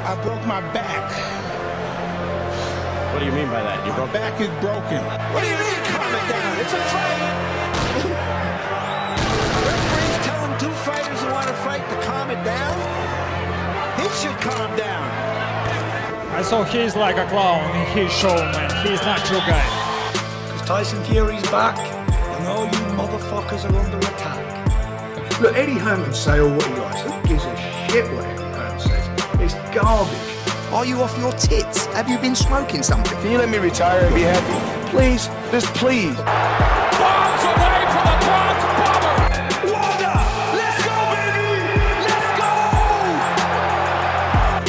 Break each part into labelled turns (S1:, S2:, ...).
S1: I broke my back.
S2: What do you mean by that?
S1: My back is broken.
S3: What do you mean, calm it down? It's a fight. Referees telling two fighters who want to fight to calm it down. He should calm down.
S4: So he's like a clown in his show, man. He's not your guy.
S5: Because Tyson Fury's back, and all you motherfuckers are under attack. Look, Eddie Hearn can say all what he likes. Who gives a shit what Eddie Hearn says? It's garbage.
S6: Are you off your tits? Have you been smoking something?
S5: Can you let me retire and be happy? Please, just please.
S7: Bombs away from the Bronx Bomber!
S5: Wanda! Let's go, baby! Let's go!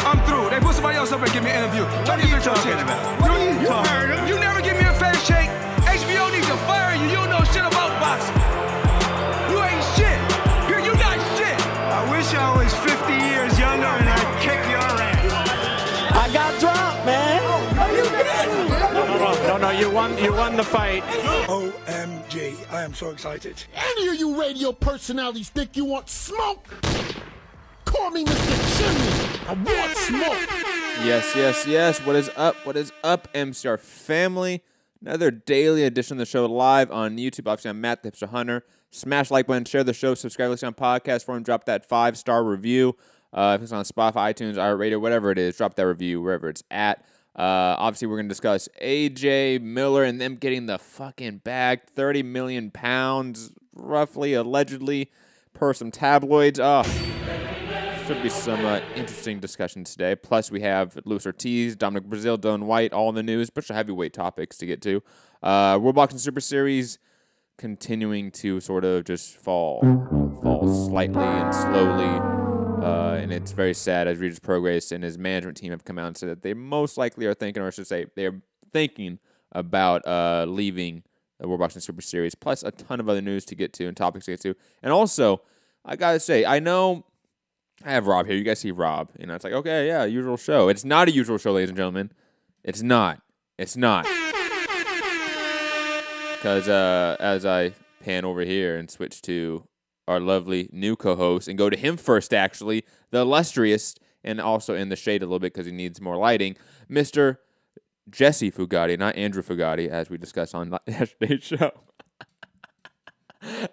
S5: I'm through. They put somebody else up and give me an interview.
S3: What are you talking about? What are you talking about?
S5: You never give me a fair shake. HBO needs to fire you. You don't know shit about boxing. You ain't shit. You not shit.
S3: I wish I was 50 years younger and I'd kick your ass.
S2: I got dropped, man.
S3: Are you kidding?
S2: No, you won the fight.
S5: OMG. I am so excited.
S8: Any of you radio personalities think you want smoke? Call me Mr. Chimney. I want smoke.
S9: Yes. What is up, MCR family? Another daily edition of the show live on YouTube. Obviously, I'm Matt the Hipster Hunter. Smash like button, share the show, subscribe, listen on podcast forum, drop that 5-star review. If it's on Spotify, iTunes, iHeartRadio, whatever it is, drop that review wherever it's at. Obviously, we're going to discuss AJ Miller and them getting the fucking bag, 30 million pounds, roughly, allegedly, per some tabloids. Should be some interesting discussions today. Plus, we have Luis Ortiz, Dominic Breazeale, Dillian Whyte, all in the news. Bunch of heavyweight topics to get to. World Boxing Super Series continuing to sort of just fall slightly and slowly. And it's very sad as Regis Prograis and his management team have come out and said that they most likely are thinking, or I should say, they're thinking about leaving the World Boxing Super Series, plus a ton of other news to get to and topics to get to. And also, I got to say, I know I have Rob here. You guys see Rob. You know, it's like, okay, yeah, usual show. It's not a usual show, ladies and gentlemen. It's not. Because as I pan over here and switch to our lovely new co-host, and go to him first, actually, the illustrious, and also in the shade a little bit because he needs more lighting, Mr. Jesse Fugatti, not Andrew Fugatti, as we discussed on yesterday's show.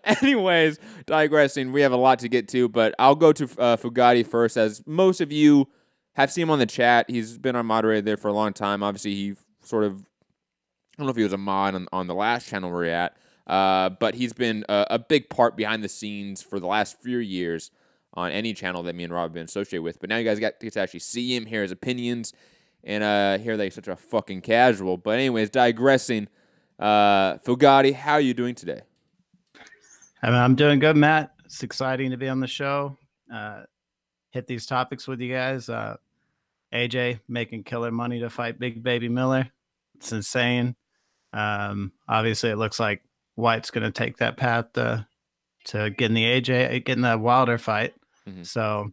S9: Anyways, digressing, we have a lot to get to, but I'll go to Fugatti first, as most of you have seen him on the chat. He's been our moderator there for a long time. Obviously, he sort of, I don't know if he was a mod on the last channel we're at, but he's been a big part behind the scenes for the last few years on any channel that me and Rob have been associated with. But now you guys get to actually see him, hear his opinions, and hear that he's such a fucking casual. But anyways, digressing, Fugatti, how are you doing today?
S10: I'm doing good, Matt. It's exciting to be on the show. Hit these topics with you guys. AJ making killer money to fight Big Baby Miller. It's insane. Obviously, it looks like White's going to take that path to getting the Wilder fight. Mm-hmm. So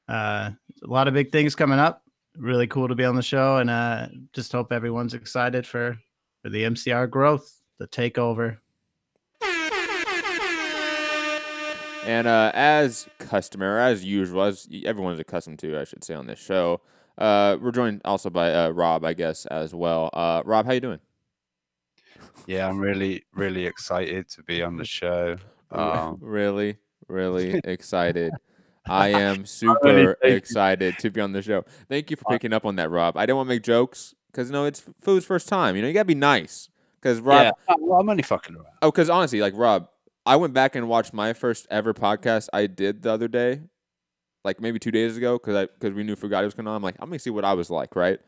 S10: a lot of big things coming up. Really cool to be on the show, and just hope everyone's excited for the MCR growth, the takeover.
S9: And as customer, as usual, as everyone's accustomed to, I should say, on this show, we're joined also by Rob, I guess, as well. Rob, how you doing?
S11: Yeah, I'm really, really excited to be on the show.
S9: Really excited. I am super excited to be on the show. Thank you for picking up on that, Rob. I didn't want to make jokes because, it's Foo's first time. You got to be nice. Because Rob...
S11: Yeah, well, I'm only fucking around.
S9: Oh, because honestly, Rob, I went back and watched my first ever podcast I did the other day, like maybe 2 days ago, because we knew Fugatti was coming on. I'm like, I'm going to see what I was like, right?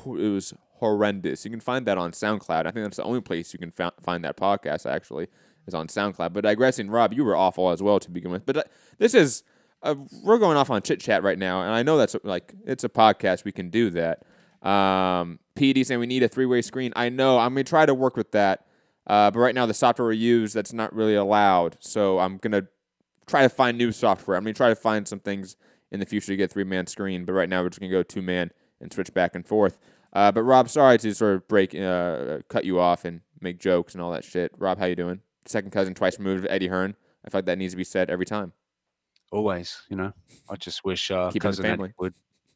S9: It was horrendous. You can find that on SoundCloud. I think that's the only place you can find that podcast, actually, is on SoundCloud. But digressing, Rob, you were awful as well to begin with. But this is, we're going off on chit-chat right now, and I know that's, it's a podcast. We can do that. PD saying we need a 3-way screen. I know. I'm going to try to work with that. But right now, the software we use, that's not really allowed. So I'm going to try to find new software. I'm going to try to find some things in the future to get 3-man screen. But right now, we're just going to go 2-man and switch back and forth. But Rob, sorry to sort of cut you off and make jokes and all that shit. Rob, how you doing? Second cousin, twice removed of Eddie Hearn. I feel like that needs to be said every time.
S11: Always, I just wish
S9: Keeping
S11: cousin
S9: the
S11: Eddie
S9: family.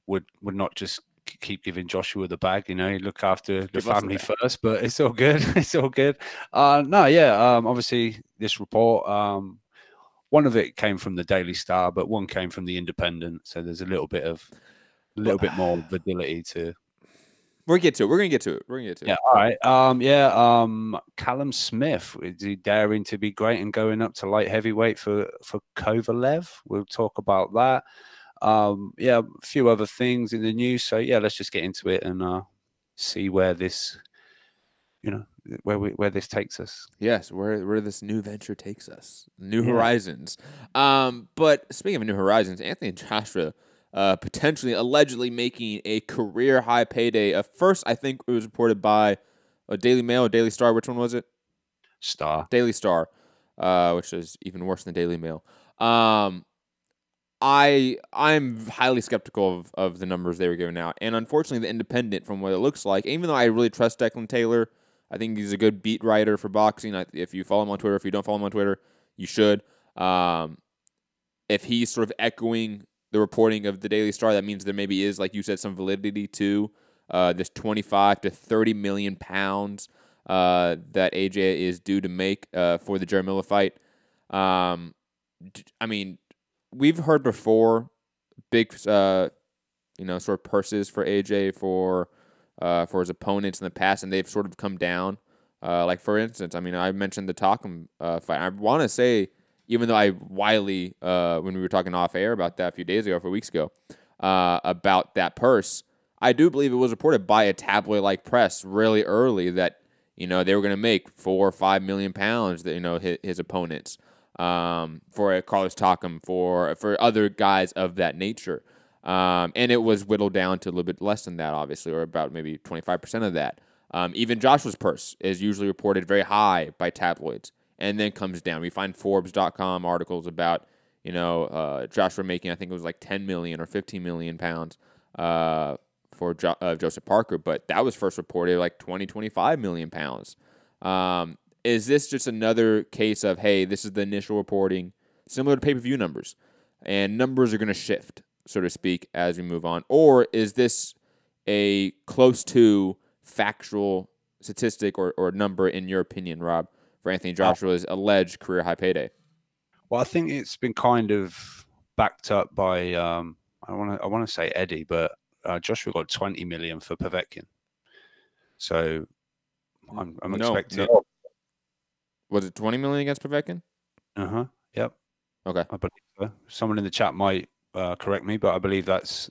S11: would not just keep giving Joshua the bag. Look after the
S9: Give us the
S11: family
S9: bag.
S11: first. But it's all good. It's all good. No, yeah. Obviously, this report. One of it came from the Daily Star, but one came from the Independent. So there's a little bit more validity to.
S9: We're gonna get to it.
S11: Yeah. All right. Callum Smith, is he daring to be great and going up to light heavyweight for Kovalev? We'll talk about that. A few other things in the news. So yeah, let's just get into it and see where this, where this takes us.
S9: Yes, where this new venture takes us, new horizons. But speaking of new horizons, Anthony Joshua potentially, allegedly making a career high payday. First, I think it was reported by a Daily Mail, a Daily Star. Which one was it?
S11: Star.
S9: Daily Star, which is even worse than Daily Mail. I'm highly skeptical of the numbers they were giving out, and unfortunately, the Independent, from what it looks like, even though I really trust Declan Taylor, I think he's a good beat writer for boxing. If you follow him on Twitter, if you don't follow him on Twitter, you should. If he's sort of echoing the reporting of the Daily Star, that means there maybe is, like you said, some validity to this 25 to 30 million pounds that AJ is due to make for the Jarrell Miller fight. I mean, we've heard before big, sort of purses for AJ for his opponents in the past, and they've sort of come down. Like, for instance, I mentioned the Tockham fight. I want to say, even though I widely, when we were talking off air about that a few days ago, 4 weeks ago, about that purse, I do believe it was reported by a tabloid-like press really early that, they were going to make 4 or 5 million pounds, that, his opponents, for Carlos Tockham, for other guys of that nature. And it was whittled down to a little bit less than that, obviously, or about maybe 25% of that. Even Joshua's purse is usually reported very high by tabloids and then comes down. We find Forbes.com articles about, Joshua making, I think it was like 10 million or 15 million pounds for Joseph Parker, but that was first reported like 20, 25 million pounds. Is this just another case of, hey, this is the initial reporting, similar to pay-per-view numbers, and numbers are going to shift, so to speak, as we move on? Or is this a close to factual statistic or number, in your opinion, Rob, for Anthony Joshua's alleged career high payday?
S11: Well, I think it's been kind of backed up by I want to say Eddie, but Joshua got 20 million for Povetkin. So I'm expecting.
S9: No. Was it 20 million against Povetkin?
S11: Yep.
S9: Okay.
S11: I believe so. Someone in the chat might correct me, but I believe that's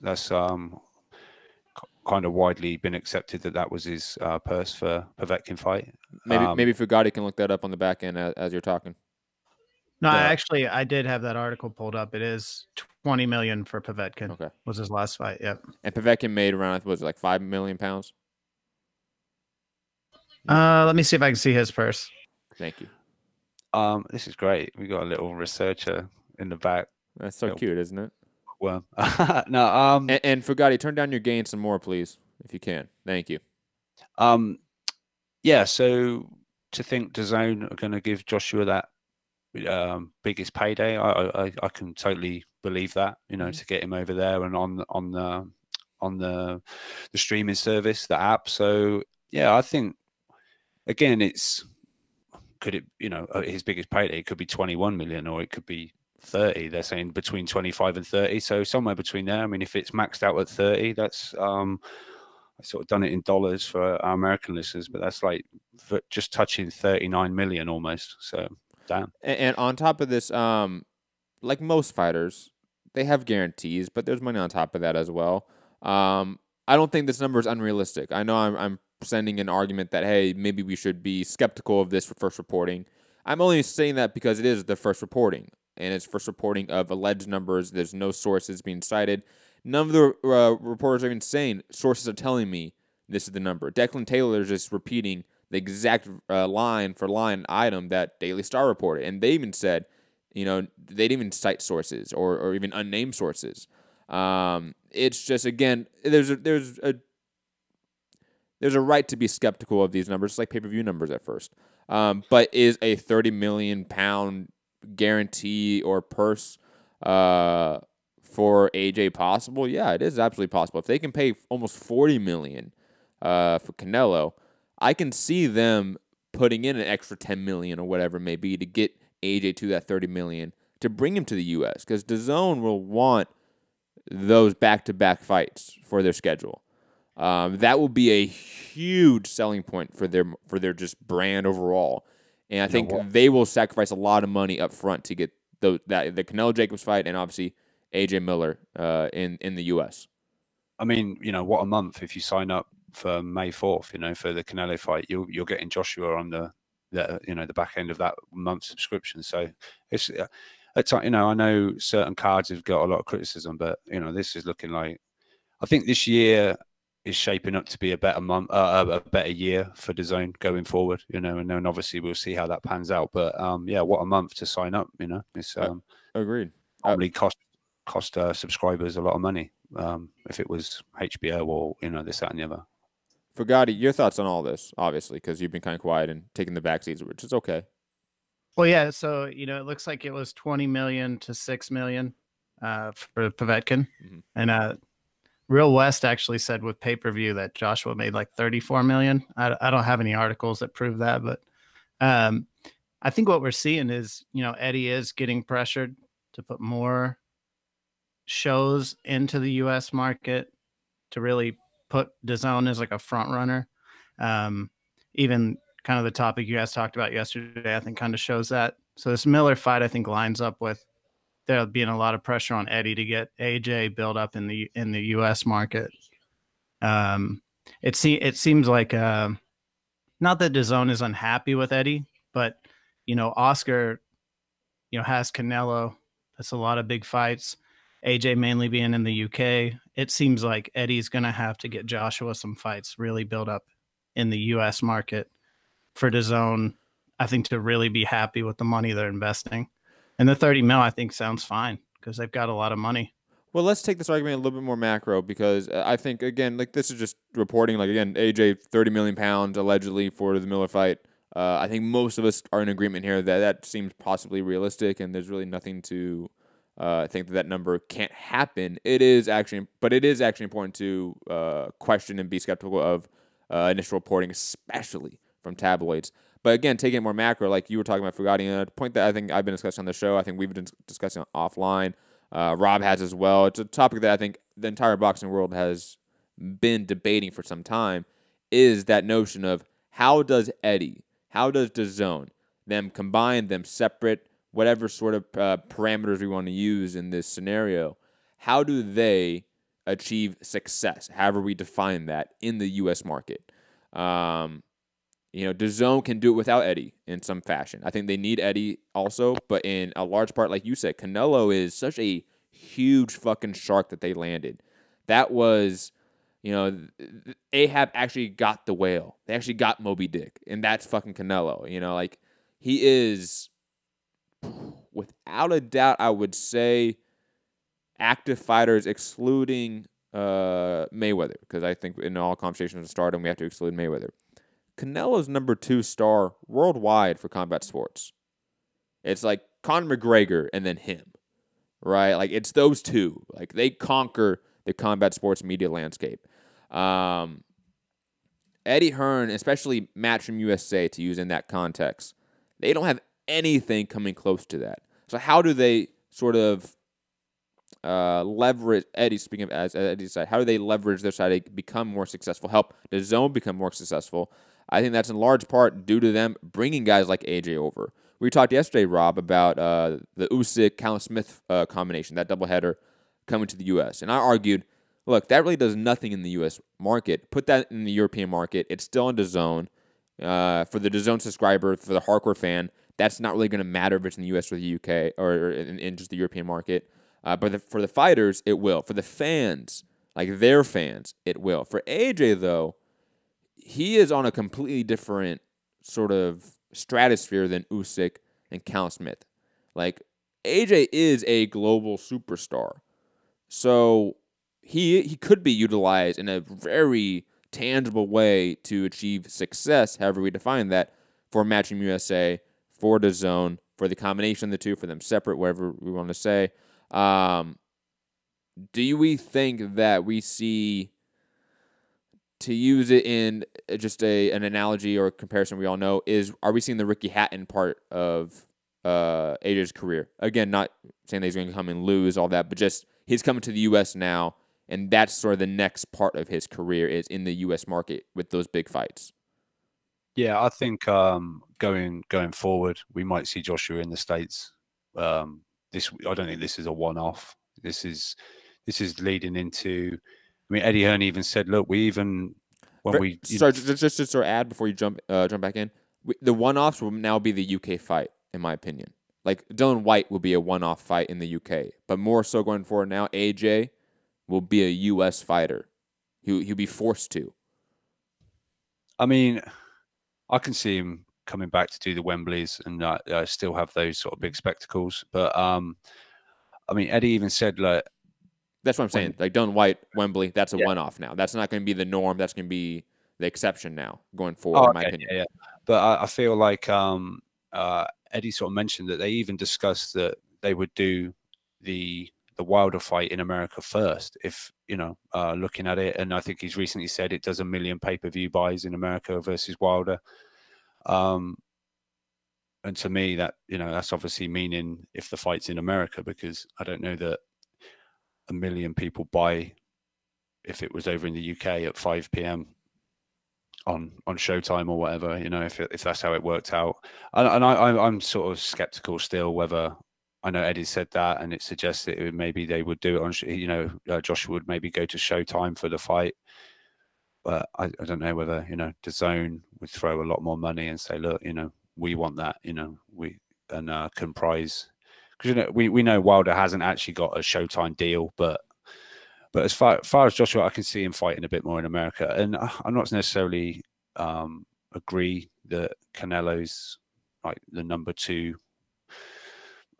S11: kind of widely been accepted that was his purse for Povetkin fight.
S9: Maybe Fugatti can look that up on the back end as you're talking.
S10: No, I did have that article pulled up. It is 20 million for Povetkin.
S9: Okay.
S10: Was his last fight. Yep.
S9: And Povetkin made around, was it like 5 million pounds?
S10: Let me see if I can see his purse.
S9: Thank you.
S11: This is great. We got a little researcher in the back.
S9: That's so cute, isn't it?
S11: Well, no.
S9: And Fugatti, turn down your gain some more, please, if you can. Thank you.
S11: Yeah. So to think DAZN are going to give Joshua that biggest payday, I can totally believe that. To get him over there and on the streaming service, the app. So yeah, I think again, his biggest payday could be 21 million, or it could be 30. They're saying between 25 and 30, so somewhere between there. I mean, if it's maxed out at 30, that's I sort of done it in dollars for our American listeners, but that's like just touching 39 million almost. So damn.
S9: And on top of this, like most fighters, they have guarantees, but there's money on top of that as well. I don't think this number is unrealistic. I know I'm sending an argument that, hey, maybe we should be skeptical of this first reporting. I'm only saying that because it is the first reporting, and it's first reporting of alleged numbers. There's no sources being cited. None of the reporters are even saying, sources are telling me this is the number. Declan Taylor is just repeating the exact line for line item that Daily Star reported. And they even said, they didn't even cite sources or even unnamed sources. It's just, again, there's a right to be skeptical of these numbers, like pay-per-view numbers at first. But is a 30 million pound guarantee or purse for AJ possible? Yeah, it is absolutely possible. If they can pay almost $40 million for Canelo, I can see them putting in an extra $10 million or whatever it may be to get AJ to that $30 million to bring him to the U.S. because DAZN will want those back-to-back fights for their schedule. That will be a huge selling point for their just brand overall, and I think they will sacrifice a lot of money up front to get the Canelo Jacobs fight and obviously AJ Miller in the U.S.
S11: I mean, what a month if you sign up for May 4th, for the Canelo fight, you're getting Joshua on the back end of that month subscription. So it's I know certain cards have got a lot of criticism, but this is looking like, I think this year is shaping up to be a better month, a better year for DAZN going forward. And then obviously we'll see how that pans out. But yeah, what a month to sign up. It's
S9: agreed.
S11: Probably cost subscribers a lot of money if it was HBO or this, that, and the other.
S9: Fugati, your thoughts on all this, obviously, because you've been kind of quiet and taking the back seats, which is okay.
S10: Well, yeah. So it looks like it was 20 million to 6 million for Povetkin, and Real West actually said with pay-per-view that Joshua made like 34 million. I don't have any articles that prove that, but I think what we're seeing is Eddie is getting pressured to put more shows into the U.S. market to really put DAZN as like a front runner. Even kind of the topic you guys talked about yesterday, I think kind of shows that. So this Miller fight, I think, lines up with there being a lot of pressure on Eddie to get AJ built up in the U.S. market. It seems like not that DAZN is unhappy with Eddie, but Oscar has Canelo. That's a lot of big fights. AJ mainly being in the UK. It seems like Eddie's going to have to get Joshua some fights really built up in the U.S. market for DAZN, I think, to really be happy with the money they're investing. And the 30 mil, I think, sounds fine because they've got a lot of money.
S9: Well, let's take this argument a little bit more macro because I think, again, like this is just reporting, like, again, AJ, 30 million pounds allegedly for the Miller fight. I think most of us are in agreement here that seems possibly realistic and there's really nothing to think that number can't happen. It is actually important to question and be skeptical of initial reporting, especially from tabloids. But again, taking it more macro, like you were talking about Fugati, a point that I think I've been discussing on the show, I think we've been discussing offline. Rob has as well. It's a topic that I think the entire boxing world has been debating for some time, is that notion of how does DAZN, them combine, them separate, whatever sort of parameters we want to use in this scenario, how do they achieve success, however we define that, in the U.S. market? DAZN can do it without Eddie in some fashion. I think they need Eddie also, but in a large part, like you said, Canelo is such a huge fucking shark that they landed. That was, Ahab actually got the whale. They actually got Moby Dick, and that's fucking Canelo. He is, without a doubt, I would say, active fighters excluding Mayweather, because I think in all conversations of stardom, we have to exclude Mayweather. Canelo's number 2 star worldwide for combat sports. It's like Conor McGregor and then him, right? Like, it's those two. Like, they conquer the combat sports media landscape. Eddie Hearn, especially Matchroom USA, to use in that context, they don't have anything coming close to that. So how do they sort of leverage Eddie? Speaking of, as Eddie said, how do they leverage their side to become more successful? Help DAZN become more successful? I think that's in large part due to them bringing guys like AJ over. We talked yesterday, Rob, about the Usyk-Callum Smith combination, that doubleheader coming to the U.S. And I argued, look, that really does nothing in the U.S. market. Put that in the European market. It's still on DAZN. For the DAZN subscriber, for the hardcore fan, that's not really going to matter if it's in the U.S. or the U.K. or in just the European market. But for the fighters, it will. For the fans, like their fans, it will. For AJ, though, he is on a completely different sort of stratosphere than Usyk and Callum Smith. Like, AJ is a global superstar. So he could be utilized in a very tangible way to achieve success, however we define that, for Matchroom USA, for DAZN, for the combination of the two, for them separate, whatever we want to say. Do we think that we see, to use it in just an analogy or comparison we all know, are we seeing the Ricky Hatton part of AJ's career? Again, not saying that he's going to come and lose all that, but just he's coming to the U.S. now, and that's sort of the next part of his career is in the U.S. market with those big fights.
S11: Yeah, I think going forward, we might see Joshua in the States. I don't think this is a one-off. This is leading into. I mean, Eddie Hearn even said, "Look,
S9: Sorry, just to sort of add before you jump back in, the one-offs will now be the UK fight, in my opinion. Like Dillian Whyte will be a one-off fight in the UK, but more so going forward now, AJ will be a US fighter. He'll be forced to.
S11: I mean, I can see him coming back to do the Wembleys and still have those sort of big spectacles. But I mean, Eddie even said like.
S9: That's what I'm saying. Like Dillian Whyte, Wembley, that's a one-off now. That's not going to be the norm. That's going to be the exception now going forward, in my opinion.
S11: Yeah. But I feel like Eddie sort of mentioned that they even discussed that they would do the Wilder fight in America first, if looking at it. And I think he's recently said it does 1 million pay-per-view buys in America versus Wilder. And to me, that that's obviously meaning if the fight's in America, because I don't know that 1 million people buy if it was over in the UK at 5 p.m. on Showtime or whatever, if that's how it worked out. And I'm sort of skeptical still whether, I know Eddie said that, and it suggests that maybe they would do it on, Joshua would maybe go to Showtime for the fight. But I don't know whether, DAZN would throw a lot more money and say, look, we want that, comprise. Because we know Wilder hasn't actually got a Showtime deal, but as far as Joshua, I can see him fighting a bit more in America, and I'm not necessarily agree that Canelo's like the number 2.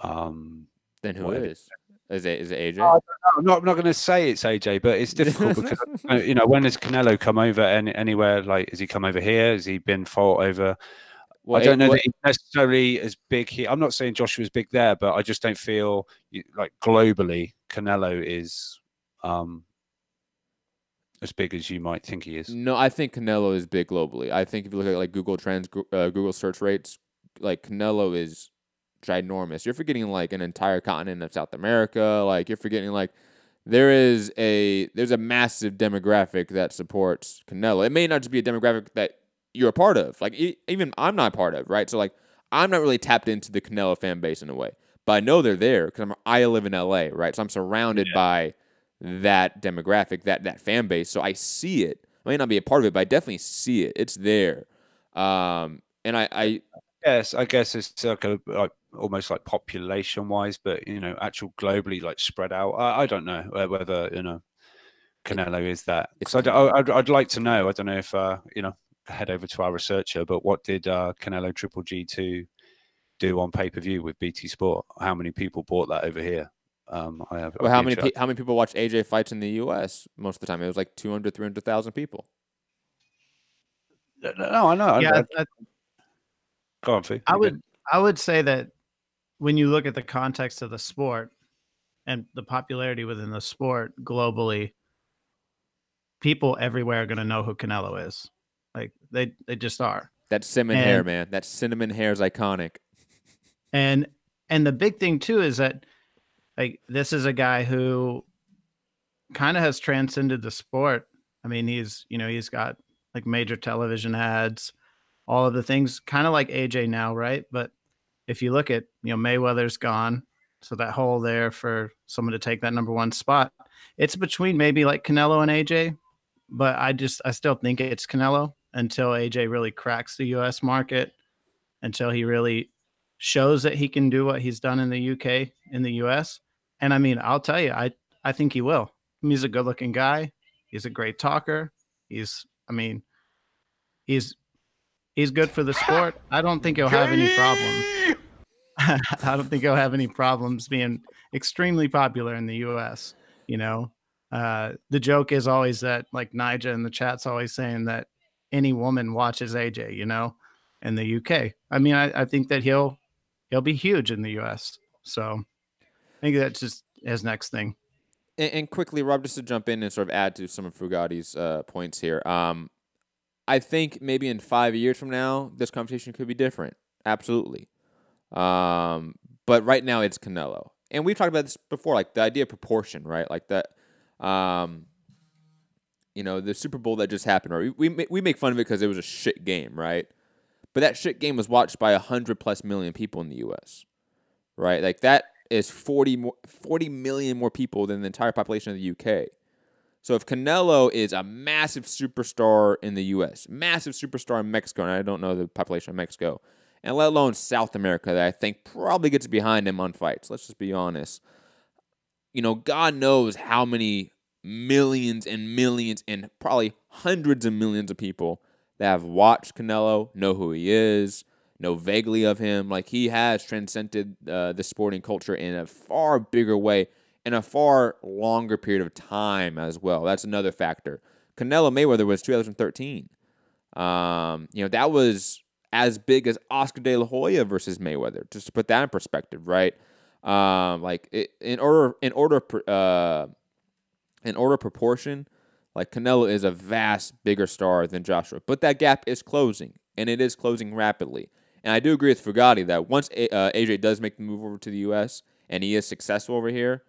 S9: Then who is? Is it AJ?
S11: I'm not going to say it's AJ, but it's difficult because when has Canelo come over anywhere? Like, has he come over here? Has he been fought over? Well, I don't know that he's necessarily as big here. I'm not saying Joshua's big there, but I just don't feel like globally Canelo is as big as you might think he is.
S9: No, I think Canelo is big globally. I think if you look at like Google Trends, Google search rates, like Canelo is ginormous. You're forgetting like an entire continent of South America. Like you're forgetting like there's a massive demographic that supports Canelo. It may not just be a demographic that you're a part of. Like even I'm not part of, right? So like I'm not really tapped into the Canelo fan base in a way, but I know they're there because I live in LA, right? So I'm surrounded by that demographic, that fan base. So I see it. I may not be a part of it, but I definitely see it. It's there. And I
S11: guess it's like almost like population wise, but actual globally like spread out. I don't know whether Canelo is that. Because I'd like to know. I don't know if head over to our researcher, but what did Canelo Triple G2 do on pay-per-view with BT Sport? How many people bought that over here?
S9: How many people watch AJ fights in the US most of the time? It was like 200, 300,000 people.
S11: No, I know.
S10: Yeah,
S11: go on, Fee.
S10: I would say that when you look at the context of the sport and the popularity within the sport globally, people everywhere are going to know who Canelo is. Like they just are.
S9: That cinnamon hair, man. That cinnamon hair is iconic.
S10: And the big thing too is that like this is a guy who kind of has transcended the sport. I mean, he's got like major television ads, all of the things, kind of like AJ now, right? But if you look at, Mayweather's gone, so that hole there for someone to take that number 1 spot, it's between maybe like Canelo and AJ, but I still think it's Canelo until AJ really cracks the US market, until he really shows that he can do what he's done in the UK, in the US. And I mean, I'll tell you, I think he will. He's a good looking guy. He's a great talker. He's good for the sport. I don't think he'll have any problems. I don't think he'll have any problems being extremely popular in the US. The joke is always that like Nija in the chat's always saying that any woman watches AJ, in the UK. I mean, I think that he'll be huge in the US. So I think that's just, his next thing.
S9: And quickly, Rob, just to jump in and sort of add to some of Fugatti's points here. I think maybe in 5 years from now, this conversation could be different. Absolutely. But right now, it's Canelo. And we've talked about this before, like the idea of proportion, right? Like that, the Super Bowl that just happened, right? We make fun of it because it was a shit game, right? But that shit game was watched by 100+ million people in the U.S., right? Like that is 40 million more people than the entire population of the UK. So if Canelo is a massive superstar in the U.S., massive superstar in Mexico, and I don't know the population of Mexico, and let alone South America, that I think probably gets behind him on fights. Let's just be honest. God knows how many millions and millions and probably hundreds of millions of people that have watched Canelo, know who he is, know vaguely of him. Like, he has transcended the sporting culture in a far bigger way in a far longer period of time as well. That's another factor. Canelo Mayweather was 2013. That was as big as Oscar De La Hoya versus Mayweather, just to put that in perspective, right? In order proportion, like Canelo is a vast bigger star than Joshua, but that gap is closing, and it is closing rapidly. And I do agree with Fugatti that once AJ does make the move over to the U.S. and he is successful over here,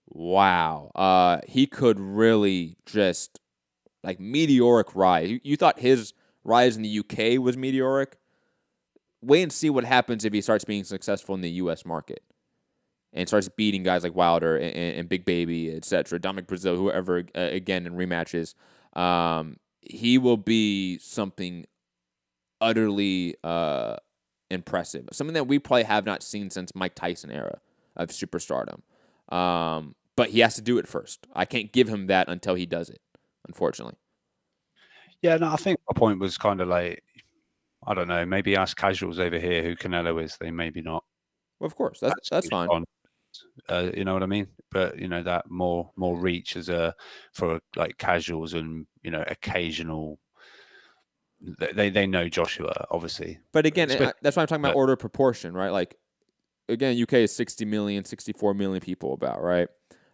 S9: wow, he could really just like meteoric rise. You thought his rise in the UK was meteoric? Wait and see what happens if he starts being successful in the U.S. market and starts beating guys like Wilder and Big Baby, etc., Dominic Breazeale, whoever, again, in rematches. He will be something utterly impressive, something that we probably have not seen since Mike Tyson era of superstardom. But he has to do it first. I can't give him that until he does it, unfortunately.
S11: Yeah, no, I think my point was kind of like, I don't know, maybe ask casuals over here who Canelo is. They maybe not.
S9: Well, of course, that's fine.
S11: You know what I mean? But that more reach for like casuals and occasional. They know Joshua, obviously.
S9: But again, that's why I'm talking about order of proportion, right? Like, again, UK is 60 million, 64 million people about, right?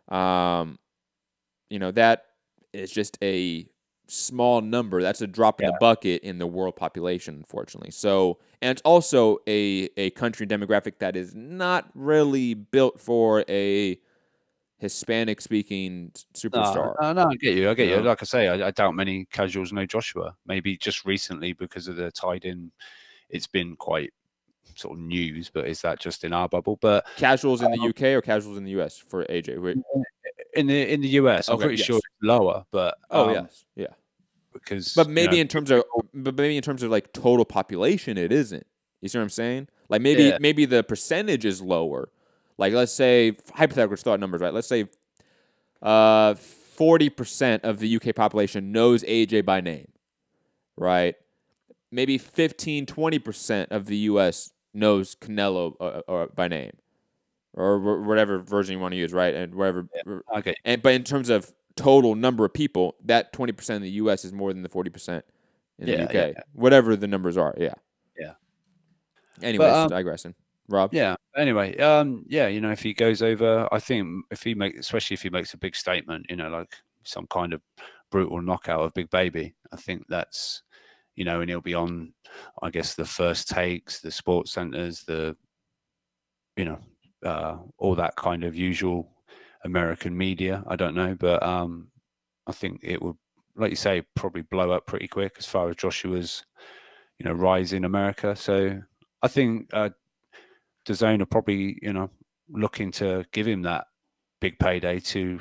S9: That is just a small number. That's a drop in the bucket in the world population, unfortunately. So, and it's also a country demographic that is not really built for a Hispanic-speaking superstar.
S11: No, I get you. Like I say, I doubt many casuals know Joshua. Maybe just recently because of the tied-in, it's been quite sort of news. But is that just in our bubble? But
S9: casuals in the UK or casuals in the US for AJ?
S11: In the US, I'm pretty sure it's lower. But
S9: yes, yeah.
S11: Because
S9: but maybe in terms of like total population, it isn't. You see what I'm saying? Like maybe the percentage is lower. Like, let's say, hypothetical thought numbers, right? Let's say 40% of the UK population knows AJ by name, right? Maybe 15, 20% of the US knows Canelo or by name, or whatever version you want to use, right? And wherever.
S11: Okay.
S9: But in terms of total number of people, that 20% in the US is more than the 40% in the UK.
S11: Yeah.
S9: Whatever the numbers are, yeah.
S11: Yeah.
S9: Anyways, digressing. Rob?
S11: Yeah. Anyway, if he goes over, I think especially if he makes a big statement, like some kind of brutal knockout of Big Baby, I think that's, and he'll be on, I guess, the First Takes, the sports centers, all that kind of usual American media. I don't know, but I think it would, like you say, probably blow up pretty quick as far as Joshua's, rise in America. So I think DAZN are probably, looking to give him that big payday to,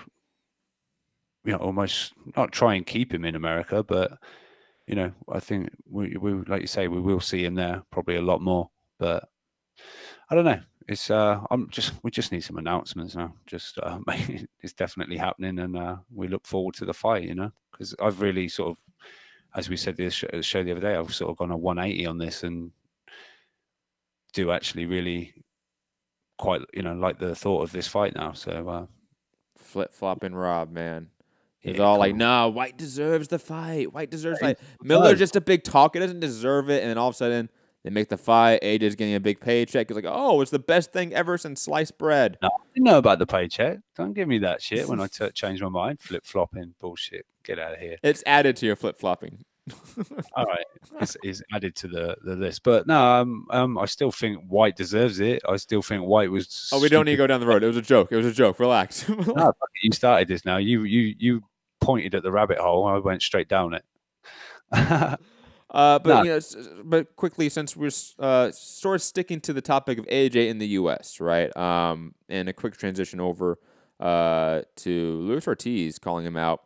S11: almost not try and keep him in America, but, I think we like you say, we will see him there probably a lot more. But I don't know. It's we just need some announcements now. It's definitely happening, and we look forward to the fight. Because I've really sort of, as we said this show the other day, I've sort of gone a 180 on this and do actually really quite like the thought of this fight now. So
S9: flip-flopping Rob, man. He's all like, "No, White deserves the fight. White deserves the fight. Miller's just a big talk. He doesn't deserve it." And then all of a sudden, They make the fight. AJ's getting a big paycheck. He's like, oh, it's the best thing ever since sliced bread.
S11: No, I didn't know about the paycheck. Don't give me that shit when I change my mind. Flip-flopping bullshit. Get out of here.
S9: It's added to your flip-flopping.
S11: All right, it's added to the list. But no, I still think Whyte deserves it. I still think Whyte was.
S9: Oh, we don't need to go down the road. It was a joke. It was a joke. Relax.
S11: No, you started this now. You pointed at the rabbit hole. I went straight down it.
S9: But you know, but quickly, since we're sort of sticking to the topic of AJ in the U.S., right? And a quick transition over to Luis Ortiz calling him out.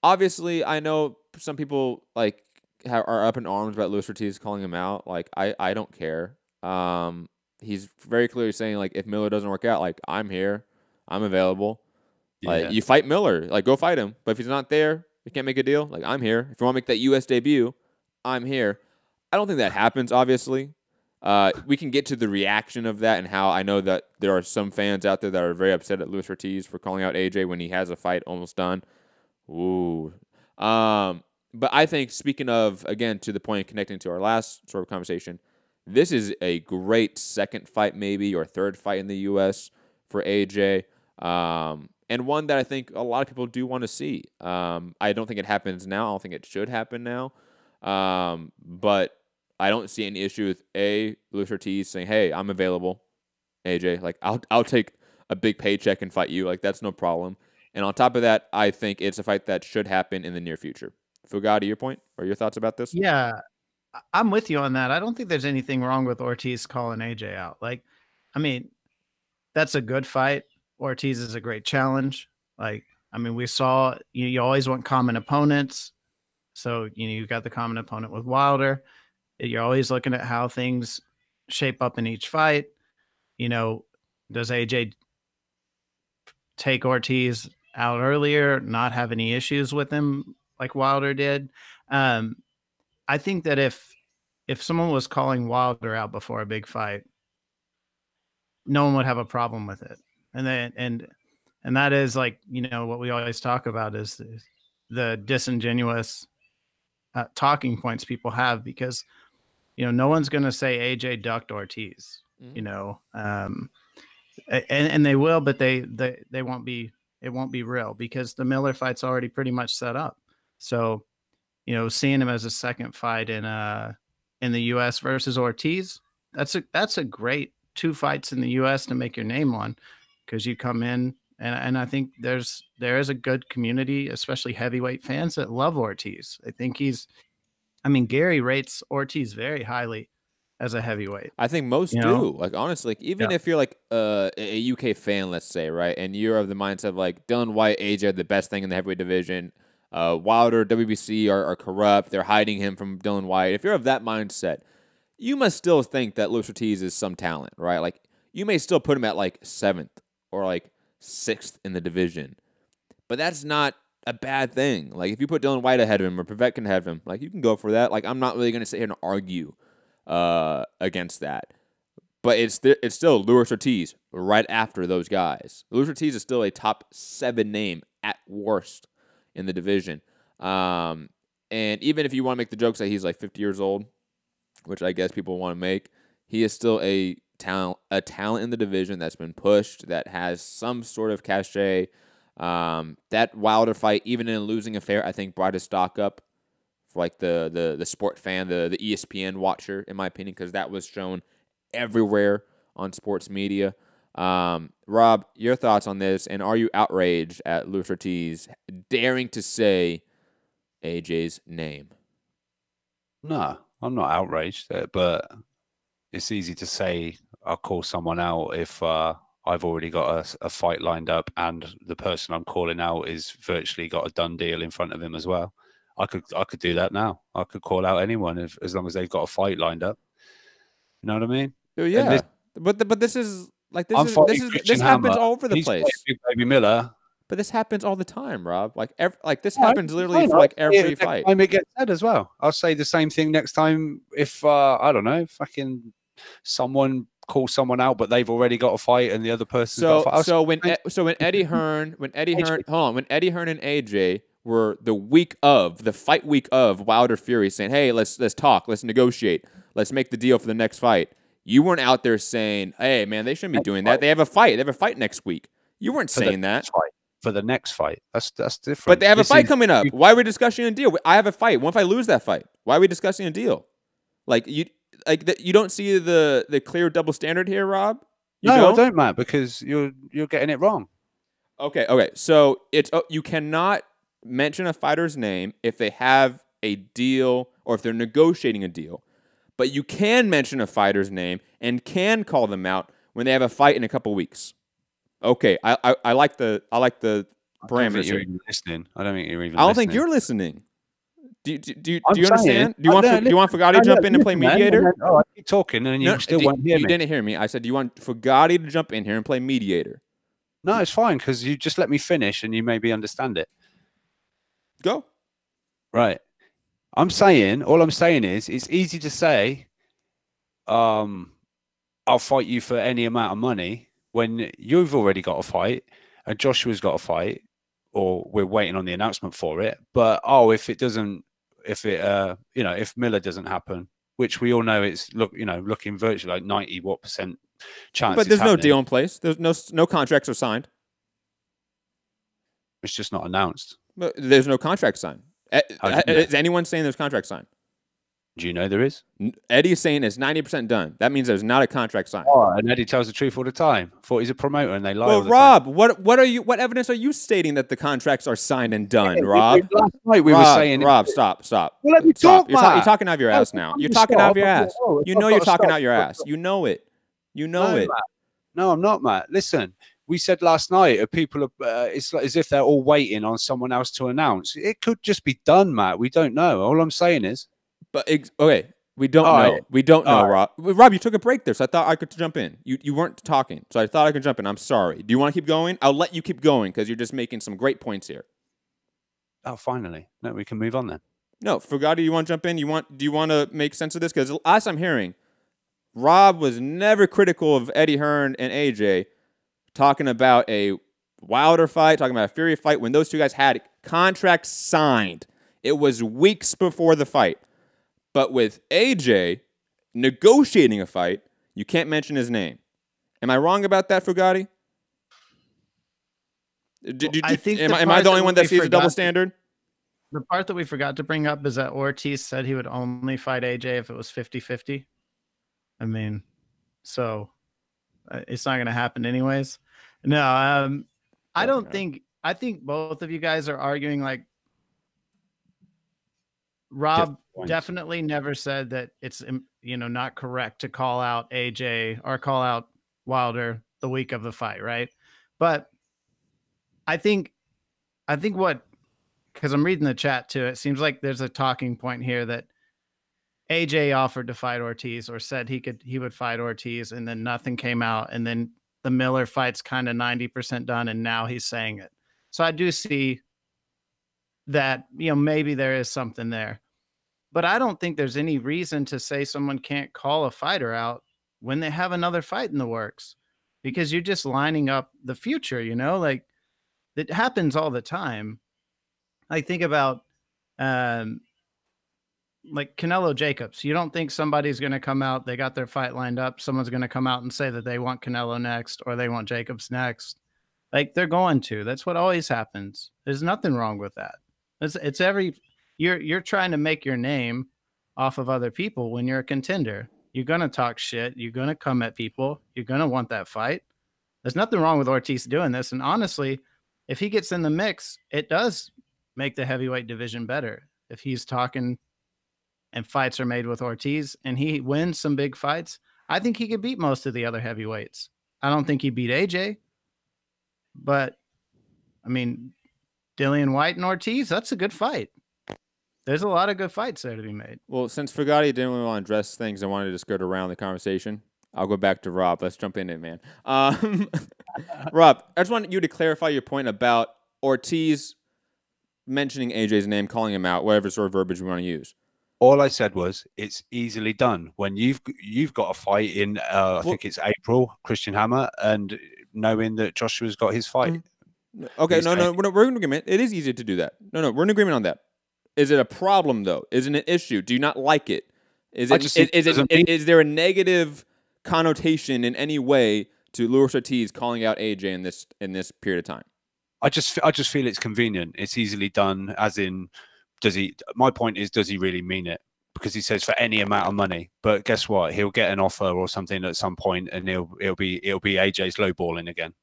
S9: Obviously, I know some people like are up in arms about Luis Ortiz calling him out. Like, I don't care. He's very clearly saying, like, if Miller doesn't work out, like, I'm here, I'm available.
S11: Yeah.
S9: Like, you fight Miller, like, go fight him. But if he's not there, you can't make a deal. Like, I'm here. If you want to make that U.S. debut, I'm here. I don't think that happens, obviously. We can get to the reaction of that and how I know that there are some fans out there that are very upset at Luis Ortiz for calling out AJ when he has a fight almost done. Ooh. But I think, speaking of, again, to the point of connecting to our last sort of conversation, this is a great second fight maybe or third fight in the U.S. for AJ. And one that I think a lot of people do want to see. I don't think it happens now. I don't think it should happen now. But I don't see any issue with Luis Ortiz saying, "Hey, I'm available, AJ. Like, I'll take a big paycheck and fight you. Like, that's no problem." And on top of that, I think it's a fight that should happen in the near future. Fugati, your point or your thoughts about this?
S10: Yeah, I'm with you on that. I don't think there's anything wrong with Ortiz calling AJ out. Like, I mean, that's a good fight. Ortiz is a great challenge. Like, I mean, we saw you always want common opponents. So, you got the common opponent with Wilder. You're always looking at how things shape up in each fight. Does AJ take Ortiz out earlier, not have any issues with him like Wilder did? I think that if someone was calling Wilder out before a big fight, no one would have a problem with it. And that is, like, what we always talk about is the disingenuous talking points people have, because no one's going to say AJ ducked Ortiz, and they will, but they won't be. It won't be real, because the Miller fight's already pretty much set up. So, seeing him as a second fight in the U.S. versus Ortiz, that's a great 2 fights in the U.S. to make your name on, because you come in and I think there is a good community, especially heavyweight fans, that love Ortiz. I think Gary rates Ortiz very highly as a heavyweight.
S9: I think most do. Like, honestly, like, even if you're like a UK fan, let's say, right, and you're of the mindset of like Dillian Whyte, AJ are the best thing in the heavyweight division. Wilder, WBC are corrupt. They're hiding him from Dillian Whyte. If you're of that mindset, you must still think that Luis Ortiz is some talent, right? Like, you may still put him at like 7th or like 6th in the division, but that's not a bad thing. Like, if you put Dillian Whyte ahead of him or Povetkin ahead of him, like, you can go for that. Like, I'm not really going to sit here and argue against that, but it's still Luis Ortiz right after those guys. Luis Ortiz is still a top 7 name at worst in the division. And even if you want to make the jokes that he's like 50 years old, which I guess people want to make, he is still a talent in the division that's been pushed, that has some sort of cachet. That Wilder fight, even in a losing affair, I think brought his stock up for like the sport fan, the ESPN watcher, in my opinion, because that was shown everywhere on sports media. Rob, your thoughts on this, and are you outraged at Luis Ortiz daring to say AJ's name?
S11: No, I'm not outraged, but it's easy to say I'll call someone out if I've already got a fight lined up and the person I'm calling out is virtually got a done deal in front of him as well. I could do that now. I could call out anyone as long as they've got a fight lined up. You know what I mean?
S9: Yeah, but this is like this happens all over the place.
S11: Big Baby Miller.
S9: But this happens all the time, Rob. Like this happens literally for like every fight.
S11: Next time it gets said as well. I'll say the same thing next time if I don't know, fucking someone calls someone out, but they've already got a fight and the other person's got a fight.
S9: So when Eddie Hearn and AJ were the fight week of Wilder Fury saying, "Hey, let's talk, let's negotiate, let's make the deal for the next fight. You weren't out there saying, hey, man, they shouldn't be doing that. They have a fight. They have a fight next week. You weren't saying that.
S11: For the next fight. That's different.
S9: But they have a fight coming up. Why are we discussing a deal? I have a fight. What if I lose that fight? Why are we discussing a deal? You don't see the clear double standard here, Rob?
S11: I don't, Matt, because you're getting it wrong.
S9: Okay. So you cannot mention a fighter's name if they have a deal or if they're negotiating a deal. But you can mention a fighter's name and can call them out when they have a fight in a couple weeks. Okay, I like the parameters here.
S11: Listening. I don't think you're even.
S9: I don't
S11: listening.
S9: think you're listening. Do you understand? Do you want Fugatti to jump in and play mediator?
S11: I keep talking and you still won't hear me.
S9: You didn't hear me. I said, do you want Fugatti to jump in here and play mediator?
S11: No, it's fine because you just let me finish and you maybe understand it.
S9: Go.
S11: Right. All I'm saying is it's easy to say, I'll fight you for any amount of money when you've already got a fight and Joshua's got a fight, or we're waiting on the announcement for it. But if Miller doesn't happen, which we all know it's looking virtually like 90% chance.
S9: But there's no deal in place. There's no contracts are signed.
S11: It's just not announced.
S9: But there's no contract signed. Is anyone saying there's contract signed?
S11: Do you know there is?
S9: Eddie's saying it's 90% done. That means there's not a contract signed.
S11: Oh, and Eddie tells the truth all the time. Thought he's a promoter and they lie.
S9: Well, Rob, what evidence are you stating that the contracts are signed and done, Rob?
S11: Last night we were saying.
S9: Rob, stop.
S11: Well, let me talk,
S9: You're talking out of your ass now. You're talking out of your ass. You know you're talking out your ass. You know it. You know it.
S11: Matt. No, I'm not, Matt. Listen, we said last night, people are. It's like as if they're all waiting on someone else to announce. It could just be done, Matt. We don't know. All I'm saying is.
S9: But okay. We don't know. Right. We don't know, Rob. Rob, you took a break there, so I thought I could jump in. You weren't talking, so I thought I could jump in. I'm sorry. Do you want to keep going? I'll let you keep going because you're just making some great points here.
S11: Oh, finally. No, we can move on then.
S9: No, Fugatti, you want to jump in? Do you want to make sense of this? Because as I'm hearing, Rob was never critical of Eddie Hearn and AJ talking about a Wilder fight, talking about a Fury fight when those two guys had contracts signed. It was weeks before the fight. But with AJ negotiating a fight, you can't mention his name. Am I wrong about that, Fugatti? Am I the only one that sees a double standard?
S10: The part that we forgot to bring up is that Ortiz said he would only fight AJ if it was 50-50. I mean, so it's not going to happen anyways. No, I don't think. I think both of you guys are arguing like Rob definitely never said that it's not correct to call out AJ or call out Wilder the week of the fight, right? But I think because I'm reading the chat too, it seems like there's a talking point here that AJ offered to fight Ortiz or said he would fight Ortiz, and then nothing came out, and then the Miller fight's kind of 90% done, and now he's saying it. So I do see that maybe there is something there. But I don't think there's any reason to say someone can't call a fighter out when they have another fight in the works, because you're just lining up the future, like it happens all the time. I think about like Canelo Jacobs. You don't think somebody's going to come out, they got their fight lined up, someone's going to come out and say that they want Canelo next or they want Jacobs next. Like they're going to. That's what always happens. There's nothing wrong with that. It's You're trying to make your name off of other people when you're a contender. You're going to talk shit. You're going to come at people. You're going to want that fight. There's nothing wrong with Ortiz doing this. And honestly, if he gets in the mix, it does make the heavyweight division better. If he's talking and fights are made with Ortiz and he wins some big fights, I think he could beat most of the other heavyweights. I don't think he beat AJ. But, I mean, Dillian Whyte and Ortiz, that's a good fight. There's a lot of good fights there to be made.
S9: Well, since Fugatti didn't really want to address things, I wanted to skirt around the conversation. I'll go back to Rob. Let's jump in it, man. Rob, I just wanted you to clarify your point about Ortiz mentioning AJ's name, calling him out, whatever sort of verbiage we want to use.
S11: All I said was it's easily done when you've got a fight in I think it's April, Christian Hammer, and knowing that Joshua's got his fight.
S9: Okay, we're in agreement. It is easy to do that. No, we're in agreement on that. Is it a problem though? Is it an issue? Do you not like it? Is there a negative connotation in any way to Luis Ortiz calling out AJ in this period of time?
S11: I just feel it's convenient. It's easily done. As in, my point is, does he really mean it? Because he says for any amount of money. But guess what? He'll get an offer or something at some point, and it'll be AJ's lowballing again.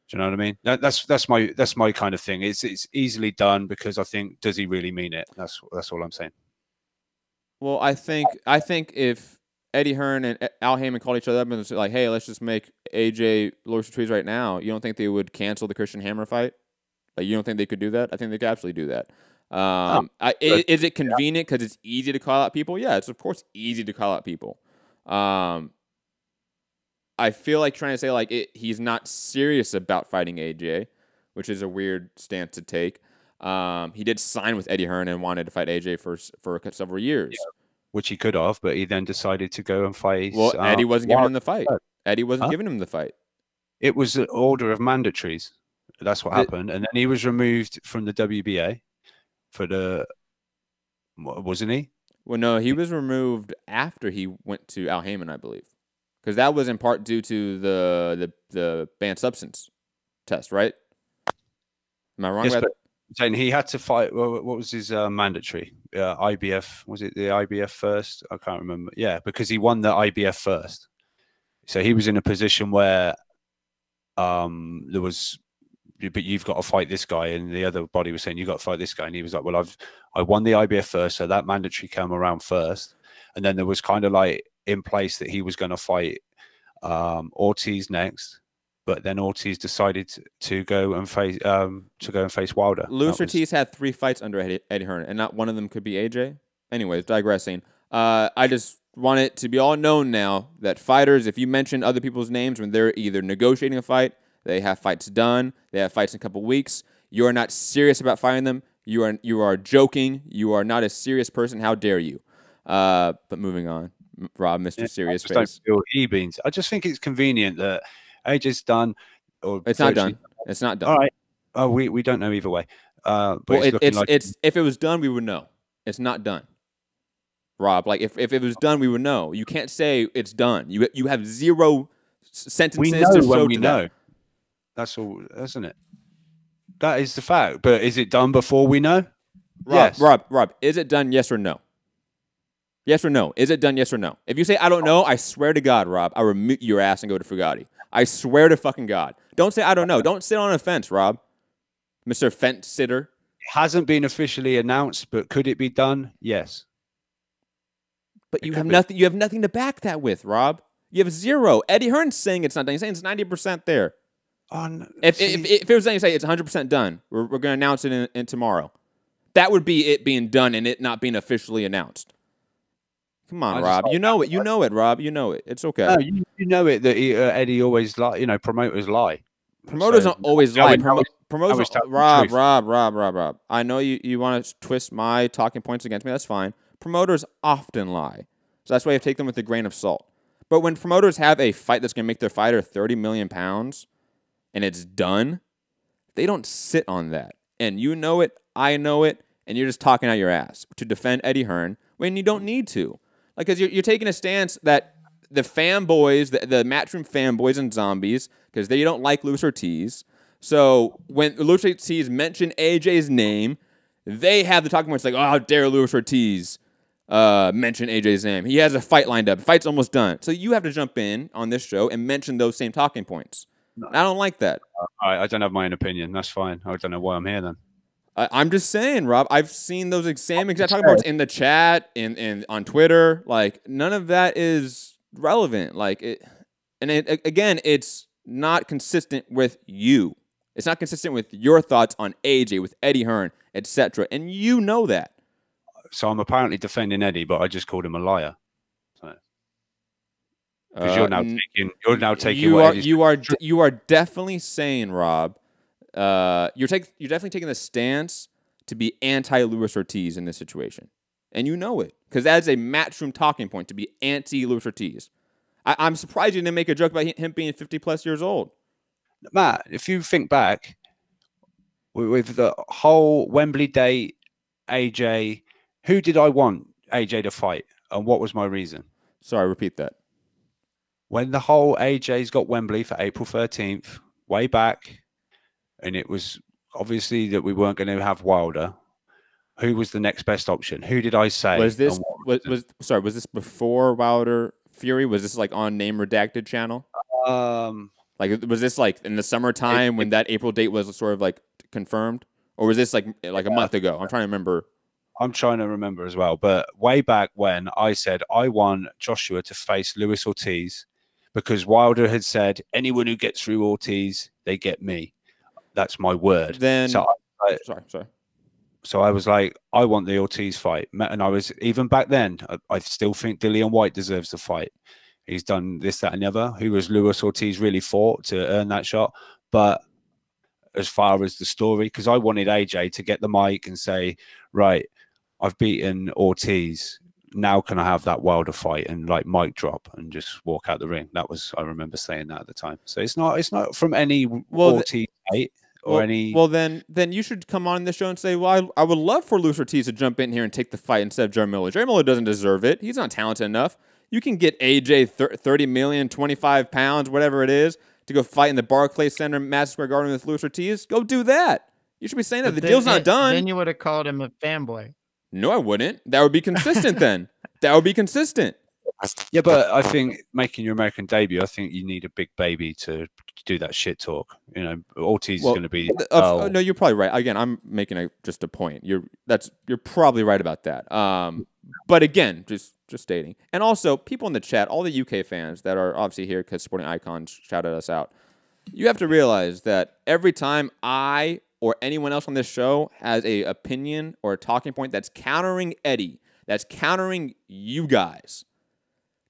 S11: Do you know what I mean? That's my kind of thing. It's easily done because I think, does he really mean it? That's all I'm saying.
S9: Well, I think if Eddie Hearn and Al Heyman called each other up and was like, "Hey, let's just make AJ Luis Ortiz right now," you don't think they would cancel the Christian Hammer fight? Like, you don't think they could do that? I think they could absolutely do that. Is it convenient because it's easy to call out people? Yeah, it's of course easy to call out people. I feel like trying to say like he's not serious about fighting AJ, which is a weird stance to take. He did sign with Eddie Hearn and wanted to fight AJ for several years.
S11: Yeah, which he could have, but he then decided to go and fight.
S9: Well, Eddie wasn't giving him the fight. Eddie wasn't giving him the fight.
S11: It was an order of mandatories. That's what happened. And then he was removed from the WBA wasn't he?
S9: Well, no, he was removed after he went to Al Heyman, I believe. Because that was in part due to the banned substance test, right? Am I wrong about that?
S11: Saying he had to fight. What was his mandatory? IBF, was it the IBF first? I can't remember. Yeah, because he won the IBF first, so he was in a position where there was, but you've got to fight this guy, and the other body was saying you got to fight this guy, and he was like, well, I won the IBF first, so that mandatory came around first, and then there was kind of like in place that he was going to fight Ortiz next. But then Ortiz decided to go and face Wilder.
S9: Luis Ortiz had 3 fights under Eddie Hearn, and not one of them could be AJ. Anyways, digressing. I just want it to be all known now that fighters, if you mention other people's names when they're either negotiating a fight, they have fights done, they have fights in a couple weeks, you are not serious about fighting them. You are joking. You are not a serious person. How dare you? But moving on, Rob, Mr. Serious Face.
S11: I just don't feel he-beans. I just think it's convenient that AJ's done. Or
S9: it's not done. It's not done.
S11: All right. Oh, we don't know either way. But
S9: well, it's if it was done, we would know. It's not done, Rob. Like if it was done, we would know. You can't say it's done. You have 0 sentences
S11: we know
S9: to show
S11: when we
S9: to
S11: know.
S9: that.
S11: That's all, isn't it? That is the fact. But is it done before we know?
S9: Rob,
S11: yes.
S9: Rob, is it done? Yes or no? Yes or no? Is it done? Yes or no? If you say I don't know, I swear to God, Rob, I will mute your ass and go to Fugatti. I swear to fucking God. Don't say I don't know. Don't sit on a fence, Rob. Mr. Fence Sitter.
S11: It hasn't been officially announced, but could it be done? Yes.
S9: But you have nothing. You have nothing to back that with, Rob. You have 0. Eddie Hearn's saying it's not done. He's saying it's 90% there. If it was saying it's 100% done, we're going to announce it in tomorrow. That would be it being done and it not being officially announced. Come on, Rob. You know it. You know it, Rob. You know it. It's okay.
S11: No, you know it that Eddie always lie. You know, promoters lie.
S9: Promoters don't always lie. Promoters, Rob. I know you want to twist my talking points against me. That's fine. Promoters often lie. So that's why I take them with a grain of salt. But when promoters have a fight that's going to make their fighter 30 million pounds and it's done, they don't sit on that. And you know it. I know it. And you're just talking out your ass to defend Eddie Hearn when you don't need to. Like, because you're taking a stance that the fanboys, the Matchroom fanboys and zombies, because they don't like Luis Ortiz. So when Luis Ortiz mentioned AJ's name, they have the talking points like, oh, how dare Luis Ortiz mention AJ's name. He has a fight lined up. The fight's almost done. So you have to jump in on this show and mention those same talking points. No. I don't like that.
S11: I don't have my own opinion. That's fine. I don't know why I'm here then.
S9: I'm just saying, Rob, I've seen those same exact talking points in the chat, in on Twitter. Like, none of that is relevant. Like, again, it's not consistent with you. It's not consistent with your thoughts on AJ, with Eddie Hearn, etc. And you know that.
S11: So I'm apparently defending Eddie, but I just called him a liar. Because you're now taking.
S9: You are definitely saying, Rob. You're definitely taking the stance to be anti-Luis Ortiz in this situation. And you know it. Because that is a Matchroom talking point, to be anti-Luis Ortiz. I'm surprised you didn't make a joke about him being 50-plus years old.
S11: Matt, if you think back, with the whole Wembley date, AJ, who did I want AJ to fight? And what was my reason?
S9: Sorry, repeat that.
S11: When the whole AJ's got Wembley for April 13th, way back, and it was obviously that we weren't going to have Wilder, who was the next best option? Who did I say?
S9: Was this was this before Wilder Fury? Was this like on Name Redacted channel? Like, was this like in the summertime when that April date was sort of like confirmed, or was this like a month ago? I'm trying to remember.
S11: I'm trying to remember as well, but way back when I said I want Joshua to face Luis Ortiz because Wilder had said anyone who gets through Ortiz, they get me. That's my word.
S9: Then
S11: sorry. So I was like, I want the Ortiz fight, and I was even back then. I still think Dillian Whyte deserves the fight. He's done this, that, and the other. Who was Luis Ortiz really fought to earn that shot? But as far as the story, because I wanted AJ to get the mic and say, right, I've beaten Ortiz. Now can I have that Wilder fight and like mic drop and just walk out the ring? That was, I remember saying that at the time. So it's not from any Ortiz fight or any.
S9: Well, then you should come on this show and say, well, I would love for Luis Ortiz to jump in here and take the fight instead of Jarrell Miller. Jarrell Miller doesn't deserve it. He's not talented enough. You can get AJ 30 million, 25 pounds, whatever it is, to go fight in the Barclays Center, Madison Square Garden with Luis Ortiz. Go do that. You should be saying that. The deal's not done.
S10: Then you would have called him a fanboy.
S9: No, I wouldn't. That would be consistent then. That would be consistent.
S11: Yeah, but I think making your American debut, I think you need a big baby to do that shit talk. You know, Ortiz is going to be.
S9: No, you're probably right. Again, I'm making just a point. You're probably right about that. But again, just stating, and also people in the chat, all the UK fans that are obviously here because Sporting Icons shouted us out. You have to realize that every time I or anyone else on this show has a opinion or a talking point that's countering Eddie, that's countering you guys,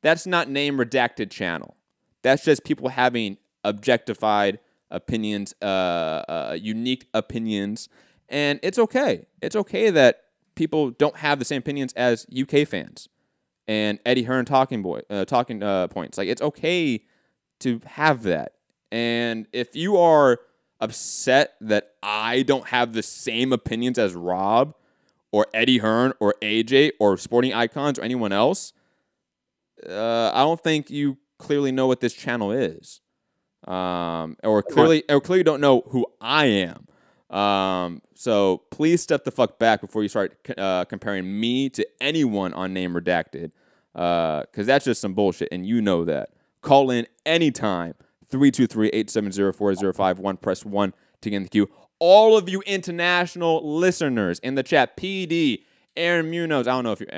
S9: that's not Name Redacted channel. That's just people having objectified opinions, unique opinions, and it's okay. It's okay that people don't have the same opinions as UK fans and Eddie Hearn talking points. Like, it's okay to have that. And if you are upset that I don't have the same opinions as Rob or Eddie Hearn or AJ or Sporting Icons or anyone else, I don't think you clearly know what this channel is, or clearly don't know who I am. So please step the fuck back before you start comparing me to anyone on Name Redacted, because that's just some bullshit, and you know that. Call in anytime. 323-870-4051. Press 1 to get in the queue. All of you international listeners in the chat. PD, Aaron Munoz. I don't know if you're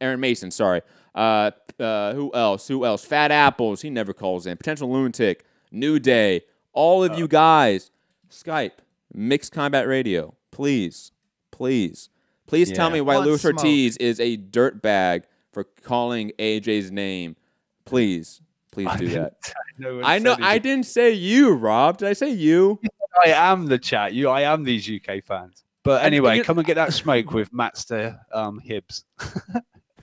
S9: Aaron Mason. Sorry. Who else? Fat Apples. He never calls in. Potential Lunatic. New Day. All of you guys. Skype. Mixed Combat Radio. Please tell me why Luis Ortiz is a dirtbag for calling AJ's name. Please do that. I know. I didn't say you, Rob. Did I say you?
S11: I am the chat. I am these UK fans. But anyway, come and get that smoke with Mattster Hibbs.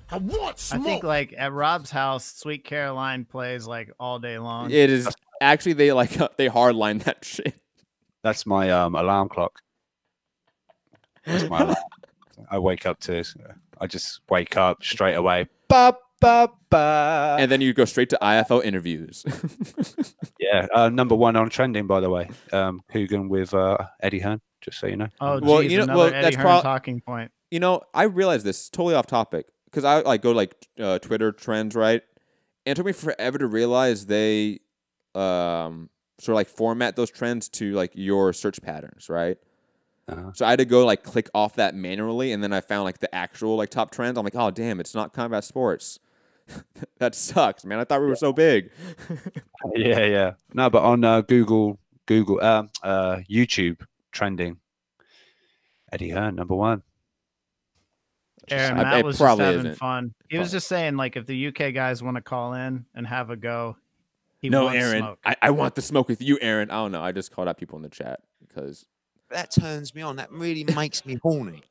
S8: I want smoke.
S10: I think like at Rob's house, Sweet Caroline plays like all day long.
S9: It is actually they hardline that shit.
S11: That's my alarm clock. That's my alarm. I wake up to. I just wake up straight away. Ba ba ba.
S9: And then you go straight to IFO interviews.
S11: Yeah, #1 on trending, by the way. Coogan with Eddie Hearn. Just so you know.
S10: Oh, geez, you know, Eddie Hearn talking point.
S9: You know, I realize this totally off topic because I like go to Twitter trends, right? And it took me forever to realize they sort of like format those trends to like your search patterns, right? So I had to go like click off that manually, and then I found like the actual like top trends. I'm like, oh damn, it's not combat sports. That sucks, man. I thought we were so big.
S11: Yeah. No, but on Google, YouTube trending, Eddie Hearn #1.
S10: Aaron, Matt was just having fun. He was just saying, like, if the UK guys want to call in and have a go,
S9: no, Aaron, smoke. I want the smoke with you, Aaron. I don't know. I just called out people in the chat because
S6: that turns me on. That really makes me horny.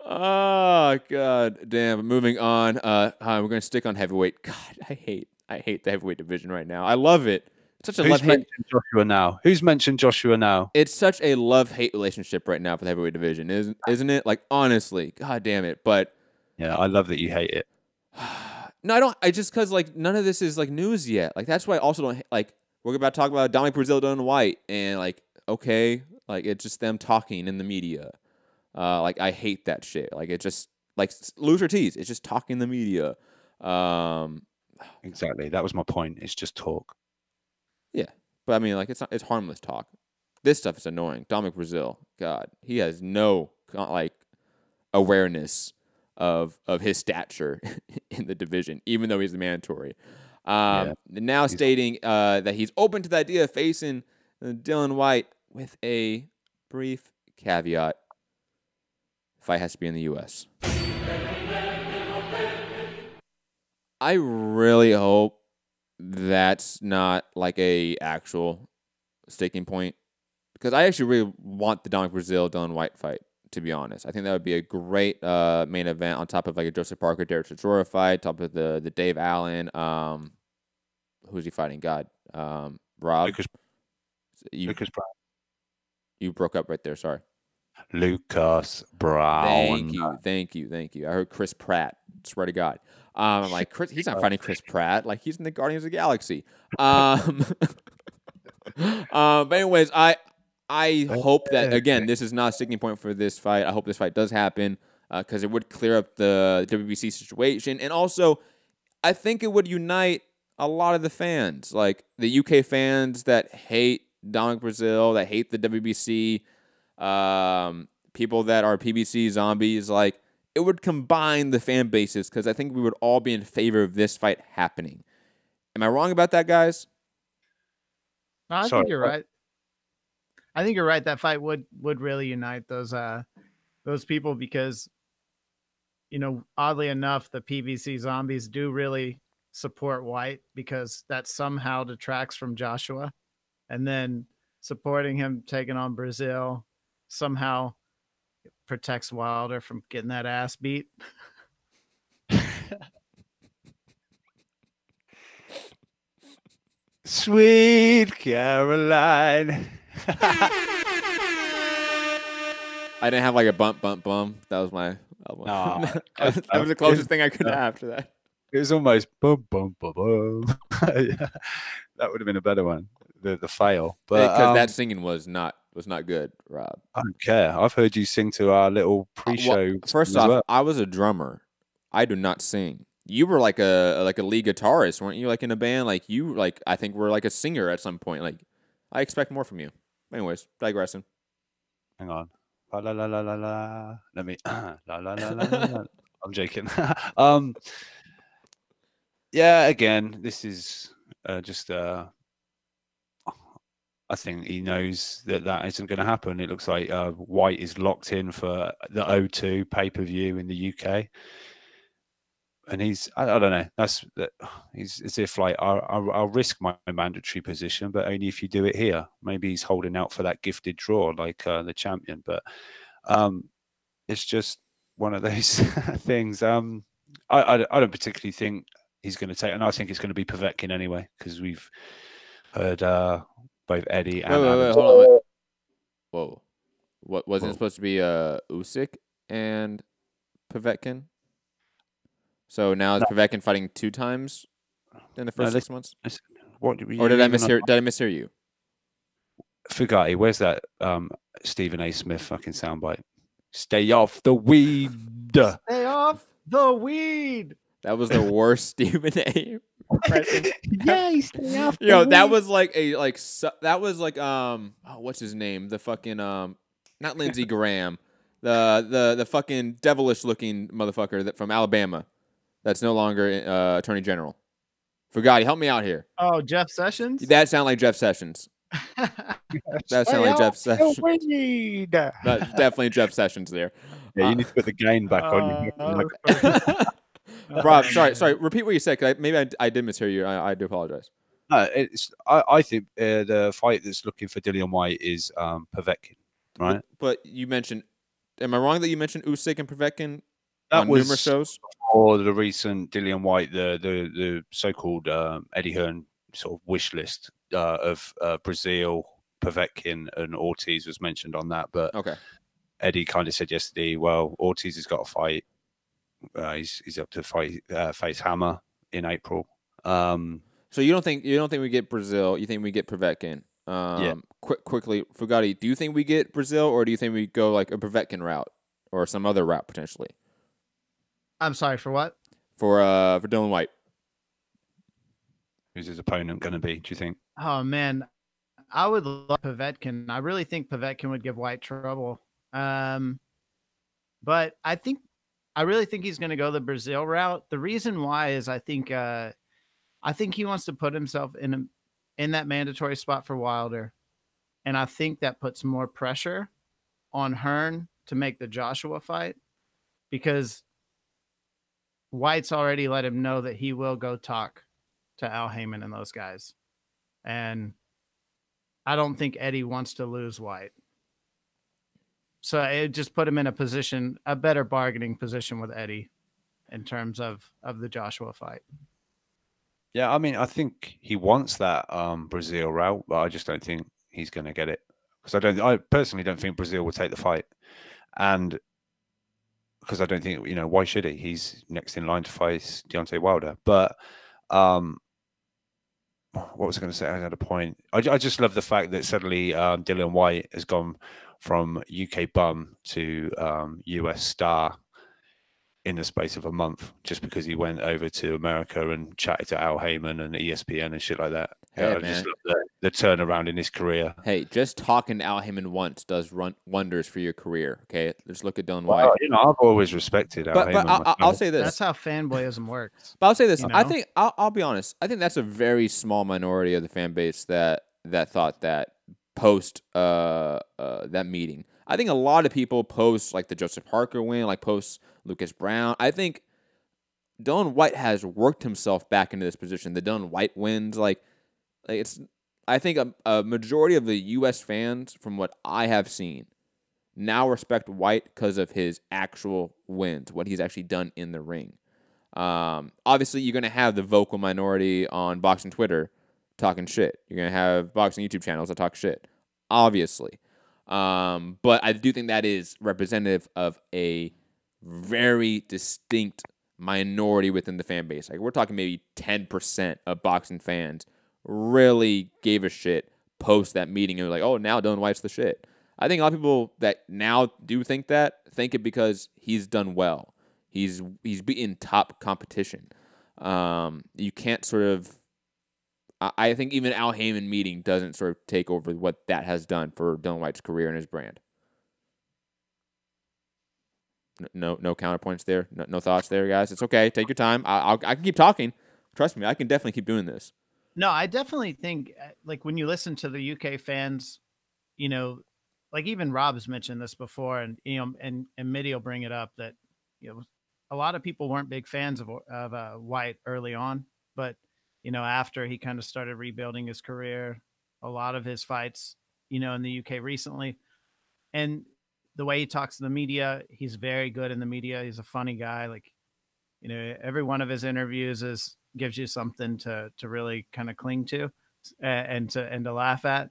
S9: Oh God, damn. Moving on. We're gonna stick on heavyweight. God, I hate the heavyweight division right now. I love it. It's such a
S11: mentioned Joshua now? Who's mentioned Joshua now?
S9: It's such a love-hate relationship right now for the heavyweight division, isn't it? Like, honestly, God damn it. But
S11: Yeah, I love that you hate it.
S9: No, I don't. I just because like none of this is like news yet. Like that's why I also don't like. We're about to talk about Dominic Breazeale, Dillian Whyte, and like okay, like it's just them talking in the media. Like I hate that shit. Like it just like lose or tease. It's just talking in the media.
S11: Exactly. That was my point. It's just talk.
S9: Yeah, but I mean, like it's harmless talk. This stuff is annoying. Dominic Breazeale, God, he has no like awareness of his stature in the division, even though he's the mandatory. Now stating that he's open to the idea of facing Dillian Whyte with a brief caveat. Fight has to be in the U.S. I really hope that's not like a actual sticking point, because I actually really want the Dominic Breazeale Dillian Whyte fight. To be honest, I think that would be a great main event on top of like a Joseph Parker, Derek Chisora fight, top of the Dave Allen. Who's he fighting? God, Rob.
S11: Lucas Brown.
S9: You broke up right there. Sorry.
S11: Lucas Brown.
S9: Thank you. I heard Chris Pratt. Swear to God. I'm like, Chris, he's not fighting Chris Pratt. Like he's in the Guardians of the Galaxy. But anyways, I hope that, again, this is not a sticking point for this fight. I hope this fight does happen because it would clear up the WBC situation. And also, I think it would unite a lot of the fans, like the UK fans that hate Dominic Breazeale, that hate the WBC, people that are PBC zombies. Like, it would combine the fan bases because I think we would all be in favor of this fight happening. Am I wrong about that, guys?
S10: No, I think you're right. I think you're right. That fight would really unite those people because, you know, oddly enough, the PBC zombies do really support Whyte because that somehow detracts from Joshua, and then supporting him taking on Breazeale somehow protects Wilder from getting that ass beat.
S11: Sweet Caroline.
S9: I didn't have like a bump. That was my. That was the closest thing I could have after that.
S11: It was almost bum bum bum bum. That would have been a better one. The fail, but
S9: because that singing was not good, Rob.
S11: I don't care. I've heard you sing to our little pre-show.
S9: Well, first off, I was a drummer. I do not sing. You were like a lead guitarist, weren't you? Like in a band, like you like I think were like a singer at some point. Like I expect more from you. Anyways, digressing.
S11: Hang on. La la la la la la. Let me. La la la la la. I'm joking. Yeah. Again, this is just. I think he knows that isn't going to happen. It looks like Whyte is locked in for the O2 pay-per-view in the UK. And he's, I don't know, he's as if like, I'll risk my mandatory position, but only if you do it here. Maybe he's holding out for that gifted draw like the champion. But it's just one of those things. I don't particularly think he's going to take, and I think it's going to be Povetkin anyway, because we've heard both Eddie and
S9: wait, hold on. Whoa. What wasn't it supposed to be Usyk and Povetkin? So now is Povetkin fighting 2 times in the first 6 months?
S11: What,
S9: or did I mishear? Did I mishear you?
S11: Fugati, where's that Stephen A. Smith fucking soundbite? Stay off the weed.
S10: Stay off the weed.
S9: That was the worst Stephen A. impression.
S10: Yeah, stay off the
S9: Yo,
S10: weed.
S9: that was like that was like what's his name? The fucking not Lindsey Graham. The fucking devilish looking motherfucker that from Alabama. That's no longer Attorney General. Fugati, help me out here.
S10: Oh, Jeff Sessions?
S9: That sound like Jeff Sessions. That sound like Jeff Sessions. That's definitely Jeff Sessions there.
S11: Yeah, you need to put the gain back on you.
S9: Rob, sorry. Repeat what you said, because maybe I did mishear you. I do apologize.
S11: No, I think the fight that's looking for Dillian Whyte is Povetkin, right?
S9: But you mentioned, am I wrong that you mentioned Usyk and Povetkin on numerous shows?
S11: Or the recent Dillian Whyte, the so-called Eddie Hearn sort of wish list of Breazeale, Povetkin, and Ortiz was mentioned on that. But
S9: okay,
S11: Eddie kind of said yesterday, well, Ortiz has got to fight he's up to face Hammer in April.
S9: So you don't think we get Breazeale? You think we get Povetkin?
S11: Yeah.
S9: Quickly, Fugatti, do you think we get Breazeale, or do you think we go like a Povetkin route or some other route potentially?
S10: I'm sorry, for what?
S9: For Dillian Whyte.
S11: Who's his opponent going to be, do you think?
S10: Oh, man. I would love Povetkin. I really think Povetkin would give Whyte trouble. But I really think he's going to go the Breazeale route. The reason why is I think he wants to put himself in that mandatory spot for Wilder. And I think that puts more pressure on Hearn to make the Joshua fight, because Whyte's already let him know that he will go talk to Al Heyman and those guys. And I don't think Eddie wants to lose Whyte. So it just put him in a better bargaining position with Eddie in terms of the Joshua fight.
S11: Yeah, I mean, I think he wants that Breazeale route, but I just don't think he's going to get it, because I personally don't think Breazeale will take the fight, and because I don't think, why should he? He's next in line to face Deontay Wilder. But what was I going to say? I had a point. I just love the fact that suddenly Dillian Whyte has gone from UK bum to US star in the space of a month, just because he went over to America and chatted to Al Heyman and ESPN and shit like that.
S9: Hey,
S11: I just love the turnaround in his career.
S9: Hey, just talking to Al Heyman once does wonders for your career. Okay, let's look at Dillian Whyte.
S11: Well, I've always respected Al Heyman.
S9: But I'll say this:
S10: that's how fanboyism works.
S9: But I'll say this: I think I'll be honest. I think that's a very small minority of the fan base that thought that post that meeting. I think a lot of people post like the Joseph Parker win, like post Lucas Brown. I think Dillian Whyte has worked himself back into this position. The Dillian Whyte wins, like it's. I think a majority of the U.S. fans, from what I have seen, now respect Whyte because of his actual wins, what he's actually done in the ring. Obviously, you're going to have the vocal minority on boxing Twitter talking shit. You're going to have boxing YouTube channels that talk shit, obviously. But I do think that is representative of a very distinct minority within the fan base. Like, we're talking maybe 10% of boxing fans really gave a shit post that meeting and were like, oh, now Dillian Whyte's the shit. I think a lot of people that now do think it because he's done well. He's beaten top competition. You can't sort of. I think even Al Heyman meeting doesn't sort of take over what that has done for Dillian Whyte's career and his brand. No counterpoints there. No thoughts there, guys. It's okay. Take your time. I can keep talking. Trust me, I can definitely keep doing this.
S10: No, I definitely think, like, when you listen to the UK fans, like even Rob's mentioned this before, and and Mitty will bring it up that a lot of people weren't big fans of Whyte early on, but after he kind of started rebuilding his career, a lot of his fights, in the UK recently, and the way he talks to the media, he's very good in the media. He's a funny guy. Like, every one of his interviews gives you something to really kind of cling to and to laugh at.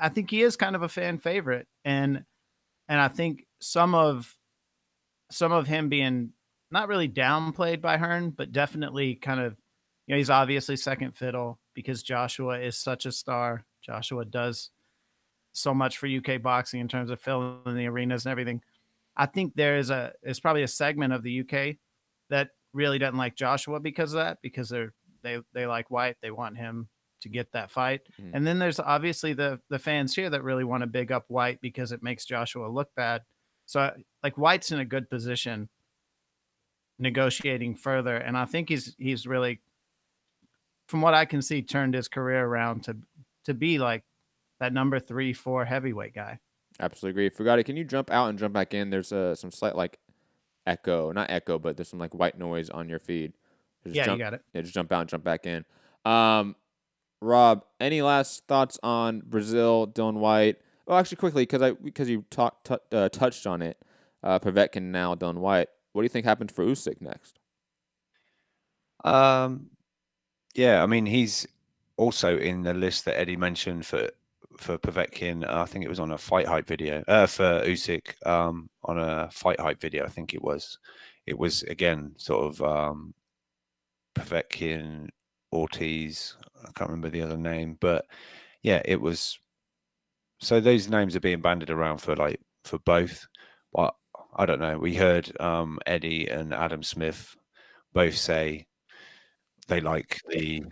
S10: I think he is kind of a fan favorite. And I think some of him being not really downplayed by Hearn, but definitely kind of, he's obviously second fiddle because Joshua is such a star. Joshua does so much for UK boxing in terms of filling the arenas and everything. I think there's probably a segment of the UK that really doesn't like Joshua because of that, because they like Whyte. They want him to get that fight. Mm. And then there's obviously the fans here that really want to big up Whyte because it makes Joshua look bad. So like Whyte's in a good position negotiating further. And I think he's really, from what I can see, turned his career around to be like that number 3-4 heavyweight guy.
S9: Absolutely agree. Fugatti, can you jump out and jump back in? There's some slight like not echo, but there's some like white noise on your feed.
S10: You got it.
S9: Yeah, just jump out and jump back in. Rob, any last thoughts on Breazeale, Dillian Whyte? Well, actually, quickly, because you touched on it, Povetkin now, Dillian Whyte. What do you think happens for Usyk next?
S11: Yeah, I mean, he's also in the list that Eddie mentioned for Povetkin. I think it was on a Fight Hype video for Usyk on a Fight Hype video. I think it was it was again sort of Povetkin, Ortiz. I can't remember the other name, but yeah, it was. So those names are being bandied around for both. But I don't know. We heard Eddie and Adam Smith both say they like the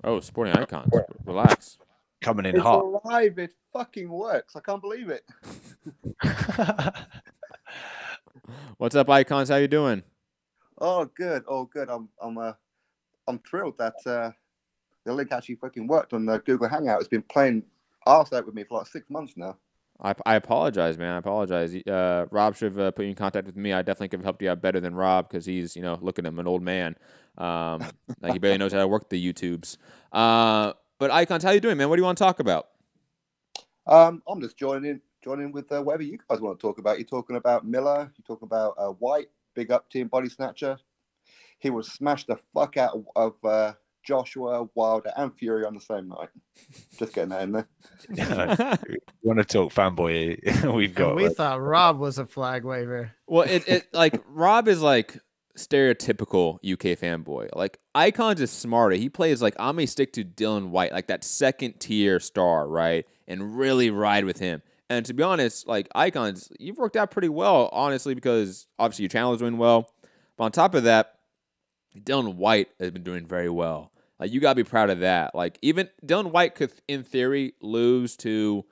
S9: Oh, sporting icons. Relax.
S11: Coming in
S12: It's
S11: hot.
S12: alive. It fucking works. I can't believe it.
S9: What's up, icons? How you doing?
S12: Oh, good. Oh, good. I'm thrilled that the link actually fucking worked on Google Hangout. It's been playing arse out with me for like 6 months now.
S9: I apologize, man. I apologize. Rob should have put you in contact with me. I definitely could have helped you out better than Rob because he's, looking at him an old man. Like he barely knows how to work the YouTubes. But icons, how you doing, man? What do you want to talk about?
S12: I'm just joining with whatever you guys want to talk about. You're talking about Miller. You're talking about Whyte, big up team body snatcher. He will smash the fuck out of Joshua, Wilder, and Fury on the same night. Just getting that in there.
S11: You want to talk fanboy? We've got.
S10: We thought Rob was a flag waver.
S9: Well, it like Rob is like stereotypical UK fanboy. Like Icons is smarter. He plays like I'm gonna stick to Dillian Whyte, like that second tier star, right? And really ride with him. And to be honest, like Icons, you've worked out pretty well, honestly, because obviously your channel is doing well. But on top of that, Dillian Whyte has been doing very well. Like you gotta be proud of that. Like even Dillian Whyte could, in theory, lose to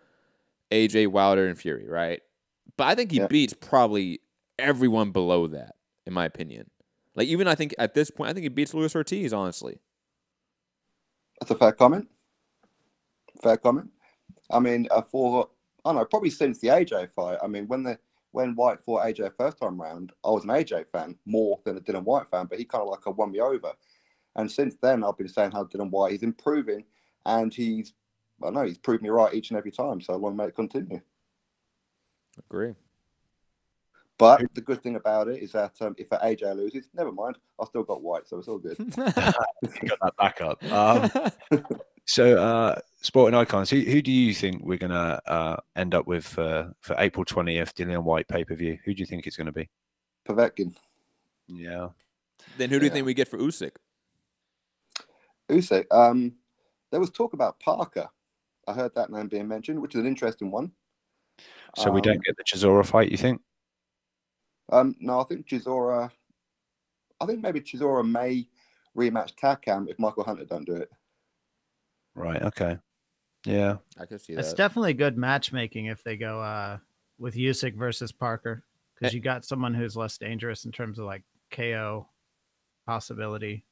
S9: AJ, Wilder, and Fury, right? But I think he beats probably everyone below that, in my opinion. Like even I think at this point, I think he beats Luis Ortiz, honestly.
S12: That's a fair comment. Fair comment. I mean, probably since the AJ fight. I mean, when Whyte fought AJ first time round, I was an AJ fan more than a Dillian Whyte fan, but he kind of like won me over. And since then, I've been saying how Dillian Whyte is improving, and he's proved me right each and every time. So long may it continue.
S9: Agree.
S12: But the good thing about it is that if AJ loses, never mind. I still got Whyte, so it's all good.
S11: Got that backup. So, Sporting Icons, who do you think we're going to end up with for April 20th, Dillian Whyte pay-per-view? Who do you think it's going to be?
S12: Povetkin.
S11: Yeah.
S9: Then who do you think we get for Usyk?
S12: Usyk. There was talk about Parker. I heard that name being mentioned, which is an interesting one.
S11: So we don't get the Chisora fight, you think?
S12: No, I think Chisora. I think maybe Chisora may rematch Takam if Michael Hunter don't do it.
S11: Right. Okay. Yeah,
S9: I could see that.
S10: It's definitely good matchmaking if they go with Usyk versus Parker, because you got someone who's less dangerous in terms of like KO possibility.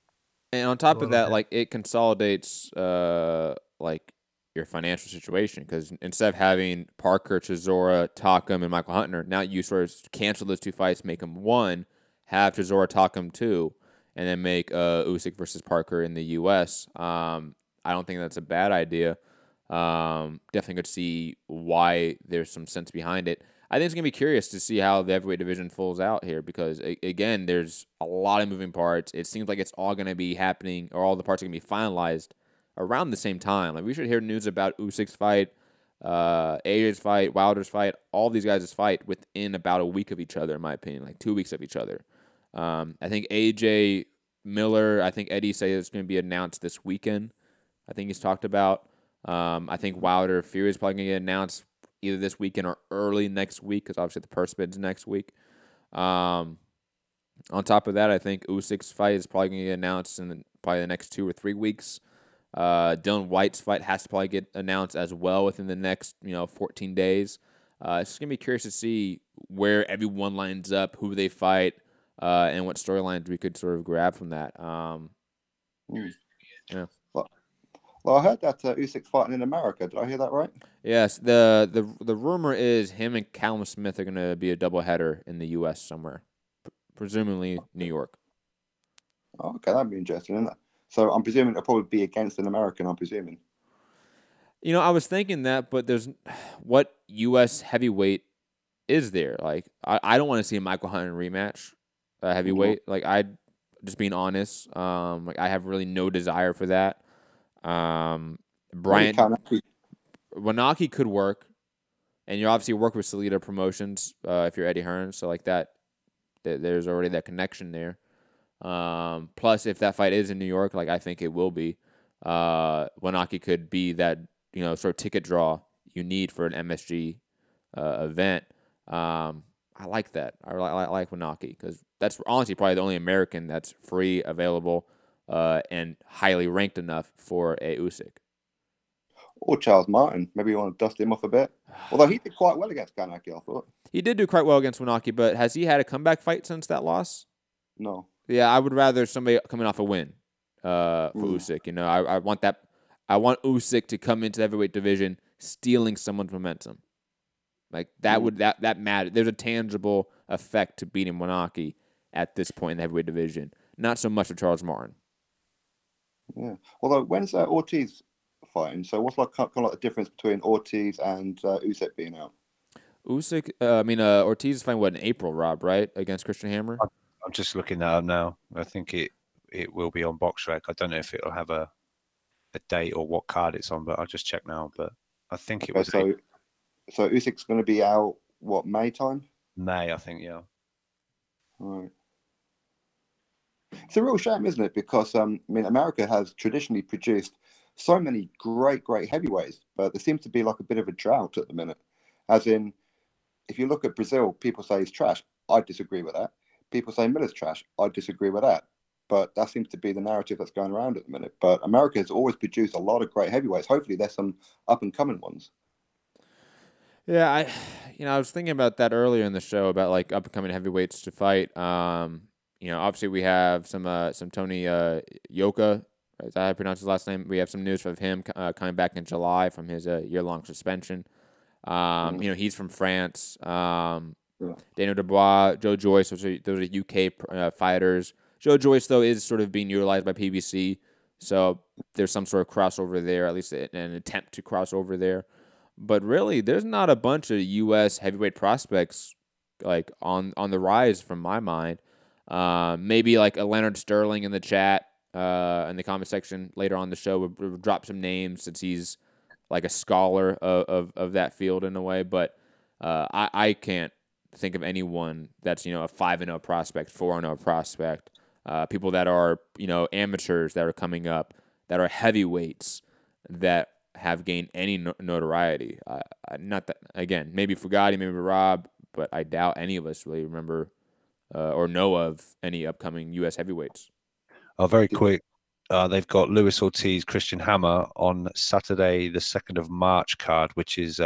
S9: And on top of that, like it consolidates like your financial situation, because instead of having Parker, Chisora, Takam, and Michael Hunter, now you sort of cancel those two fights, make them one, have Chisora, Takam two, and then make Usyk versus Parker in the U.S. I don't think that's a bad idea. Definitely good to see why there's some sense behind it. I think it's going to be curious to see how the heavyweight division falls out here because, again, there's a lot of moving parts. It seems like it's all going to be happening, or all the parts are going to be finalized around the same time. Like we should hear news about Usyk's fight, AJ's fight, Wilder's fight, all these guys' fight within about a week of each other, in my opinion, like 2 weeks of each other. I think AJ Miller, I think Eddie says it's going to be announced this weekend. I think he's talked about. I think Wilder Fury is probably going to get announced either this weekend or early next week, because obviously the purse bid's next week. On top of that, I think Usyk's fight is probably going to get announced in probably the next 2 or 3 weeks. Dillian Whyte's fight has to probably get announced as well within the next 14 days. It's just going to be curious to see where everyone lines up, who they fight, and what storylines we could sort of grab from that. Yeah.
S12: Well, I heard that Usyk's fighting in America. Did I hear that right?
S9: Yes. The rumor is him and Callum Smith are going to be a doubleheader in the U.S. somewhere, presumably New York.
S12: Oh, okay, that'd be interesting, isn't it? So I'm presuming it'll probably be against an American, I'm presuming.
S9: I was thinking that, but there's what U.S. heavyweight is there? Like, I don't want to see a Michael Hunter rematch heavyweight.
S12: Mm-hmm.
S9: Like, I just being honest, like I have really no desire for that. Bryant Wanaki could work. and you obviously work with Salida Promotions if you're Eddie Hearn, so like that, there's already that connection there. Plus, if that fight is in New York, like I think it will be, Wanaki could be that sort of ticket draw you need for an MSG event. I like that. I like Wanaki because that's honestly probably the only American that's free, available, and highly ranked enough for a Usyk.
S12: Or Charles Martin. Maybe you want to dust him off a bit. Although he did quite well against Kanaki, I thought.
S9: He did do quite well against Wanaki, but has he had a comeback fight since that loss?
S12: No.
S9: Yeah, I would rather somebody coming off a win for Usyk. I want that. I want Usyk to come into the heavyweight division stealing someone's momentum. Like that would that matter. There's a tangible effect to beating Wanaki at this point in the heavyweight division. Not so much for Charles Martin.
S12: Yeah. Although when's Ortiz fighting? So what's like kind of like the difference between Ortiz and Usyk being out?
S9: Ortiz is fighting in April, Rob, right? Against Christian Hammer?
S11: I'm just looking that up now. I think it will be on BoxRec. I don't know if it'll have a date or what card it's on, but I'll just check now. But I think it was
S12: so Usyk's going to be out, what, May time?
S11: May, I think, yeah.
S12: All right. It's a real shame, isn't it? Because, America has traditionally produced so many great heavyweights, but there seems to be like a bit of a drought at the minute. As in, if you look at Brazil, people say he's trash. I disagree with that. People say Miller's trash. I disagree with that. But that seems to be the narrative that's going around at the minute. But America has always produced a lot of great heavyweights. Hopefully there's some up-and-coming ones.
S9: Yeah, I was thinking about that earlier in the show about like up-and-coming heavyweights to fight. Obviously we have some Tony Yoka, is that how I pronounce his last name? We have some news of him coming back in July from his year-long suspension. He's from France. Daniel Dubois, Joe Joyce, those are UK fighters. Joe Joyce, though, is sort of being utilized by PBC, so there's some sort of crossover there, at least an attempt to cross over there. But really, there's not a bunch of U.S. heavyweight prospects like on the rise from my mind. Maybe like a Leonard Sterling in the chat, in the comment section later on the show would drop some names since he's like a scholar of that field in a way. But I can't think of anyone that's a 5-0 prospect, 4-0 prospect. People that are amateurs that are coming up that are heavyweights that have gained any notoriety. Not that, again, maybe Fugatti, maybe Rob, but I doubt any of us really remember or know of any upcoming U.S. heavyweights.
S11: Very quick. They've got Luis Ortiz, Christian Hammer on Saturday, the 2nd of March card, which is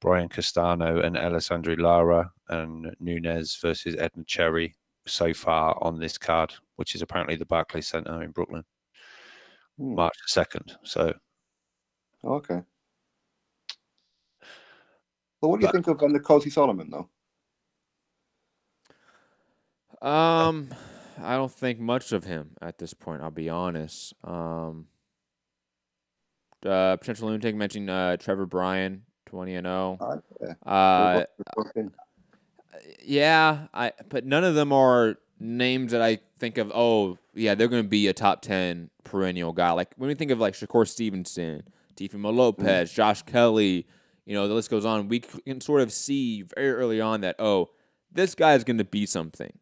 S11: Brian Castano and Alessandro Lara and Nunez versus Edna Cherry so far on this card, which is apparently the Barclays Center in Brooklyn. March 2nd. So.
S12: Okay. Well, what do you think of Nicosi Solomon, though?
S9: I don't think much of him at this point, I'll be honest. Potential Lunatic mentioned Trevor Bryan, 20-0. But none of them are names that I think of, they're going to be a top 10 perennial guy. Like when we think of like Shakur Stevenson, Teofimo Lopez, Josh Kelly, the list goes on. We can sort of see very early on that, this guy is going to be something.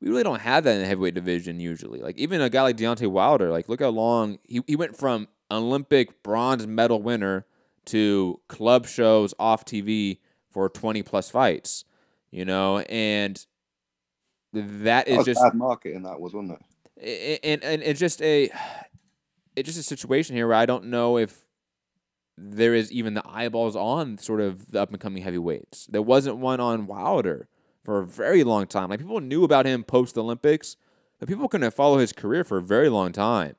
S9: We really don't have that in the heavyweight division usually. Like even a guy like Deontay Wilder, like look how long he went from Olympic bronze medal winner to club shows off TV for 20+ fights, and that is just
S12: bad marketing. That wasn't
S9: it? And it's just a situation here where I don't know if there is even the eyeballs on sort of the up and coming heavyweights. There wasn't one on Wilder for a very long time. Like people knew about him post Olympics, but people couldn't follow his career for a very long time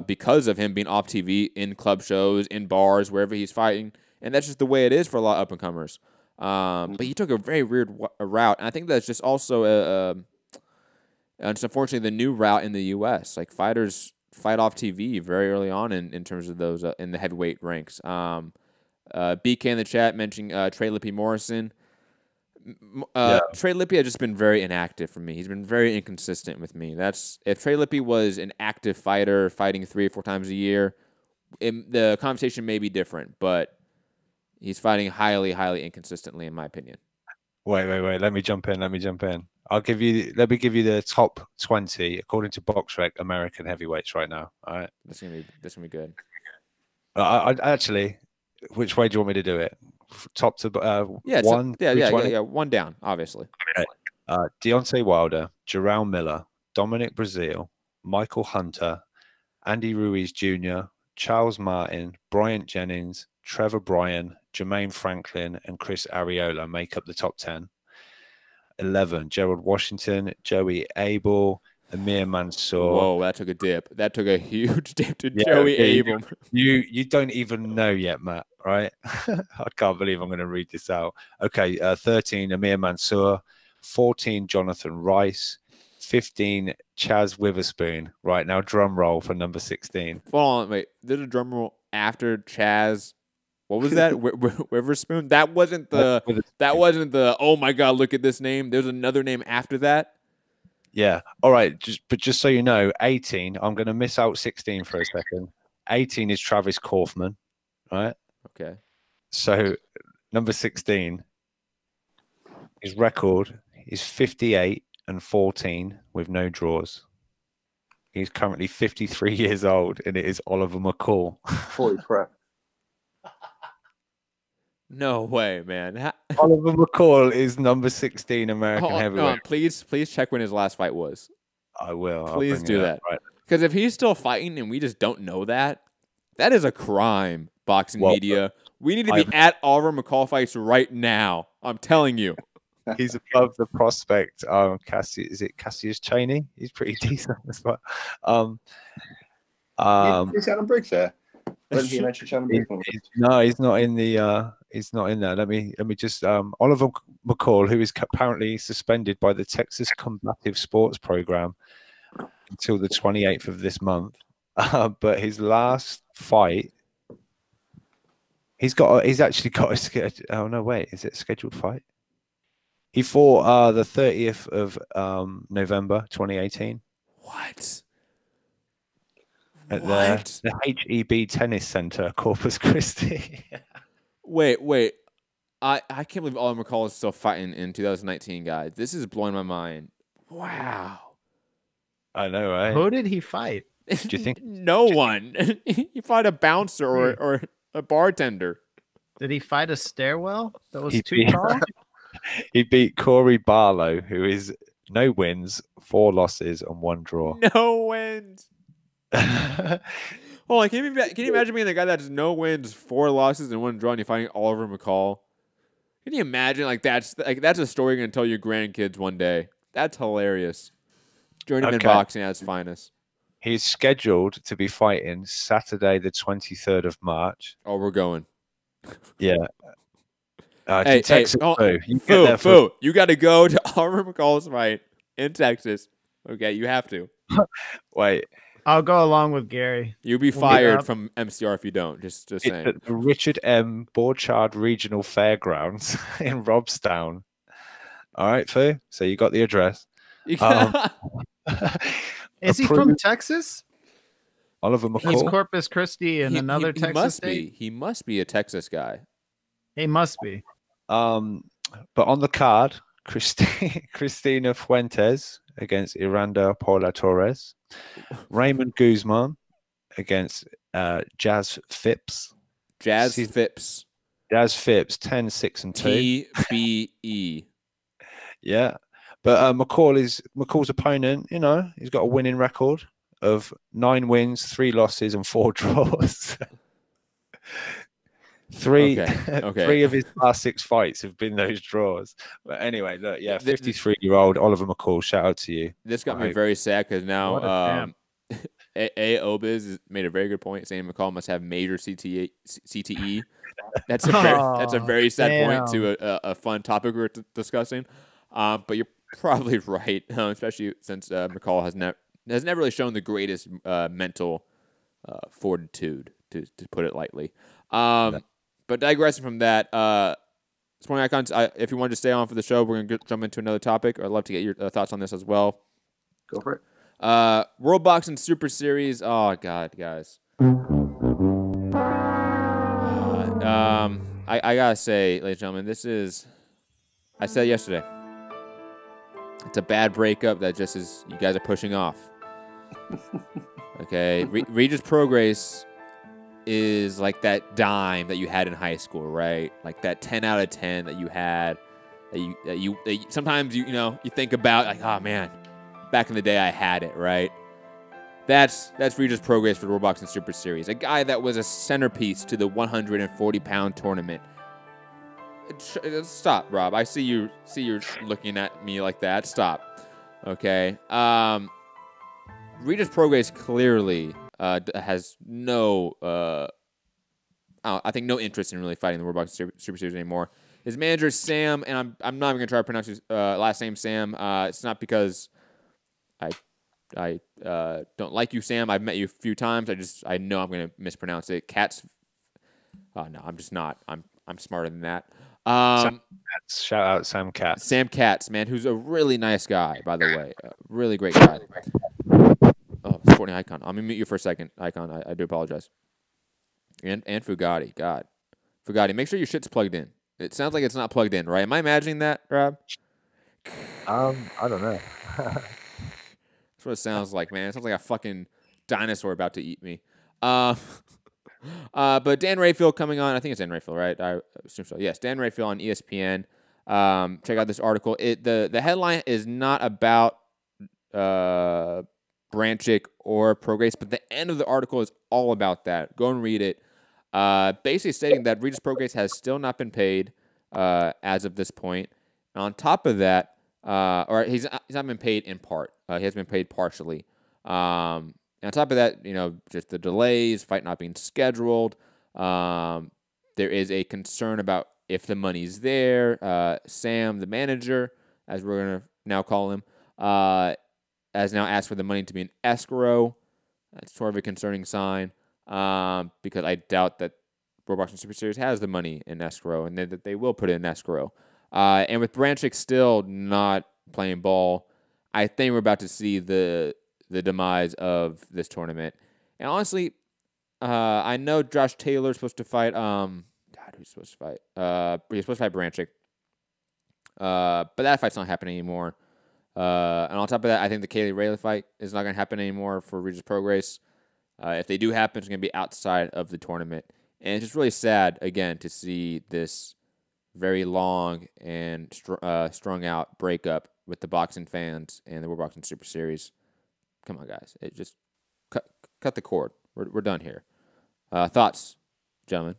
S9: because of him being off TV, in club shows, in bars, wherever he's fighting, and that's just the way it is for a lot of up and comers. But he took a very weird route, and I think that's just also unfortunately the new route in the U.S. Like fighters fight off TV very early on in terms of those in the heavyweight ranks. BK in the chat mentioning Trey Lippe Morrison. Trey Lippe has just been very inactive for me. He's been very inconsistent with me. If Trey Lippe was an active fighter fighting 3 or 4 times a year, the conversation may be different, but He's fighting highly, highly inconsistently, in my opinion.
S11: Wait. Let me jump in. Let me give you the top 20 according to BoxRec American heavyweights right now. All right.
S9: This is gonna be good.
S11: I actually, which way do you want me to do it? Top to one?
S9: Yeah. One down, obviously.
S11: Okay. Deontay Wilder, Jarrell Miller, Dominic Breazeale, Michael Hunter, Andy Ruiz Jr., Charles Martin, Bryant Jennings, Trevor Bryan, Jermaine Franklin, and Chris Arreola make up the top 10. 11, Gerald Washington, Joey Abel, Amir Mansour.
S9: Whoa, that took a dip. That took a huge dip to Joey Abel.
S11: You don't even know yet, Matt, right? I can't believe I'm going to read this out. Okay, 13, Amir Mansour. 14, Jonathan Rice. 15, Chaz Witherspoon. Right, now drum roll for number 16.
S9: Hold on, wait. There's a drum roll after Chaz. What was that? Witherspoon? That wasn't the, oh my God, look at this name. There's another name after that.
S11: Yeah. All right. Just so you know, 18, I'm going to miss out 16 for a second. 18 is Travis Kaufman, right?
S9: Okay.
S11: So number 16, his record is 58-14 with no draws. He's currently 53 years old, and it is Oliver McCall.
S12: Holy crap.
S9: No way, man.
S11: Oliver McCall is number 16 American heavyweight.
S9: No, please check when his last fight was.
S11: I will.
S9: Please do that. Because if he's still fighting and we just don't know that, that is a crime, boxing media. We need to be at Oliver McCall fights right now. I'm telling you.
S11: He's above the prospect. Is it Cassius Chaney? He's pretty decent as well.
S12: Is Shannon Briggs there?
S11: No, he's not in the. He's not in there. Let me just. Oliver McCall, who is apparently suspended by the Texas Combative Sports Program until the 28th of this month, but his last fight, he's actually got a schedule. Oh no, wait, is it a scheduled fight? He fought the 30th of November 2018.
S9: What?
S11: At the HEB Tennis Center, Corpus Christi.
S9: Wait. I can't believe Oliver McCall is still fighting in 2019, guys. This is blowing my mind. Wow.
S11: I know, right?
S10: Who did he fight?
S11: Do you think?
S9: No one. He fought a bouncer or a bartender.
S10: Did he fight a stairwell that was too tall?
S11: He beat Corey Barlow, who is no wins, 4 losses, and 1 draw.
S9: No wins. Hold on, can you imagine being the guy that's no wins, 4 losses, and 1 draw, and you're fighting Oliver McCall? Can you imagine that's a story you're gonna tell your grandkids one day? That's hilarious. Journeyman boxing at its finest.
S11: He's scheduled to be fighting Saturday, the 23rd of March.
S9: Oh, we're going.
S11: Yeah.
S9: Hey, Foo, you got to go to Oliver McCall's fight in Texas. Okay, you have to.
S11: Wait.
S10: I'll go along with Gary.
S9: You'll be fired from MCR if you don't. Just saying.
S11: At the Richard M. Borchard Regional Fairgrounds in Robstown. All right, Foo. So you got the address.
S10: Is he from Texas?
S11: Oliver McCall.
S10: He's Corpus Christi in another Texas state.
S9: He must be a Texas guy.
S10: He must be.
S11: But on the card, Cristina Fuentes against Iranda Paula Torres, Raymond Guzman against Jazz Phipps.
S9: Jazz Phipps,
S11: 10-6-2.
S9: TBE.
S11: Yeah. But McCall's opponent, he's got a winning record of 9 wins, 3 losses, and 4 draws. Three of his last 6 fights have been those draws. But anyway, look, 53-year-old Oliver McCall, shout out to you.
S9: This got me very sad because now Obiz made a very good point saying McCall must have major CTE. That's a very sad point to a fun topic we're discussing. But you're probably right, especially since McCall has never really shown the greatest mental fortitude, to put it lightly. But digressing from that, Sporting Icons, if you wanted to stay on for the show, we're going to jump into another topic. I'd love to get your thoughts on this as well.
S12: Go for it.
S9: World Boxing Super Series. Oh, God, guys. I gotta say, ladies and gentlemen, this is. I said yesterday. It's a bad breakup that just is. You guys are pushing off. Okay, Regis Prograis is like that dime that you had in high school, right? Like that 10 out of 10 that you had. That you sometimes you think about like, oh man, back in the day I had it, right? That's Regis Prograis for the World Boxing Super Series, a guy that was a centerpiece to the 140-pound tournament. Stop, Rob. I see you looking at me like that. Stop. Okay. Regis Prograis clearly has no, I think no interest in really fighting the World Boxing Super Series anymore. His manager is Sam, and I'm not even gonna try to pronounce his last name, Sam. It's not because I don't like you, Sam. I've met you a few times. I know I'm gonna mispronounce it. Oh no, I'm just not. I'm smarter than that.
S11: Sam Katz. Shout out Sam Katz.
S9: Sam Katz, man, who's a really nice guy, by the way. A really great guy. Oh, sporting icon. I'm gonna mute you for a second, icon. I do apologize. And Fugatti, God, Fugatti, make sure your shit's plugged in. It sounds like it's not plugged in, right? Am I imagining that, Rob?
S13: I don't know.
S9: That's what it sounds like, man. It sounds like a fucking dinosaur about to eat me. But Dan Rayfield coming on. I think it's Dan Rayfield, right? I assume so. Yes, Dan Rayfield on ESPN. Check out this article. The headline is not about Branchik or Prograis, but the end of the article is all about that. Go and read it. Basically stating that Regis Prograis has still not been paid as of this point. And on top of that, or he's not been paid in part. He has been paid partially. And on top of that, just the delays, fight not being scheduled. There is a concern about if the money's there. Sam, the manager, as we're going to now call him, has now asked for the money to be in escrow. That's sort of a concerning sign. Because I doubt that World Boxing Super Series has the money in escrow, and that they will put it in escrow. And with Branchik still not playing ball, I think we're about to see the demise of this tournament. And honestly, I know Josh Taylor's supposed to fight. Who's supposed to fight? He's supposed to fight Branchik. But that fight's not happening anymore. And on top of that, I think the Kaylee Rayleigh fight is not going to happen anymore for Regis Prograis. If they do happen, it's going to be outside of the tournament. And it's just really sad, again, to see this very long and strung out breakup with the boxing fans and the World Boxing Super Series. Come on, guys. It just cut the cord. We're done here. Thoughts, gentlemen?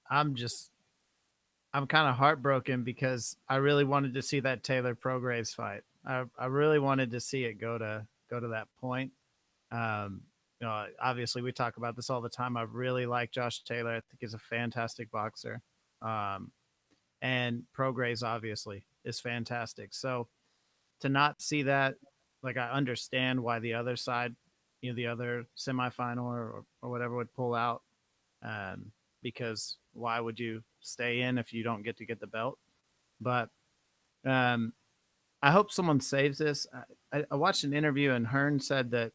S10: I'm kind of heartbroken because I really wanted to see that Taylor Prograis fight. I really wanted to see it go to that point. Obviously we talk about this all the time. I really like Josh Taylor. I think he's a fantastic boxer. And Prograis obviously is fantastic. So to not see that, like, I understand why the other side, the other semifinal or whatever would pull out. Because why would you stay in if you don't get to get the belt? But I hope someone saves this. I watched an interview and Hearn said that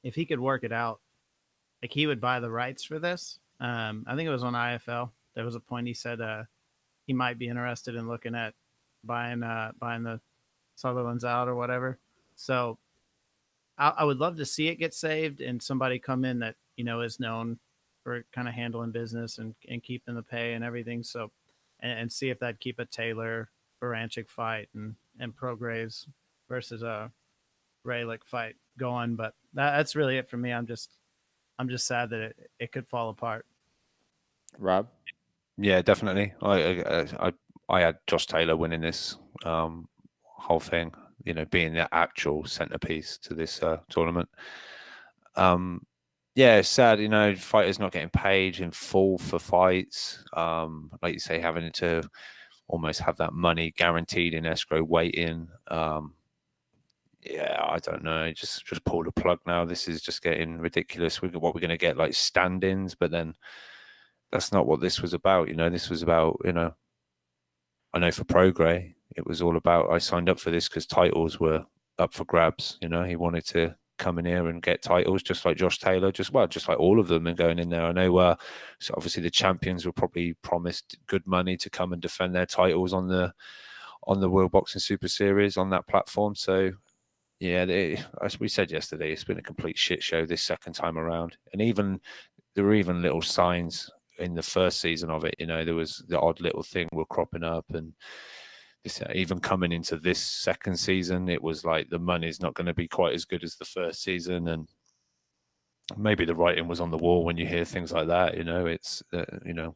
S10: if he could work it out, like, he would buy the rights for this. I think it was on IFL. There was a point he said he might be interested in looking at buying the Sutherlands out or whatever. So I would love to see it get saved and somebody come in that, is known for kind of handling business and keeping the pay and everything. So, and see if that'd keep a Taylor Baranchik fight and Prograis versus a Raylick fight going. But that's really it for me. I'm just sad that it could fall apart.
S9: Rob?
S11: Yeah, definitely. I had Josh Taylor winning this whole thing, being the actual centerpiece to this tournament. Yeah, it's sad, fighters not getting paid in full for fights. Like you say, having to almost have that money guaranteed in escrow waiting. Yeah, I don't know. Just pull the plug now. This is just getting ridiculous. What we're going to get, like, stand-ins, but then that's not what this was about. This was about, I know for Prograis, it was all about, I signed up for this because titles were up for grabs. He wanted to come in here and get titles, just like Josh Taylor, just like all of them, and going in there. I know, so obviously the champions were probably promised good money to come and defend their titles on the World Boxing Super Series on that platform. So yeah, as we said yesterday, it's been a complete shit show this second time around. And there were even little signs in the first season of it. You know, there was the odd little thing were cropping up, and even coming into this second season, it was like the money's not going to be quite as good as the first season, and maybe the writing was on the wall when you hear things like that. You know, it's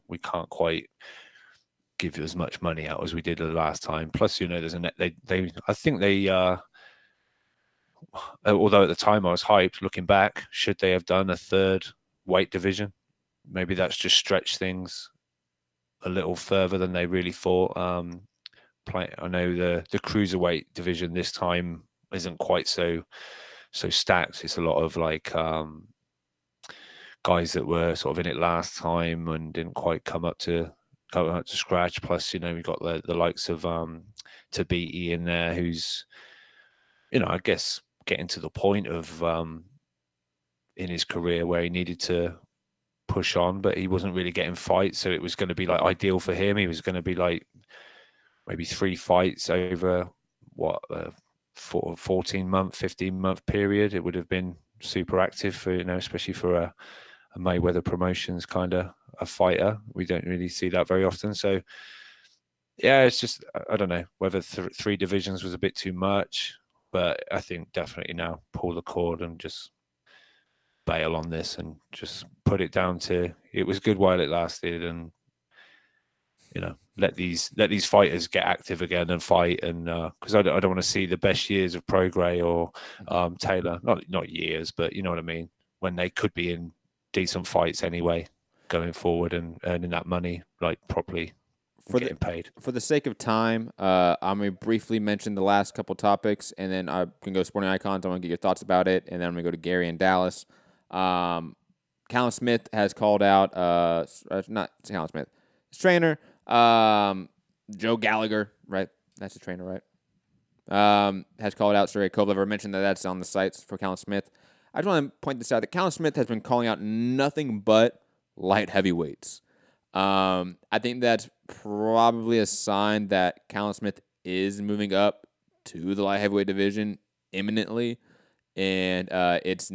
S11: we can't quite give you as much money out as we did the last time. Plus, you know, there's I think they although at the time I was hyped, looking back, should they have done a third weight division? Maybe that's just stretched things a little further than they really thought. I know the cruiserweight division this time isn't quite so stacked. It's a lot of like guys that were sort of in it last time and didn't quite come up to scratch. Plus, you know, we got the likes of Tabiti in there, who's, you know, I guess getting to the point of in his career where he needed to push on, but he wasn't really getting fights, so it was going to be like ideal for him. He was going to be like maybe 3 fights over what 14-month, 15-month period. It would have been super active for, you know, especially for a Mayweather Promotions kind of a fighter. We don't really see that very often. So yeah, it's just, I don't know whether 3 divisions was a bit too much, but I think definitely now pull the cord and just bail on this and just put it down to it was good while it lasted, and, you know, let these fighters get active again and fight. And because I don't want to see the best years of Prograis or Taylor, not years, but you know what I mean, when they could be in decent fights anyway going forward and earning that money like properly. Getting paid. For
S9: the sake of time, I'm going to briefly mention the last couple topics, and then I can go Sporting Icons. I want to get your thoughts about it, and then I'm going to go to Gary and Dallas. Callum Smith has called out, not Callum Smith, his trainer, Joe Gallagher, right? That's the trainer, right? Has called out Sergey Kovalev. I mentioned that's on the sites for Callum Smith. I just want to point this out that Callum Smith has been calling out nothing but light heavyweights. I think that's probably a sign that Callum Smith is moving up to the light heavyweight division imminently, and it's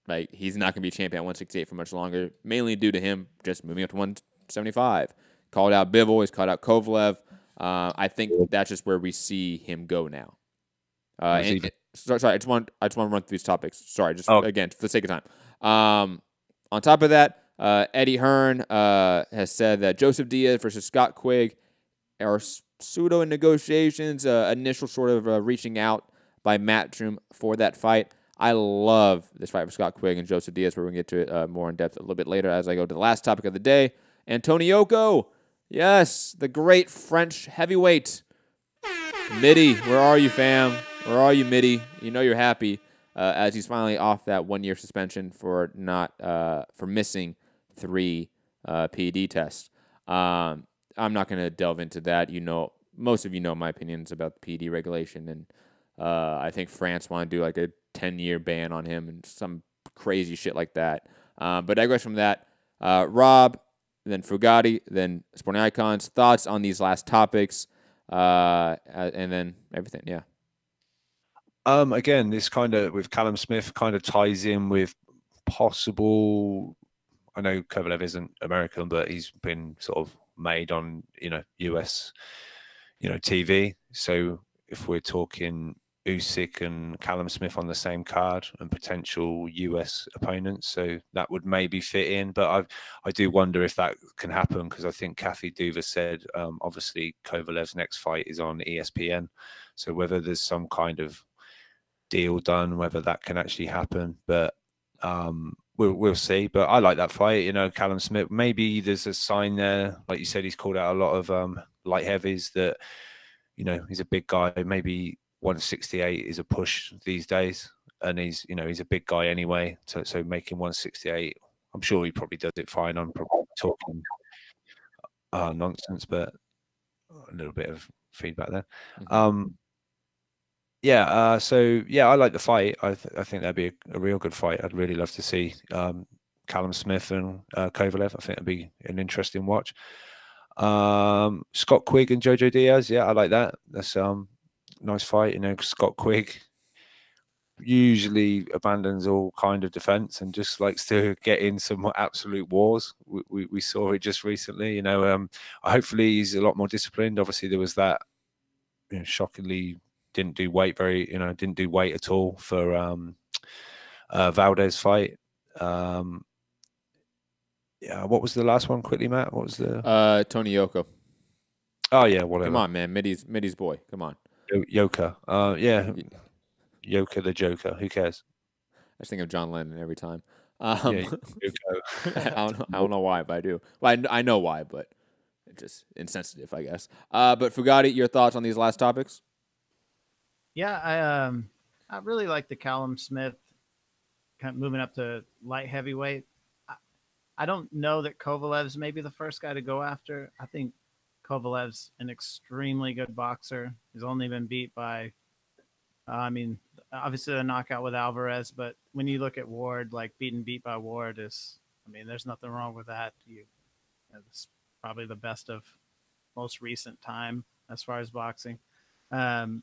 S9: like he's not going to be champion at 168 for much longer, mainly due to him just moving up to 175. Called out Bivol, he's called out Kovalev. I think that's just where we see him go now. Sorry, I just want to run through these topics. Sorry, again, for the sake of time. On top of that, Eddie Hearn has said that Joseph Diaz versus Scott Quigg are pseudo negotiations, initial sort of reaching out by Matchroom for that fight. I love this fight for Scott Quigg and Joseph Diaz. We're going to get to it more in depth a little bit later as I go to the last topic of the day. Antonioko, yes, the great French heavyweight. Mitty, where are you, fam? Where are you, Mitty? You know you're happy as he's finally off that 1-year suspension for missing 3 PED tests. I'm not going to delve into that. You know, most of you know my opinions about the PED regulation, and I think France want to do like a 10-year ban on him and some crazy shit like that. But digress from that. Rob, then Fugati, then Sporting Icons. Thoughts on these last topics, and then everything. Yeah.
S11: Again, this kind of with Callum Smith kind of ties in with possible. I know Kovalev isn't American, but he's been sort of made on, you know, US, you know, TV. So if we're talking Usyk and Callum Smith on the same card and potential US opponents, so that would maybe fit in. But I do wonder if that can happen, because I think Kathy Duva said obviously Kovalev's next fight is on ESPN. So whether there's some kind of deal done, whether that can actually happen, but we'll see. But I like that fight. You know, Callum Smith, maybe there's a sign there, like you said, he's called out a lot of light heavies, that, you know, he's a big guy. Maybe 168 is a push these days, and he's a big guy anyway. So making 168, I'm sure he probably does it fine. I'm probably talking nonsense, but a little bit of feedback there. Yeah. So yeah, I like the fight. I think that'd be a real good fight. I'd really love to see Callum Smith and Kovalev. I think it'd be an interesting watch. Scott Quigg and Jojo Diaz. Yeah, I like that. That's nice fight. You know, Scott Quigg usually abandons all kind of defense and just likes to get in some absolute wars. We saw it just recently. You know, hopefully he's a lot more disciplined. Obviously, there was that, you know, shockingly didn't do weight at all for Valdez fight. Yeah, what was the last one quickly, Matt? What was the
S9: Tony Yoko.
S11: Oh yeah, whatever.
S9: Come on, man. Middy's boy. Come on.
S11: Yoka. Yeah. Yoka the Joker. Who cares?
S9: I just think of John Lennon every time.
S11: Yeah,
S9: I don't know why, but I do. Well, I know why, but it's just insensitive, I guess. But Fugatti, your thoughts on these last topics?
S10: Yeah, I really like the Callum Smith kind of moving up to light heavyweight. I don't know that Kovalev's maybe the first guy to go after. I think Kovalev's an extremely good boxer. He's only been beat by, obviously a knockout with Alvarez, but when you look at Ward, like beat by Ward is, there's nothing wrong with that. It's probably the best of most recent time as far as boxing. And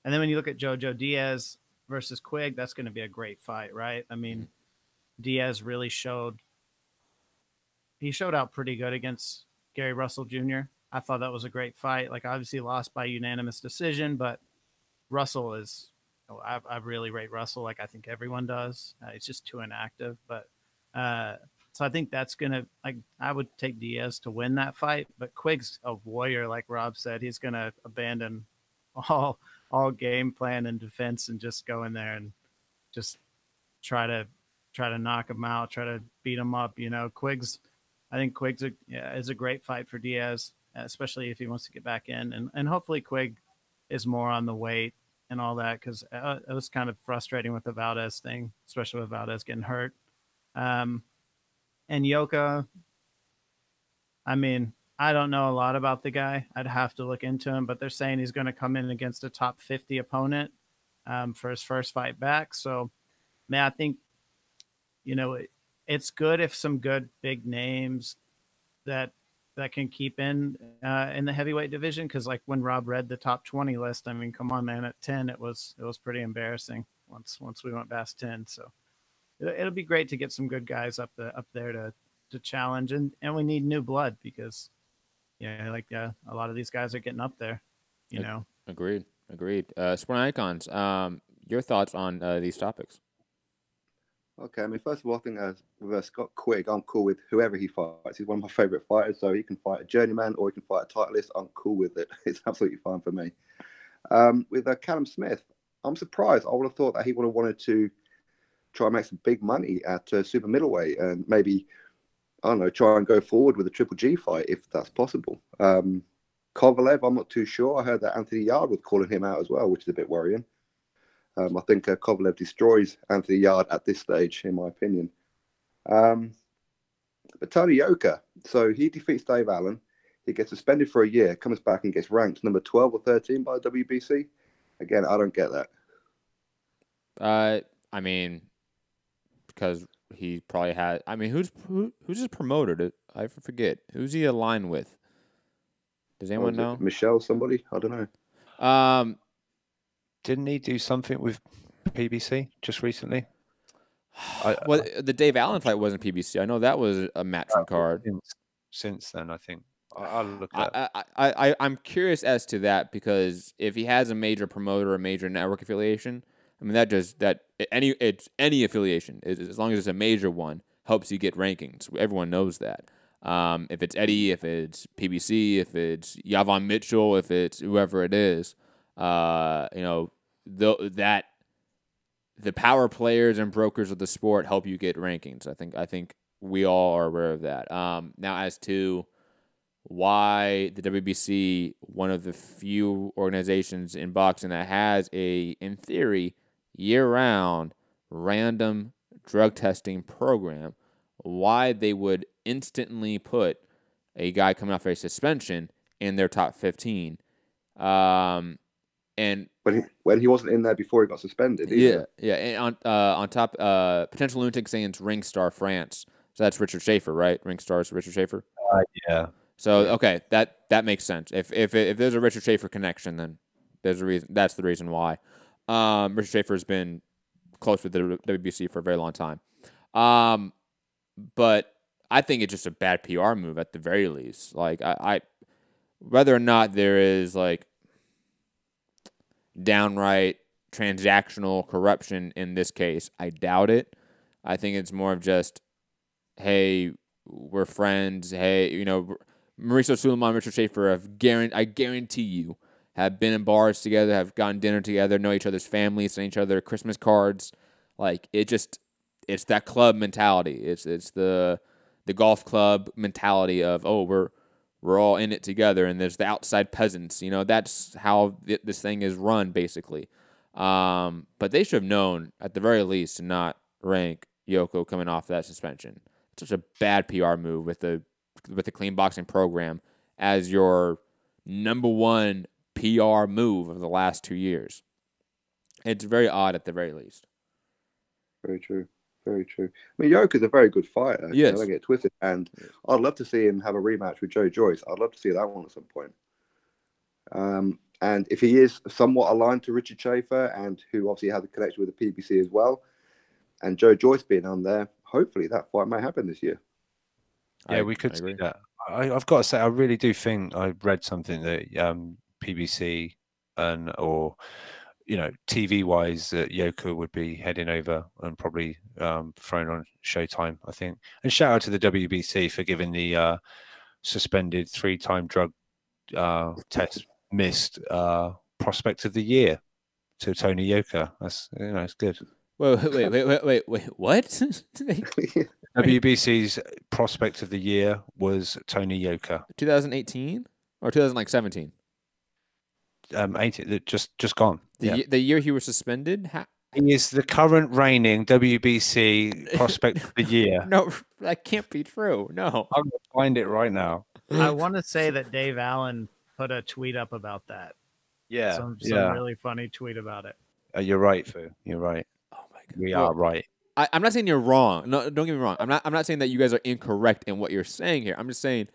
S10: then when you look at Jojo Diaz versus Quigg, that's going to be a great fight, right? Diaz really showed out pretty good against Gary Russell Jr. I thought that was a great fight. Like, obviously lost by unanimous decision, but Russell is, I really rate Russell. Like I think everyone does. It's just too inactive, but so I think that's going to, I would take Diaz to win that fight, but Quigg's a warrior. Like Rob said, he's going to abandon all game plan and defense and just go in there and just try to knock him out, try to beat him up. I think Quigg's is a great fight for Diaz, especially if he wants to get back in. And hopefully Quigg is more on the weight and all that, because it was kind of frustrating with the Valdez thing, especially with Valdez getting hurt. And Yoka, I don't know a lot about the guy. I'd have to look into him, but they're saying he's going to come in against a top 50 opponent for his first fight back. So, man, I think, it's good if some good big names that can keep in the heavyweight division. Cause like when Rob read the top 20 list, come on, man, at 10, it was pretty embarrassing once we went past 10. So it'll be great to get some good guys up there to challenge. And we need new blood because a lot of these guys are getting up there,
S9: Agreed. Sport Icons, your thoughts on these topics?
S12: Okay, first of all, I think with Scott Quigg, I'm cool with whoever he fights. He's one of my favourite fighters, so he can fight a journeyman or he can fight a titleist. I'm cool with it. It's absolutely fine for me. With Callum Smith, I'm surprised. I would have thought that he would have wanted to try and make some big money at super middleweight and maybe, I don't know, try and go forward with a Triple G fight if that's possible. Kovalev, I'm not too sure. I heard that Anthony Yard was calling him out as well, which is a bit worrying. I think Kovalev destroys Anthony Yard at this stage, in my opinion. But Tony Yoka, so he defeats Dave Allen. He gets suspended for a year, comes back and gets ranked number 12 or 13 by the WBC. Again, I don't get that.
S9: Because he probably had. Who's his promoter? I forget. Who's he aligned with? Does anyone know?
S12: Michelle, somebody? I don't know.
S11: Didn't he do something with PBC just recently?
S9: The Dave Allen fight wasn't PBC. I know that was a matching card.
S11: Since then, I think I'll look at.
S9: I'm curious as to that because if he has a major promoter or a major network affiliation, it's any affiliation as long as it's a major one helps you get rankings. Everyone knows that. If it's Eddie, if it's PBC, if it's Yavon Mitchell, if it's whoever it is. The power players and brokers of the sport help you get rankings. I think we all are aware of that. Now, as to why the WBC, one of the few organizations in boxing that has in theory, year-round random drug testing program, why they would instantly put a guy coming off a suspension in their top 15. And
S12: when he wasn't in there before he got suspended. Either.
S9: Yeah. And on top, potential lunatic saying it's Ringstar France. So that's Richard Schaefer, right? Ringstar's Richard Schaefer.
S11: Yeah.
S9: So okay, that makes sense. If there's a Richard Schaefer connection, then there's a reason. That's the reason why. Richard Schaefer has been close with the WBC for a very long time. But I think it's just a bad PR move at the very least. Like I whether or not there is like downright transactional corruption in this case, I doubt it. I think it's more of just, hey, we're friends. Hey, Mauricio Suleiman, Richard Schaefer, I guarantee you, have been in bars together, have gotten dinner together, know each other's families, send each other Christmas cards. Like it's that club mentality. It's the golf club mentality of, oh, we're all in it together, and there's the outside peasants. That's how this thing is run, basically. But they should have known, at the very least, to not rank Yoko coming off that suspension. It's such a bad PR move with the clean boxing program as your number one PR move of the last 2 years. It's very odd at the very least.
S12: Very true. Very true. I mean, Yoko's a very good fighter.
S9: Yes.
S12: Don't get twisted. And I'd love to see him have a rematch with Joe Joyce. I'd love to see that one at some point. And if he is somewhat aligned to Richard Schaefer, and who obviously has a connection with the PBC as well, and Joe Joyce being on there, hopefully that fight may happen this year.
S11: Yeah, we could see that. I've got to say, I really do think I read something that PBC or TV wise, that Yoko would be heading over and probably thrown on Showtime, I think. And shout out to the WBC for giving the suspended 3-time drug test missed prospect of the year to Tony Yoka. That's it's good.
S9: Wait, what?
S11: WBC's prospect of the year was Tony Yoka.
S9: 2018 or 2017?
S11: 18, just gone.
S9: The year he was suspended?
S11: He is the current reigning WBC prospect of the year.
S9: No, that can't be true. No.
S11: I'm going to find it right now.
S10: I want to say that Dave Allen put a tweet up about that.
S11: Yeah.
S10: Some really funny tweet about it.
S11: You're right, Fu. You're right.
S9: Oh my God.
S11: We are right.
S9: I'm not saying you're wrong. No, don't get me wrong. I'm not saying that you guys are incorrect in what you're saying here. I'm just saying,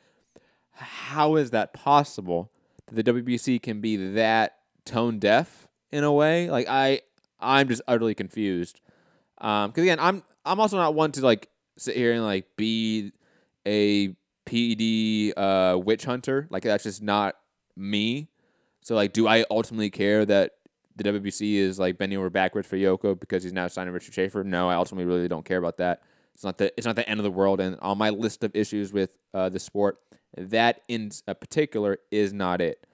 S9: how is that possible that the WBC can be that tone deaf in a way? Like I'm just utterly confused. Because again, I'm also not one to like sit here and like be a PD witch hunter. Like that's just not me. So like, do I ultimately care that the WBC is like bending over backwards for Yoko because he's now signing Richard Schaefer? No, I ultimately really don't care about that. It's not the end of the world. And on my list of issues with the sport, that in particular is not it.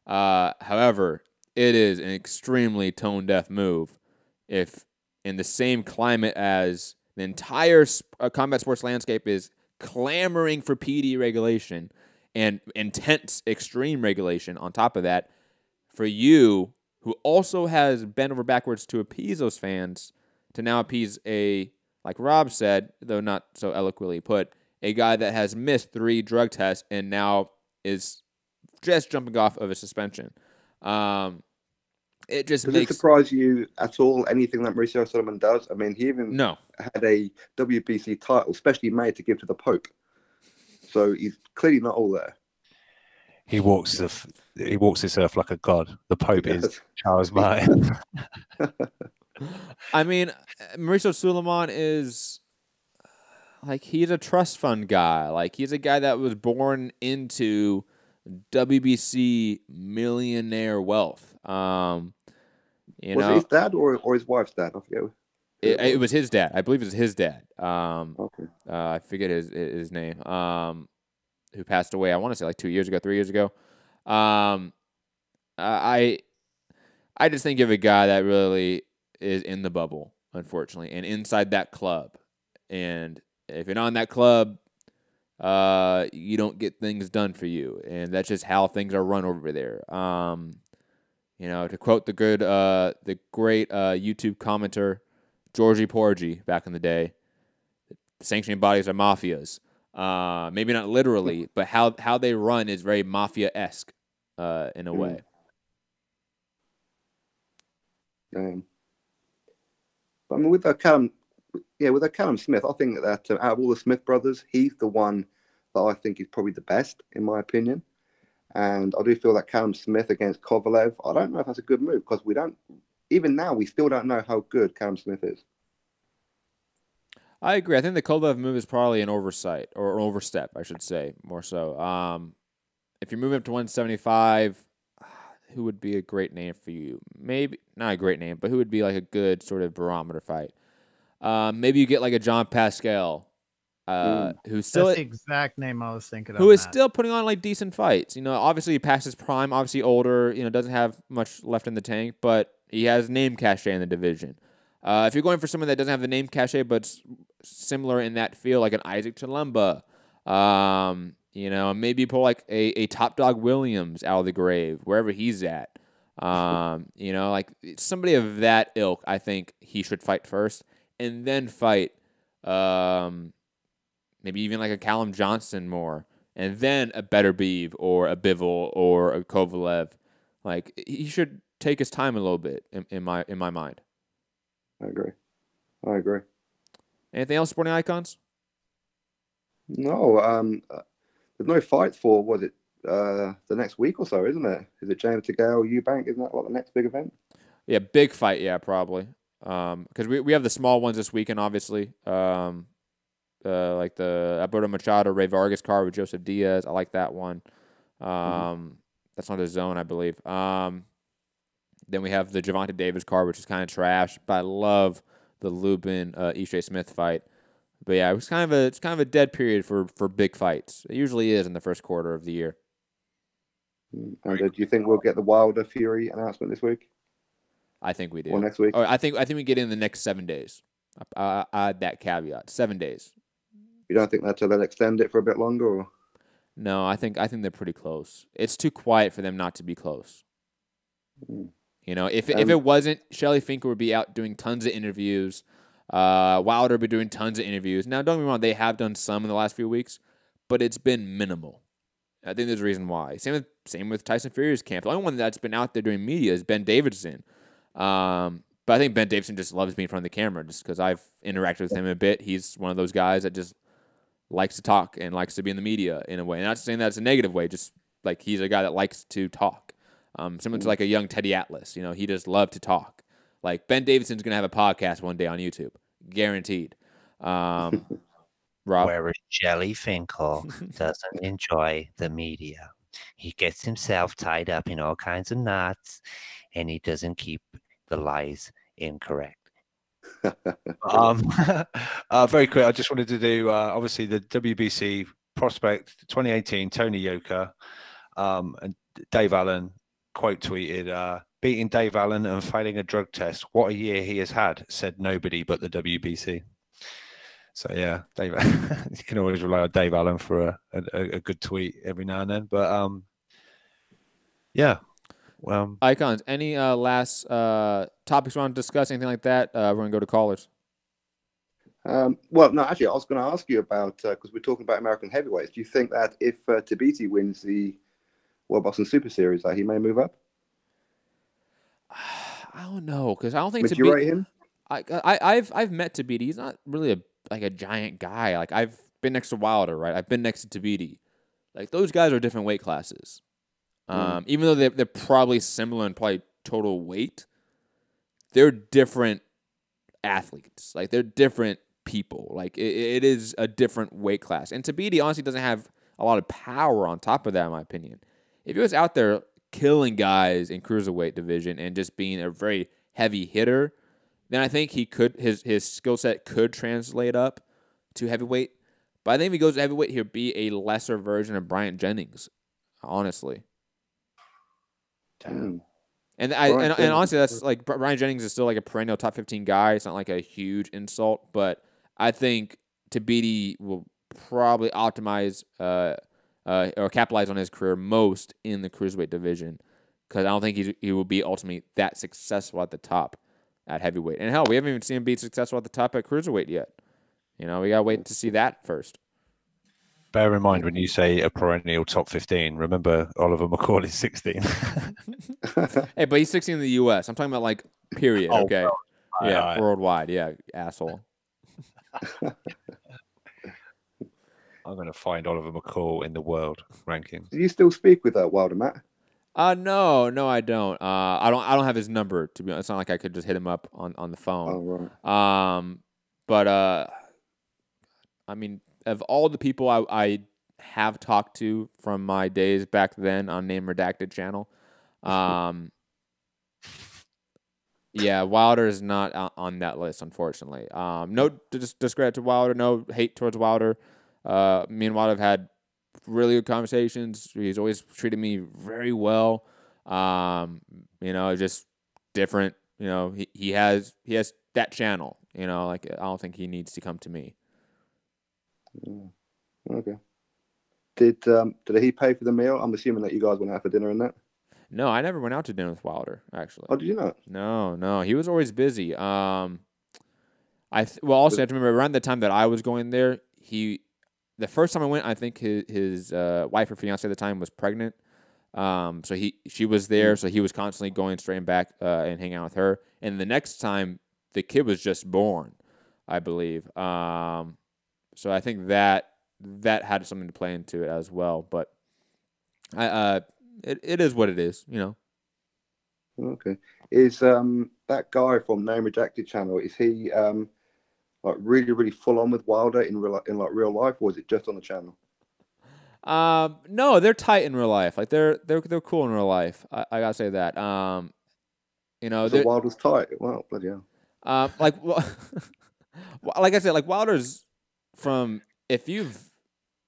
S9: However, it is an extremely tone deaf move if in the same climate as the entire combat sports landscape is clamoring for PD regulation and intense extreme regulation on top of that, for you, who also has bent over backwards to appease those fans, to now appease like Rob said, though not so eloquently put, a guy that has missed 3 drug tests and now is just jumping off of a suspension. It just
S12: Does it surprise you at all, anything that Mauricio Suleiman does? I mean, he even had a WBC title specially made to give to the Pope. So he's clearly not all there.
S11: He walks this earth like a god. The Pope is Charles Martin.
S9: I mean, Mauricio Suleiman is like, he's a trust fund guy. Like, he's a guy that was born into WBC millionaire wealth. Was
S12: it his dad or his wife's dad? I forget.
S9: It was his dad. I believe it was his dad.
S12: Okay.
S9: I forget his name. Who passed away, I want to say like 2 years ago, 3 years ago. I just think of a guy that really is in the bubble, unfortunately, and inside that club. And if you're not in that club, you don't get things done for you. And that's just how things are run over there. To quote the great YouTube commenter, Georgie Porgy, back in the day, sanctioning bodies are mafias. Maybe not literally, but how they run is very mafia-esque in a way.
S12: But I mean, with Callum Smith, I think that out of all the Smith brothers, he's the one that I think is probably the best, in my opinion. And I do feel that Callum Smith against Kovalev, I don't know if that's a good move, because even now, we still don't know how good Callum Smith is.
S9: I agree. I think the Kovalev move is probably an oversight, or an overstep, I should say, more so. If you're moving up to 175, who would be a great name for you? Maybe, not a great name, but who would be like a good sort of barometer fight? Maybe you get like a John Pascal, who's still
S10: That's the exact name I was thinking of.
S9: Who is still putting on like decent fights. You know, obviously he passed his prime, obviously older, you know, doesn't have much left in the tank, but he has name cachet in the division. If you're going for someone that doesn't have the name cachet, but similar in that field, like an Isaac Chilemba, you know, maybe pull like a Top Dog Williams out of the grave, wherever he's at. You know, like somebody of that ilk, I think he should fight first, and then fight maybe even like a Callum Johnson more, and then a Better Beeve or a Bivol or a Kovalev. Like he should take his time a little bit in my mind.
S12: I agree.
S9: Anything else, Sporting Icons?
S12: No, there's no fight for the next week or so, isn't it? Is it James DeGale, Eubank? Isn't that like the next big event?
S9: Yeah, big fight. Yeah, probably. Because we have the small ones this weekend, obviously. Like the Alberto Machado, Ray Vargas card with Joseph Diaz. I like that one. That's not his zone, I believe. Then we have the Gervonta Davis card, which is kind of trash, but I love the Lubin Ishe Smith fight. But yeah, it's kind of a dead period for big fights. It usually is in the first quarter of the year.
S12: And do you think we'll get the Wilder Fury announcement this week?
S9: I think we do.
S12: Or next week?
S9: I think we get in the next 7 days. I add that caveat: 7 days.
S12: You don't think they'll extend it for a bit longer? Or?
S9: No, I think they're pretty close. It's too quiet for them not to be close. You know, if it wasn't, Shelly Finkel would be out doing tons of interviews. Wilder would be doing tons of interviews. Now, don't get me wrong, they have done some in the last few weeks, but it's been minimal. I think there's a reason why. Same with Tyson Furier's camp. The only one that's been out there doing media is Ben Davidson. But I think Ben Davidson just loves being in front of the camera just because I've interacted with him a bit. He's one of those guys that just likes to talk and likes to be in the media in a way. And not saying that's a negative way, just like he's a guy that likes to talk. Similar to like a young Teddy Atlas. You know, he just loved to talk. Like Ben Davidson's going to have a podcast one day on YouTube. Guaranteed. Rob?
S14: Whereas Jelly Finkel doesn't enjoy the media. He gets himself tied up in all kinds of knots, and he doesn't keep the lies incorrect.
S11: Very quick, I just wanted to do, obviously, the WBC prospect 2018, Tony Yoka, and Dave Allen quote tweeted, beating Dave Allen and failing a drug test. What a year he has had, said nobody but the WBC. So, yeah, Dave, you can always rely on Dave Allen for a good tweet every now and then. But, yeah. Well,
S9: Icons, any last topics you want to discuss, anything like that? We're going to go to callers.
S12: Well, no, actually, I was going to ask you about, because we're talking about American heavyweights, do you think that if Tabiti wins the World Boxing Super Series, that he may move up?
S9: I don't know, because I don't think
S12: Would you rate him?
S9: I've met Tabiti. He's not really a giant guy. Like, I've been next to Wilder, right? I've been next to Tabiti. Like, those guys are different weight classes. Even though they're probably similar in probably total weight, they're different athletes. Like, they're different people. Like, it is a different weight class. And Tabiti honestly doesn't have a lot of power on top of that, in my opinion. If he was out there killing guys in cruiserweight division and just being a very heavy hitter, then I think he could his skill set could translate up to heavyweight. But I think if he goes to heavyweight, he'll be a lesser version of Bryant Jennings, honestly.
S12: Damn.
S9: And honestly, that's like Bryant Jennings is still like a perennial top 15 guy. It's not like a huge insult, but I think Tabiti will probably optimize or capitalize on his career most in the cruiserweight division, because I don't think he will be ultimately that successful at the top at heavyweight. And hell, we haven't even seen him be successful at the top at cruiserweight yet. You know, we gotta wait to see that first.
S11: Bear in mind when you say a perennial top 15, remember Oliver McCall is 16.
S9: Hey, but he's 16 in the U.S. I'm talking about like period.
S11: Oh,
S9: okay.
S11: well,
S9: Yeah,
S11: right.
S9: worldwide. Yeah, asshole.
S11: I'm going to find Oliver McCall in the world ranking.
S12: Do you still speak with Wilder, Matt?
S9: No, I don't. I don't have his number, to be honest. It's not like I could just hit him up on the phone.
S12: Oh, right.
S9: But I mean, of all the people I have talked to from my days back then on Name Redacted channel, yeah, Wilder is not on that list, unfortunately. No discredit to Wilder, no hate towards Wilder. Me and Wilder have had really good conversations. He's always treated me very well. Just different. He has that channel. Like I don't think he needs to come to me.
S12: Okay. Did he pay for the meal? I'm assuming that you guys went out for dinner and that.
S9: No, I never went out to dinner with Wilder, actually.
S12: Oh, did you not?
S9: No. He was always busy. Also I have to remember around the time that I was going there, the first time I went, I think his wife or fiance at the time was pregnant. So she was there, so he was constantly going straight and back and hanging out with her. And the next time, the kid was just born, I believe. So I think that had something to play into it as well. But it is what it is,
S12: Okay. Is that guy from Name Redacted channel? Is he like really, really full on with Wilder in real life, or is it just on the channel?
S9: No, they're tight in real life. Like they're cool in real life. I gotta say that.
S12: So Wilder's tight. Wow, bloody hell.
S9: Like I said, like Wilder's from, if you've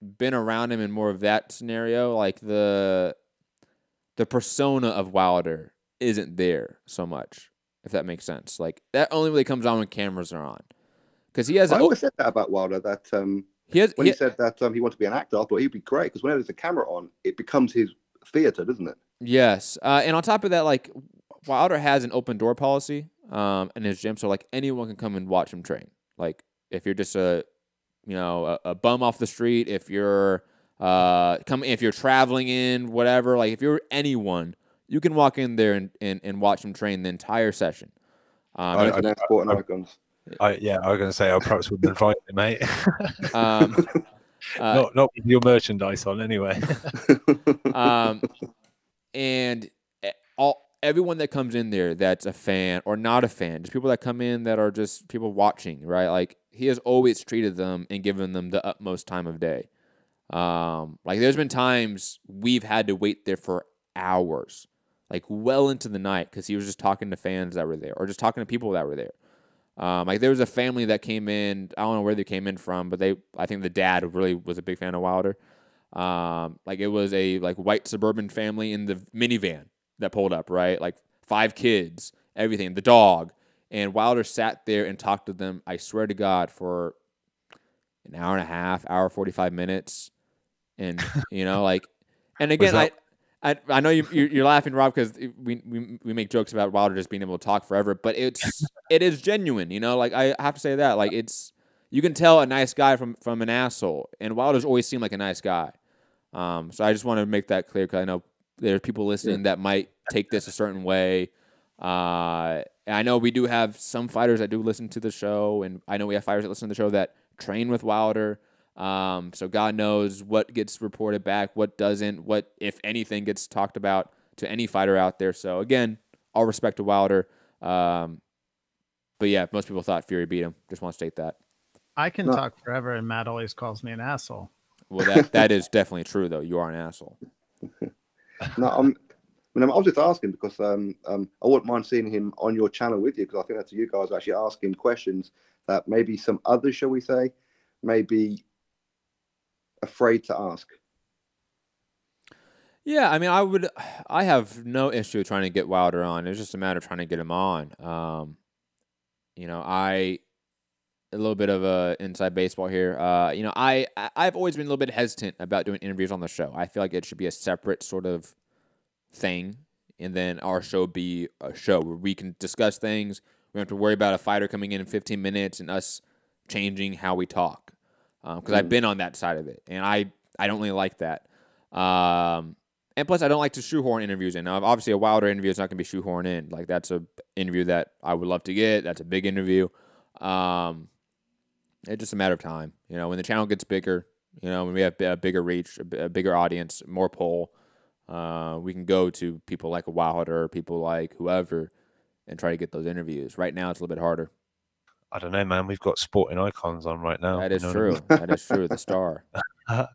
S9: been around him in more of that scenario, like the persona of Wilder isn't there so much, if that makes sense. Like that only really comes on when cameras are on, because he has.
S12: I always said that about Wilder. That when he said that he wanted to be an actor, I thought he'd be great, because whenever there's a camera on, it becomes his theater, doesn't it?
S9: Yes, and on top of that, like Wilder has an open door policy in his gym, so like anyone can come and watch him train. Like if you're just a bum off the street, if you're if you're traveling in, whatever, like if you're anyone, you can walk in there and watch him train the entire session.
S11: I was going to say I perhaps wouldn't invite you, mate. Not with your merchandise on, anyway.
S9: And everyone that comes in there that's a fan or not a fan, just people that come in that are just people watching, right? Like he has always treated them and given them the utmost time of day. Like there's been times we've had to wait there for hours, like well into the night, because he was just talking to fans that were there or just talking to people that were there. Like there was a family that came in, I don't know where they came in from, but I think the dad really was a big fan of Wilder. Like it was a white suburban family in the minivan that pulled up, right? Like 5 kids, everything, the dog. And Wilder sat there and talked to them, I swear to God, for an hour and a half, hour, 45 minutes. And, and again, I know you're laughing, Rob, because we make jokes about Wilder just being able to talk forever, but it is genuine, like I have to say that, like you can tell a nice guy from an asshole, and Wilder's always seemed like a nice guy. So I just want to make that clear, because I know there are people listening that might take this a certain way. And I know we do have some fighters that do listen to the show, and I know we have fighters that listen to the show that train with Wilder. So God knows what gets reported back, what doesn't, what, if anything, gets talked about to any fighter out there. So again, all respect to Wilder. But yeah, most people thought Fury beat him. Just want to state that.
S10: I can talk forever, and Matt always calls me an asshole.
S9: Well, that is definitely true, though. You are an asshole.
S12: No, I was just asking because I wouldn't mind seeing him on your channel with you, because I think that's you guys actually ask him questions that maybe some others, shall we say, may be afraid to ask.
S9: Yeah, I mean, I have no issue trying to get Wilder on. It's just a matter of trying to get him on. A little bit of a inside baseball here. I've always been a little bit hesitant about doing interviews on the show. I feel like it should be a separate sort of thing, and then our show be a show where we can discuss things. We don't have to worry about a fighter coming in 15 minutes and us changing how we talk. because I've been on that side of it, and I don't really like that. And plus, I don't like to shoehorn interviews in. Now, obviously, a Wilder interview is not going to be shoehorned in. Like, that's an interview that I would love to get. That's a big interview. It's just a matter of time. You know, when the channel gets bigger, you know, when we have a bigger reach, a bigger audience, more pull, we can go to people like a Wilder, people like whoever, and try to get those interviews. Right now, it's a little bit harder.
S11: I don't know, man. We've got sporting icons on right now.
S9: That is true. That is true. The Star.
S11: But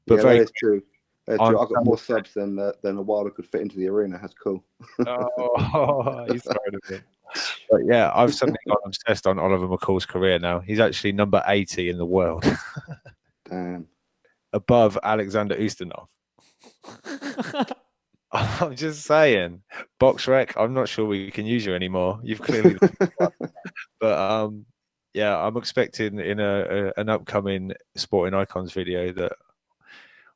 S12: yeah,
S11: very
S12: that is true. That's true. I've got more subs than a Wilder could fit into the arena. That's cool.
S11: Oh, he's throwing a bit. But yeah, I've suddenly got obsessed on Oliver McCall's career now. He's actually number 80 in the world.
S12: Damn.
S11: Above Alexander Ustinov. I'm just saying. BoxRec, I'm not sure we can use you anymore. You've clearly but yeah, I'm expecting in an upcoming Sporting Icons video that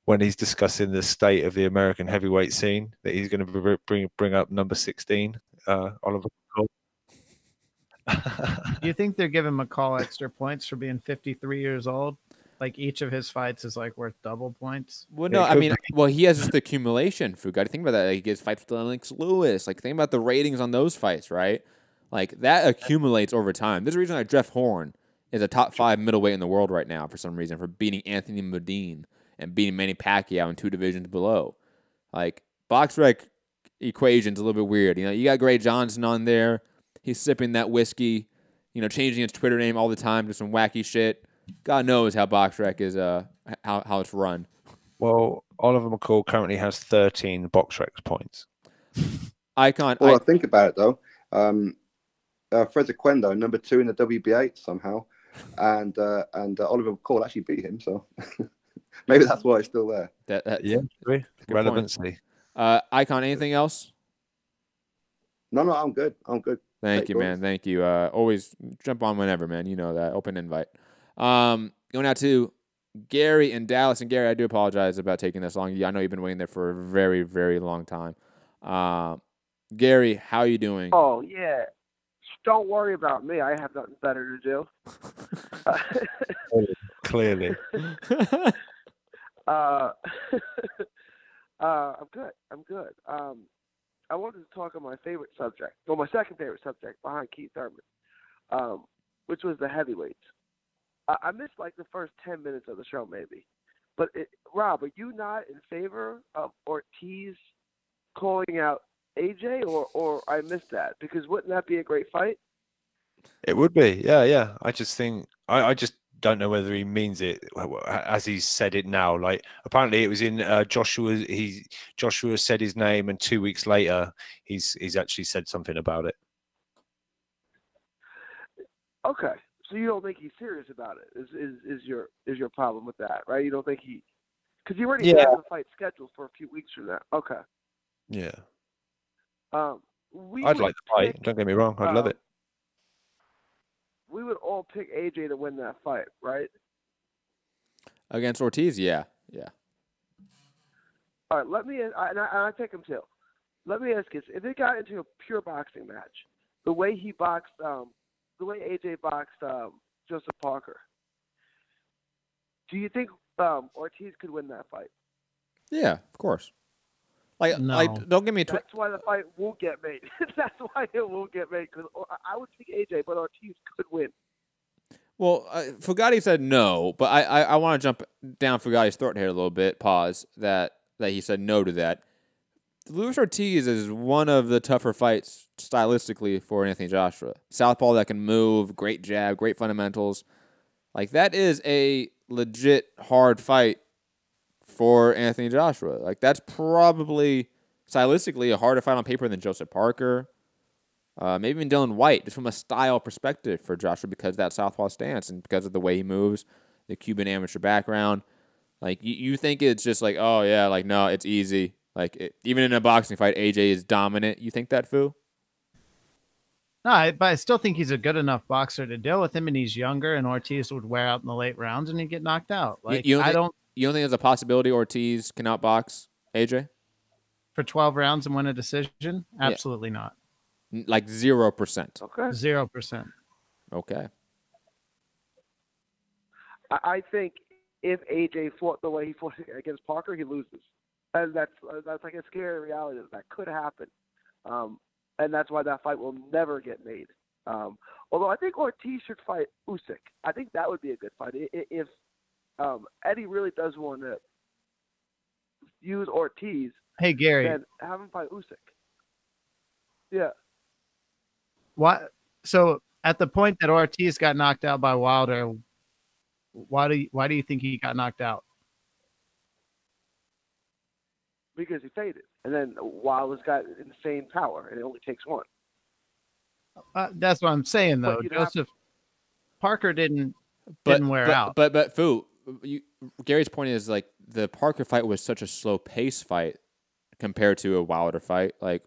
S11: when he's discussing the state of the American heavyweight scene, that he's going to bring up number 16, Oliver McCall.
S10: Do you think they're giving McCall extra points for being 53 years old? Like each of his fights is like worth double points?
S9: Well, no, I mean, well, he has just the accumulation. Fugate, think about that. Like, he gets fights with Lennox Lewis. Like, think about the ratings on those fights, right? Like, that accumulates over time. There's a reason why Jeff Horn is a top 5 middleweight in the world right now for some reason, for beating Anthony Modine and beating Manny Pacquiao in 2 divisions below. Like, BoxRec equation's a little bit weird. You know, you got Gray Johnson on there. He's sipping that whiskey, you know, changing his Twitter name all the time to some wacky shit. God knows how BoxRec is, how it's run.
S11: Well, Oliver McCall currently has 13 BoxRec points.
S9: Icon.
S12: Well, think about it though. Fred Quendo, number 2 in the WBA somehow, and Oliver McCall actually beat him. So maybe that's why it's still there.
S11: Yeah, relevancy.
S9: Icon. Anything else?
S12: No, I'm good. I'm good.
S9: Thank you, man. Thank you. Always jump on whenever, man. You know that. Open invite. Going out to Gary in Dallas. And Gary, I do apologize about taking this long. I know you've been waiting there for a very, very long time. Gary, how are you doing?
S15: Oh, yeah. Don't worry about me. I have nothing better to do.
S11: Clearly.
S15: I'm good. I'm good. I wanted to talk on my favorite subject, well, my second favorite subject behind Keith Thurman, which was the heavyweights. I missed like the first 10 minutes of the show, maybe. But Rob, are you not in favor of Ortiz calling out AJ, or I missed that? Because wouldn't that be a great fight?
S11: It would be, yeah. I just think I just don't know whether he means it as he's said it now. Like apparently it was in Joshua. Joshua said his name, and 2 weeks later he's actually said something about it.
S15: Okay, so you don't think he's serious about it? Is your problem with that, right? You don't think he, because he already has a fight scheduled for a few weeks from now. Okay.
S11: Yeah.
S15: I'd
S11: like the fight. Don't get me wrong. I'd love it.
S15: We would all pick AJ to win that fight, right?
S9: Against Ortiz, yeah.
S15: All right, I pick him too. Let me ask you: if it got into a pure boxing match, the way he boxed, the way AJ boxed Joseph Parker, do you think Ortiz could win that fight?
S9: Yeah, of course. Like, don't give me.
S15: That's why the fight won't get made. That's why it won't get made. Because I would pick AJ, but Ortiz could win.
S9: Well, Fugate said no, but I want to jump down Fugate's throat here a little bit. Pause. That he said no to that. Luis Ortiz is one of the tougher fights stylistically for Anthony Joshua. Southpaw that can move, great jab, great fundamentals. Like, that is a legit hard fight for Anthony Joshua. Like, that's probably stylistically a harder fight on paper than Joseph Parker. Maybe even Dillian Whyte, just from a style perspective for Joshua, because of that southpaw stance and because of the way he moves, the Cuban amateur background. Like, you think it's just like, oh, yeah, like, no, it's easy. Like, even in a boxing fight, AJ is dominant. You think that, Fu?
S10: No, but I still think he's a good enough boxer to deal with him, and he's younger, and Ortiz would wear out in the late rounds, and he'd get knocked out. Like,
S9: You don't think there's a possibility Ortiz can outbox AJ?
S10: For 12 rounds and win a decision? Absolutely not.
S9: Like 0%.
S15: Okay.
S10: 0%.
S9: Okay.
S15: I think if AJ fought the way he fought against Parker, he loses, and that's like a scary reality that could happen, and that's why that fight will never get made. Although I think Ortiz should fight Usyk. I think that would be a good fight if Eddie really does want to use Ortiz.
S10: Hey Gary,
S15: then have him fight Usyk. Yeah.
S10: Why? So at the point that Ortiz got knocked out by Wilder, why do you think he got knocked out?
S15: Because he faded, and then Wilder's got insane power, and it only takes one.
S10: That's what I'm saying, though. Joseph Parker didn't wear out.
S9: But Fu, Gary's point is like the Parker fight was such a slow pace fight compared to a Wilder fight. Like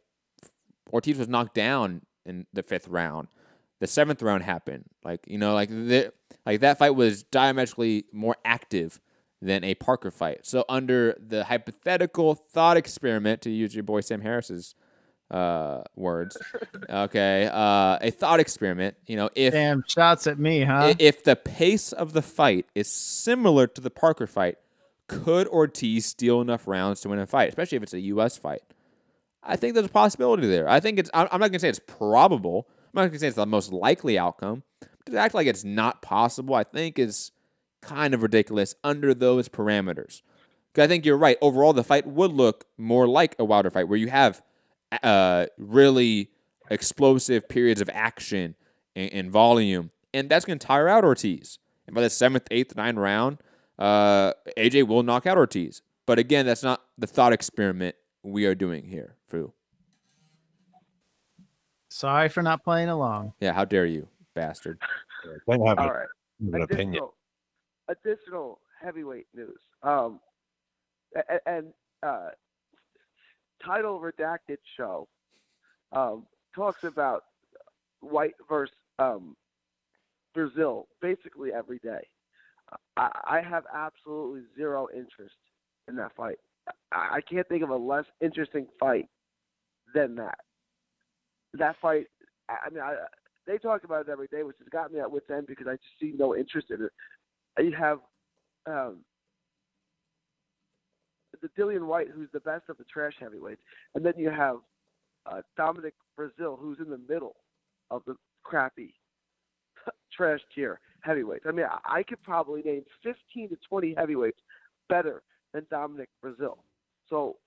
S9: Ortiz was knocked down in the 5th round. The 7th round happened. Like that fight was diametrically more active than a Parker fight. So under the hypothetical thought experiment, to use your boy Sam Harris's words, okay, a thought experiment. If
S10: Damn, shots at me, huh?
S9: If the pace of the fight is similar to the Parker fight, could Ortiz steal enough rounds to win a fight, especially if it's a U.S. fight? I think there's a possibility there. I think I'm not going to say it's probable. I'm not going to say it's the most likely outcome. To act like it's not possible, I think is kind of ridiculous under those parameters. Because I think you're right. Overall, the fight would look more like a Wilder fight where you have really explosive periods of action and volume. And that's going to tire out Ortiz. And by the 7th, 8th, 9th round, AJ will knock out Ortiz. But again, that's not the thought experiment we are doing here, Fu.
S10: Sorry for not playing along.
S9: Yeah, how dare you, bastard.
S11: Don't have
S15: All right.
S11: an opinion.
S15: Additional heavyweight news. Title redacted show talks about Whyte versus Breazeale basically every day. I have absolutely zero interest in that fight. I can't think of a less interesting fight than that. That fight, they talk about it every day, which has got me at wit's end because I just see no interest in it. You have the Dillian Whyte, who's the best of the trash heavyweights, and then you have Dominic Breazeale, who's in the middle of the crappy trash tier heavyweights. I could probably name 15 to 20 heavyweights better than Dominic Breazeale. So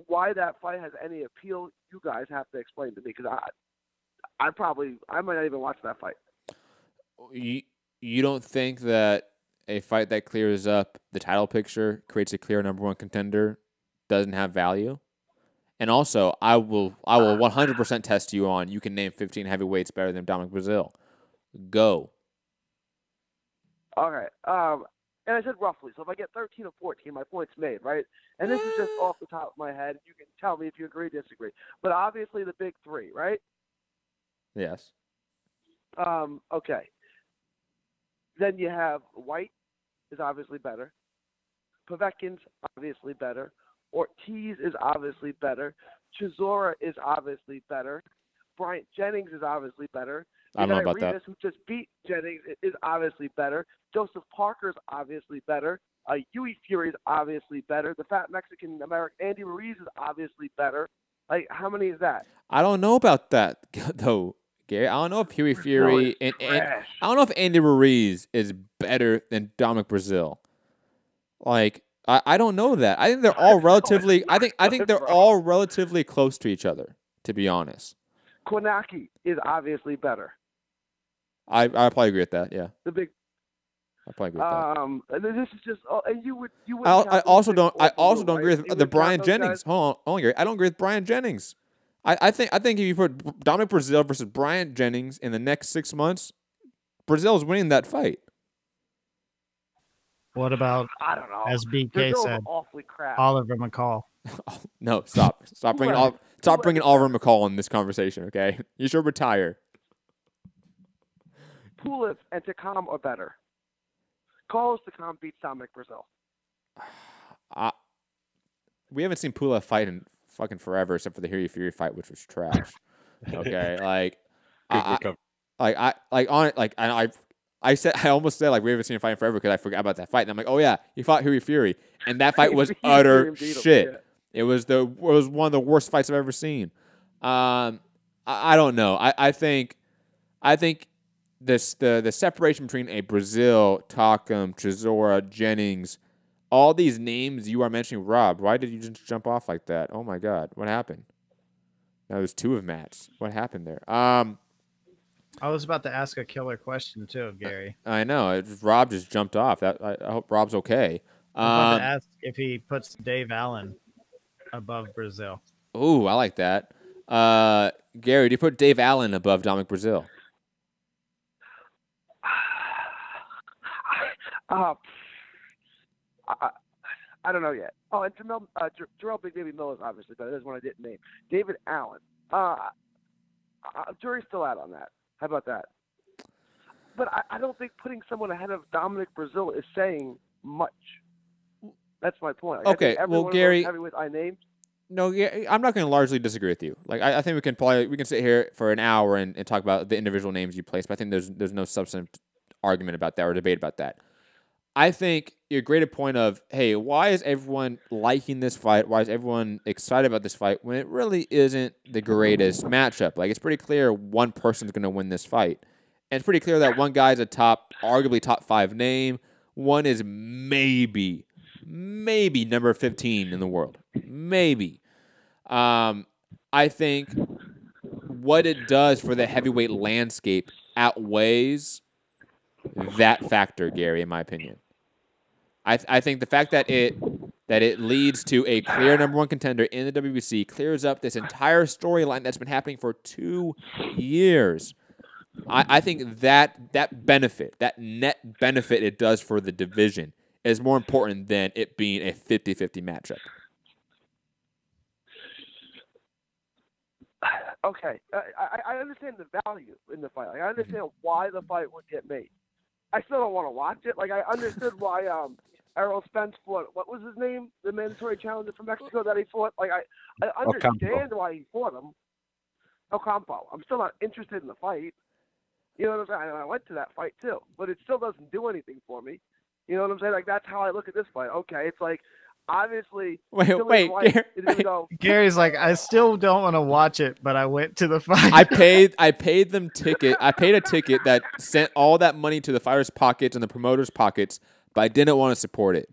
S15: why that fight has any appeal, you guys have to explain to me, because I might not even watch that fight.
S9: You don't think that a fight that clears up the title picture, creates a clear number one contender, doesn't have value? And also, I will 100% test you on you can name 15 heavyweights better than Dominic Breazeale. Go.
S15: All right. And I said roughly. So if I get 13 or 14, my point's made, right? And this is just off the top of my head. You can tell me if you agree or disagree. But obviously the big three, right?
S9: Yes.
S15: Okay. Then you have Whyte is obviously better. Povetkin's obviously better. Ortiz is obviously better. Chisora is obviously better. Bryant Jennings is obviously better.
S9: I don't know about that.
S15: Who just beat Jennings is obviously better. Joseph Parker's obviously better. Huey Fury's obviously better. The fat Mexican American Andy Ruiz is obviously better. Like, how many is that?
S9: I don't know about that though, Gary. I don't know if Huey Fury and I don't know if Andy Ruiz is better than Dominic Breazeale. Like, I don't know that. I think they're all relatively. I think they're all relatively close to each other. To be honest,
S15: Kwanaki is obviously better.
S9: I probably agree with that. Yeah.
S15: The big.
S9: I probably agree with that.
S15: And this is just. And you would.
S9: I also don't agree with the Brian Jennings. Hold on, Gary. I don't agree with Brian Jennings. I think if you put Dominic Breazeale versus Brian Jennings in the next 6 months, Breazeale's winning that fight.
S10: What about,
S15: I don't know,
S10: as BK said,
S15: awfully crap.
S10: Oliver McCall?
S9: No, stop bringing Oliver McCall in this conversation. Okay, you should retire.
S15: Pulev and Takam are better. Carlos Takam beats Dominic Breazeale.
S9: We haven't seen Pulev fight in fucking forever, except for the Huey Fury fight, which was trash. Okay, I I almost said like we haven't seen him fight in forever because I forgot about that fight. And I'm like, oh yeah, he fought Huey Fury, and that fight was utter shit. Yeah. It was one of the worst fights I've ever seen. I don't know. I think the separation between a Breazeale, Takam, Chisora, Jennings, all these names you are mentioning, Rob. Why did you just jump off like that? Oh my God, what happened? That was two of Matt's. What happened there?
S10: I was about to ask a killer question too, Gary.
S9: I know. Rob just jumped off. I hope Rob's okay.
S10: I was about to ask if he puts Dave Allen above Breazeale.
S9: Ooh, I like that. Gary, do you put Dave Allen above Dominic Breazeale?
S15: I don't know yet. Oh, and Jarrell Big Baby Miller, obviously, but there's one I didn't name. David Allen. Jury's still out on that. How about that? But I don't think putting someone ahead of Dominic Breazeale is saying much. That's my point. Like,
S9: Okay, well, Gary,
S15: heavyweights I named.
S9: No, yeah, I'm not going to largely disagree with you. Like, I think we can sit here for an hour and talk about the individual names you placed, but I think there's no substantive argument about that or debate about that. I think your greater point of, hey, why is everyone liking this fight? Why is everyone excited about this fight when it really isn't the greatest matchup? Like, it's pretty clear one person's going to win this fight. And it's pretty clear that one guy's arguably top 5 name. One is maybe number 15 in the world. Maybe. I think what it does for the heavyweight landscape outweighs that factor, Gary, in my opinion. I think the fact that it leads to a clear number 1 contender in the WBC clears up this entire storyline that's been happening for 2 years. I think that benefit, that net benefit it does for the division is more important than it being a 50-50 matchup.
S15: Okay, I understand the value in the fight. Like, I understand why the fight would get made. I still don't want to watch it. Like, I understood why Errol Spence fought. What was his name? The mandatory challenger from Mexico that he fought. Like, I understand why he fought him. Ocampo. I'm still not interested in the fight. You know what I'm saying? I went to that fight too, but it still doesn't do anything for me. You know what I'm saying? Like, that's how I look at this fight. Okay, it's like, obviously,
S9: wait,
S10: Gary's like, I still don't want to watch it, but I went to the fight.
S9: I paid them ticket. I paid a ticket that sent all that money to the fighters' pockets and the promoters' pockets, but I didn't want to support it.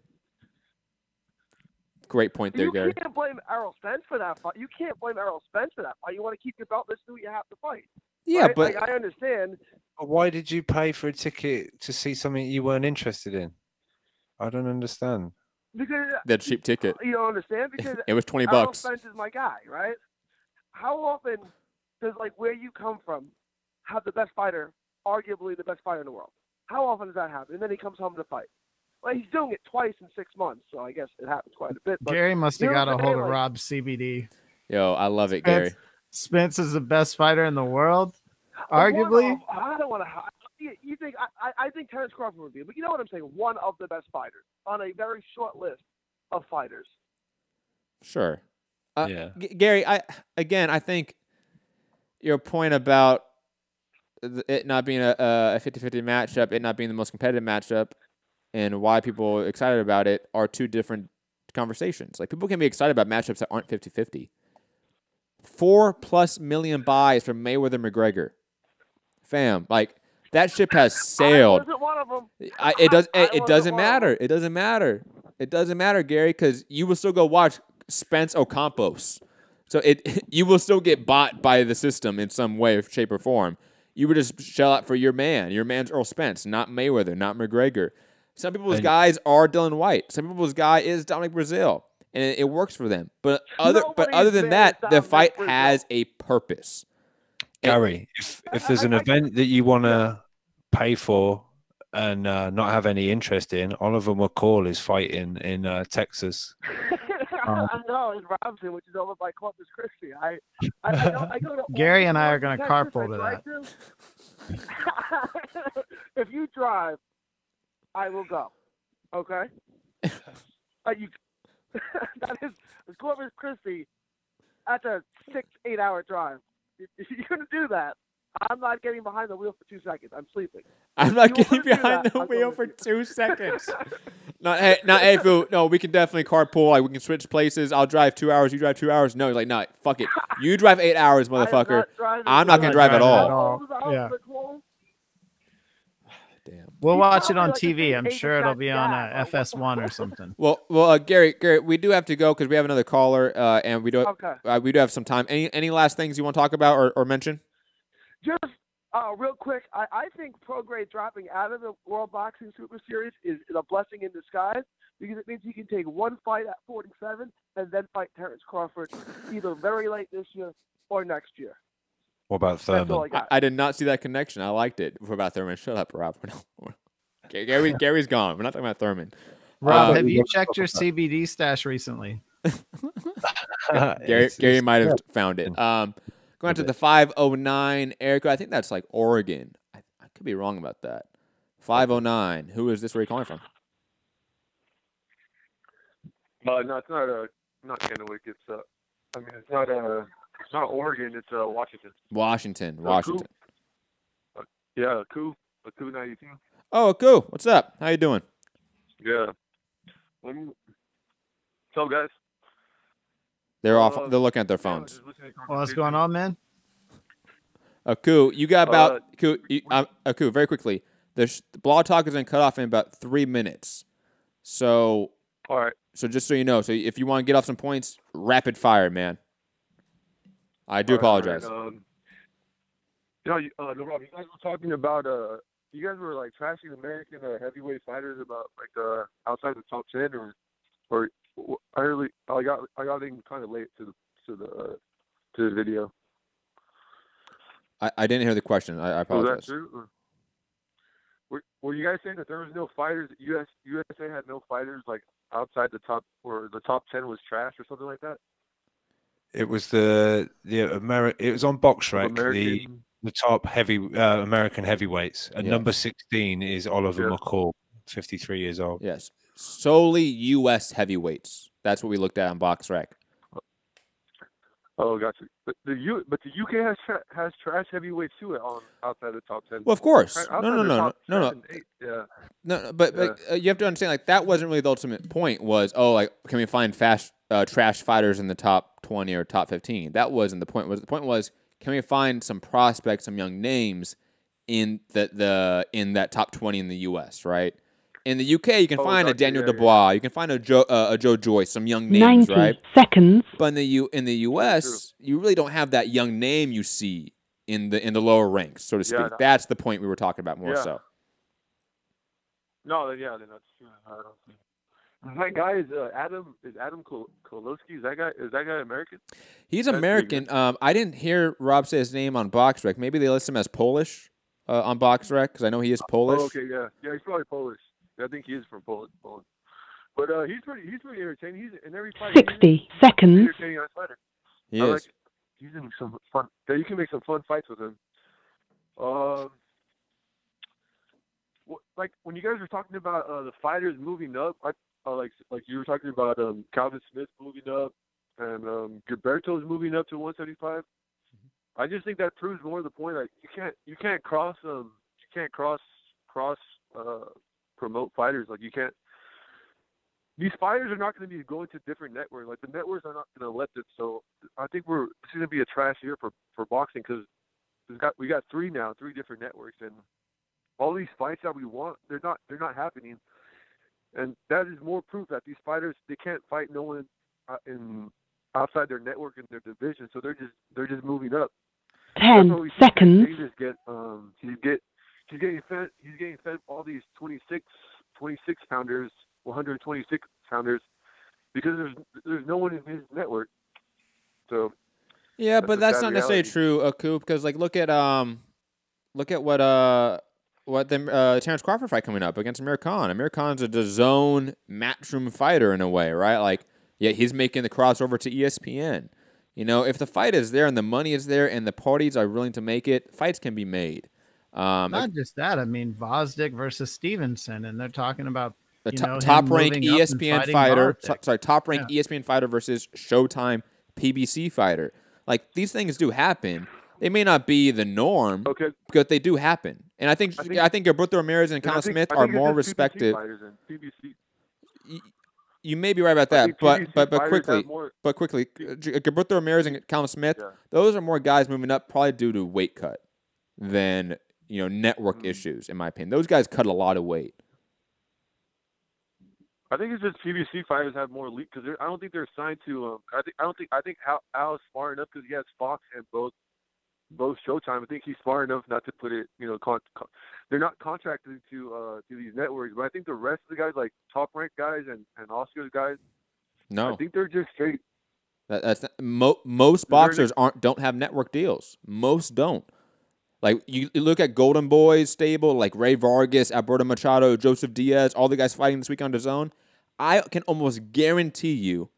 S9: Great point there, Gary.
S15: You can't blame Errol Spence for that fight. You can't blame Errol Spence for that fight. You want to keep your belt, let's do what you have to fight.
S9: Yeah,
S15: right?
S9: but
S15: like, I understand.
S11: But why did you pay for a ticket to see something you weren't interested in? I don't understand.
S15: Because
S9: that cheap ticket.
S15: You don't understand? Because
S9: it was $20.
S15: Errol Spence is my guy, right? How often does, like, where you come from have the best fighter, arguably the best fighter in the world? How often does that happen? And then he comes home to fight. Well, he's doing it twice in 6 months, so I guess it happens quite a bit. But
S10: Gary must have got a hold of
S15: like,
S10: Rob's CBD.
S9: Yo, I love it, Gary.
S10: Spence is the best fighter in the world, arguably.
S15: I don't want to. You think I think Terrence Crawford would be, but you know what I'm saying? One of the best fighters on a very short list of fighters.
S9: Sure.
S11: Yeah.
S9: Gary, I think your point about it not being a 50-50 matchup, it not being the most competitive matchup, and why people are excited about it are two different conversations. Like, people can be excited about matchups that aren't 50-50. 4+ million buys from Mayweather McGregor. Fam, like, that ship has sailed.
S15: I wasn't one of them.
S9: It doesn't matter. It doesn't matter. It doesn't matter, Gary, because you will still go watch Spence Ocampos. So you will still get bought by the system in some way, shape, or form. You would just shell out for your man. Your man's Earl Spence, not Mayweather, not McGregor. Some people's guys are Dillian Whyte. Some people's guy is Dominic Breazeale, and it works for them. But other than that, the fight has a purpose.
S11: Gary, if there's an event that you want to pay for and not have any interest in, Oliver McCall is fighting in Texas.
S15: I know, it's Robinson, which is over by Corpus Christi. I go to
S10: Gary and I are going to carpool to that.
S15: If you drive, I will go. Okay? That is Corpus Christi. That's a 6-8 hour drive. If you're going to do that, I'm not getting behind the wheel for 2 seconds. I'm sleeping.
S9: I'm not getting behind the wheel for 2 seconds. Hey, Fu, no, we can definitely carpool. Like, we can switch places. I'll drive 2 hours. You drive 2 hours. No, he's like, no, fuck it. You drive 8 hours, motherfucker. I'm not going to drive at all.
S4: Yeah.
S9: Damn.
S10: We'll watch it on TV. I'm sure it'll be on FS1 or something.
S9: Well, Gary, we do have to go because we have another caller, and we do have some time. Any last things you want to talk about or mention?
S15: Just real quick, I think Prograis dropping out of the World Boxing Super Series is a blessing in disguise because it means he can take one fight at 47 and then fight Terrence Crawford either very late this year or next year.
S11: What about Thurman?
S9: I did not see that connection. I liked it. What about Thurman? Shut up, Rob. Gary's gone. We're not talking about Thurman.
S10: Rob, have you checked your CBD stash recently?
S9: Gary might have found it. Going to the 509, Erica. I think that's like Oregon. I could be wrong about that. 509. Who is this? Where are you calling from?
S16: No, it's not Kennewick. It's it's not Oregon. It's Washington.
S9: Washington.
S16: Yeah, Aku 92.
S9: Oh, Aku. What's up? How you doing?
S16: Yeah. What's up, guys?
S9: They're off. They're looking at their phones.
S10: What's going on, man?
S9: Aku, you got about Aku. Very quickly, the Blog Talk is going to cut off in about 3 minutes. So,
S16: all right.
S9: So just so you know, so if you want to get off some points, rapid fire, man. I do apologize.
S16: Right. No, Rob, you guys were talking about you guys were like trashing American heavyweight fighters about like outside the top 10 or I got in kind of late to the video.
S9: I didn't hear the question. I apologize.
S16: Was that true? Were you guys saying that there was no fighters? USA had no fighters like outside the top, or the top 10 was trash or something like that?
S11: It was it was on BoxRec, the top American heavyweights. And number 16 is Oliver McCall, 53 years old.
S9: Yes. Solely U.S. heavyweights. That's what we looked at on BoxRec.
S16: Oh, gotcha. But the UK has trash heavyweights too outside the top 10.
S9: Well, of course.
S16: No.
S9: Yeah. No, but you have to understand, like, that wasn't really the ultimate point. Was can we find trash fighters in the top 20 or top 15? That wasn't the point. The point was, can we find some prospects, some young names in that top 20 in the U.S. Right? In the UK, you can find a Daniel Dubois. You can find a Joe Joyce, some young names,
S17: 90
S9: right?
S17: seconds.
S9: But in the US, you really don't have that young name you see in the lower ranks, so to speak.
S16: Yeah,
S9: That's the point we were talking about more so.
S16: No, then that's true. I don't think. That guy is Adam Kolowski. Is that guy American?
S9: He's American. I didn't hear Rob say his name on BoxRec. Maybe they list him as Polish on BoxRec because I know he is Polish.
S16: Oh, okay, yeah, he's probably Polish. I think he is from Poland. But he's pretty entertaining. He's in every fight.
S17: 60 seconds.
S16: Entertaining fighter.
S9: He is.
S16: He's in some fun. Yeah, you can make some fun fights with him. Like when you guys were talking about the fighters moving up, like you were talking about Calvin Smith moving up and Gilberto's moving up to 175. I just think that proves more the point. Like you can't cross promote fighters. Like you can't. These fighters are not going to be going to different networks. Like the networks are not going to let them. So I think it's going to be a trash year for boxing because we got three different networks, and all these fights that we want, they're not happening. And that is more proof that these fighters, they can't fight no one outside their network in their division. So they're just moving up.
S17: 10 seconds.
S16: He's getting fed all these 26 pounders, 126 pounders, because there's no one in his network. So
S9: yeah, but that's not necessarily true, Aku, because like look at what the Terrence Crawford fight coming up against Amir Khan. Amir Khan's a DAZN matchroom fighter in a way, right? Like, yeah, he's making the crossover to ESPN. You know, if the fight is there and the money is there and the parties are willing to make it, fights can be made.
S10: Not just that. I mean, Vosdick versus Stevenson, and they're talking about
S9: the top-ranked ESPN fighter. Top-ranked ESPN fighter versus Showtime PBC fighter. Like, these things do happen. They may not be the norm, but they do happen. And I think Gilberto Ramirez and Callum Smith are more respected. You may be right about that, but quickly, Gilberto Ramirez and Callum Smith, those are more guys moving up probably due to weight cut than network issues, in my opinion. Those guys cut a lot of weight.
S16: I think it's just PBC fighters have more elite because I don't think they're signed to. I think Al is smart enough because he has Fox and both Showtime. I think he's smart enough not to put it. They're not contracted to these networks, but I think the rest of the guys, like Top Rank guys and Oscar's guys,
S9: no,
S16: I think they're just straight.
S9: Most boxers don't have network deals. Most don't. Like you look at Golden Boy's stable, like Ray Vargas, Alberto Machado, Joseph Diaz, all the guys fighting this week on DAZN. I can almost guarantee you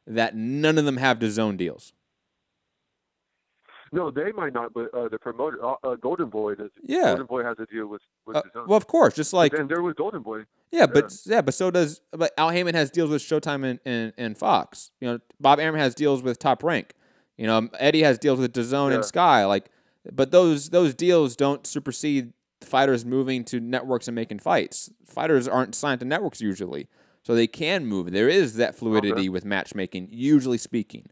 S9: that none of them have DAZN deals.
S16: No, they might not, but the promoter, Golden Boy, does.
S9: Yeah.
S16: Golden Boy has a deal with DAZN.
S9: Well, of course, just like.
S16: And there was Golden Boy.
S9: Yeah, but so does. But Al Heyman has deals with Showtime and Fox. Bob Arum has deals with Top Rank. Eddie has deals with DAZN and Sky. But those deals don't supersede fighters moving to networks and making fights. Fighters aren't signed to networks usually, so they can move. There is that fluidity with matchmaking, usually speaking.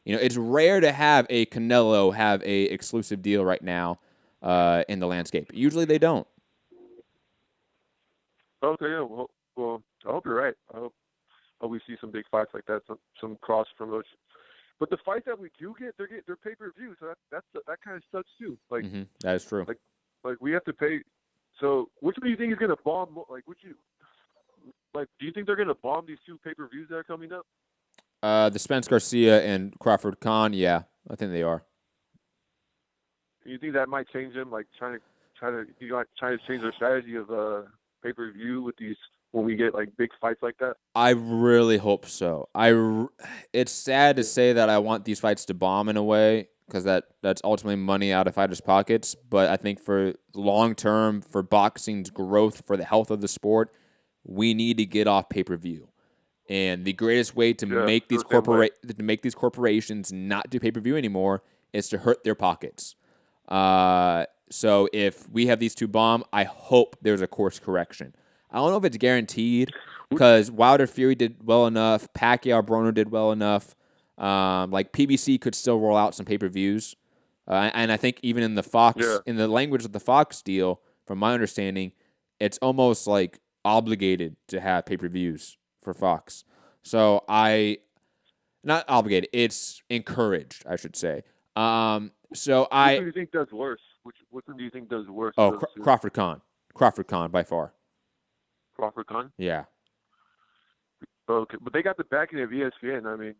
S9: It's rare to have a Canelo have a exclusive deal right now in the landscape. Usually they don't.
S16: Okay, yeah. Well, I hope you're right. I hope we see some big fights like that, some cross promotion. But the fights that we do get, they're pay-per-view, so that kind of sucks too. Like
S9: that is true.
S16: Like we have to pay. So which one do you think is gonna bomb? Do you think they're gonna bomb these two pay-per-views that are coming up?
S9: The Spence Garcia and Crawford Khan, yeah, I think they are.
S16: Do you think that might change them? Like trying to change their strategy of pay-per-view with these when we get like big fights like that?
S9: I really hope so. It's sad to say that I want these fights to bomb in a way because that's ultimately money out of fighters' pockets. But I think for long term, for boxing's growth, for the health of the sport, we need to get off pay-per-view. And the greatest way to make these corporations not do pay-per-view anymore is to hurt their pockets. So if we have these two bomb, I hope there's a course correction. I don't know if it's guaranteed because Wilder Fury did well enough. Pacquiao Broner did well enough. PBC could still roll out some pay-per-views. And I think even in the Fox, in the language of the Fox deal, from my understanding, it's almost like obligated to have pay-per-views for Fox. So not obligated, it's encouraged, I should say.
S16: Which one do you think does worse? Which one do you think does worse?
S9: Oh, Crawford Khan. Crawford Khan by far.
S16: Crawford Khan?
S9: Yeah.
S16: Okay, but they got the backing of ESPN, I mean.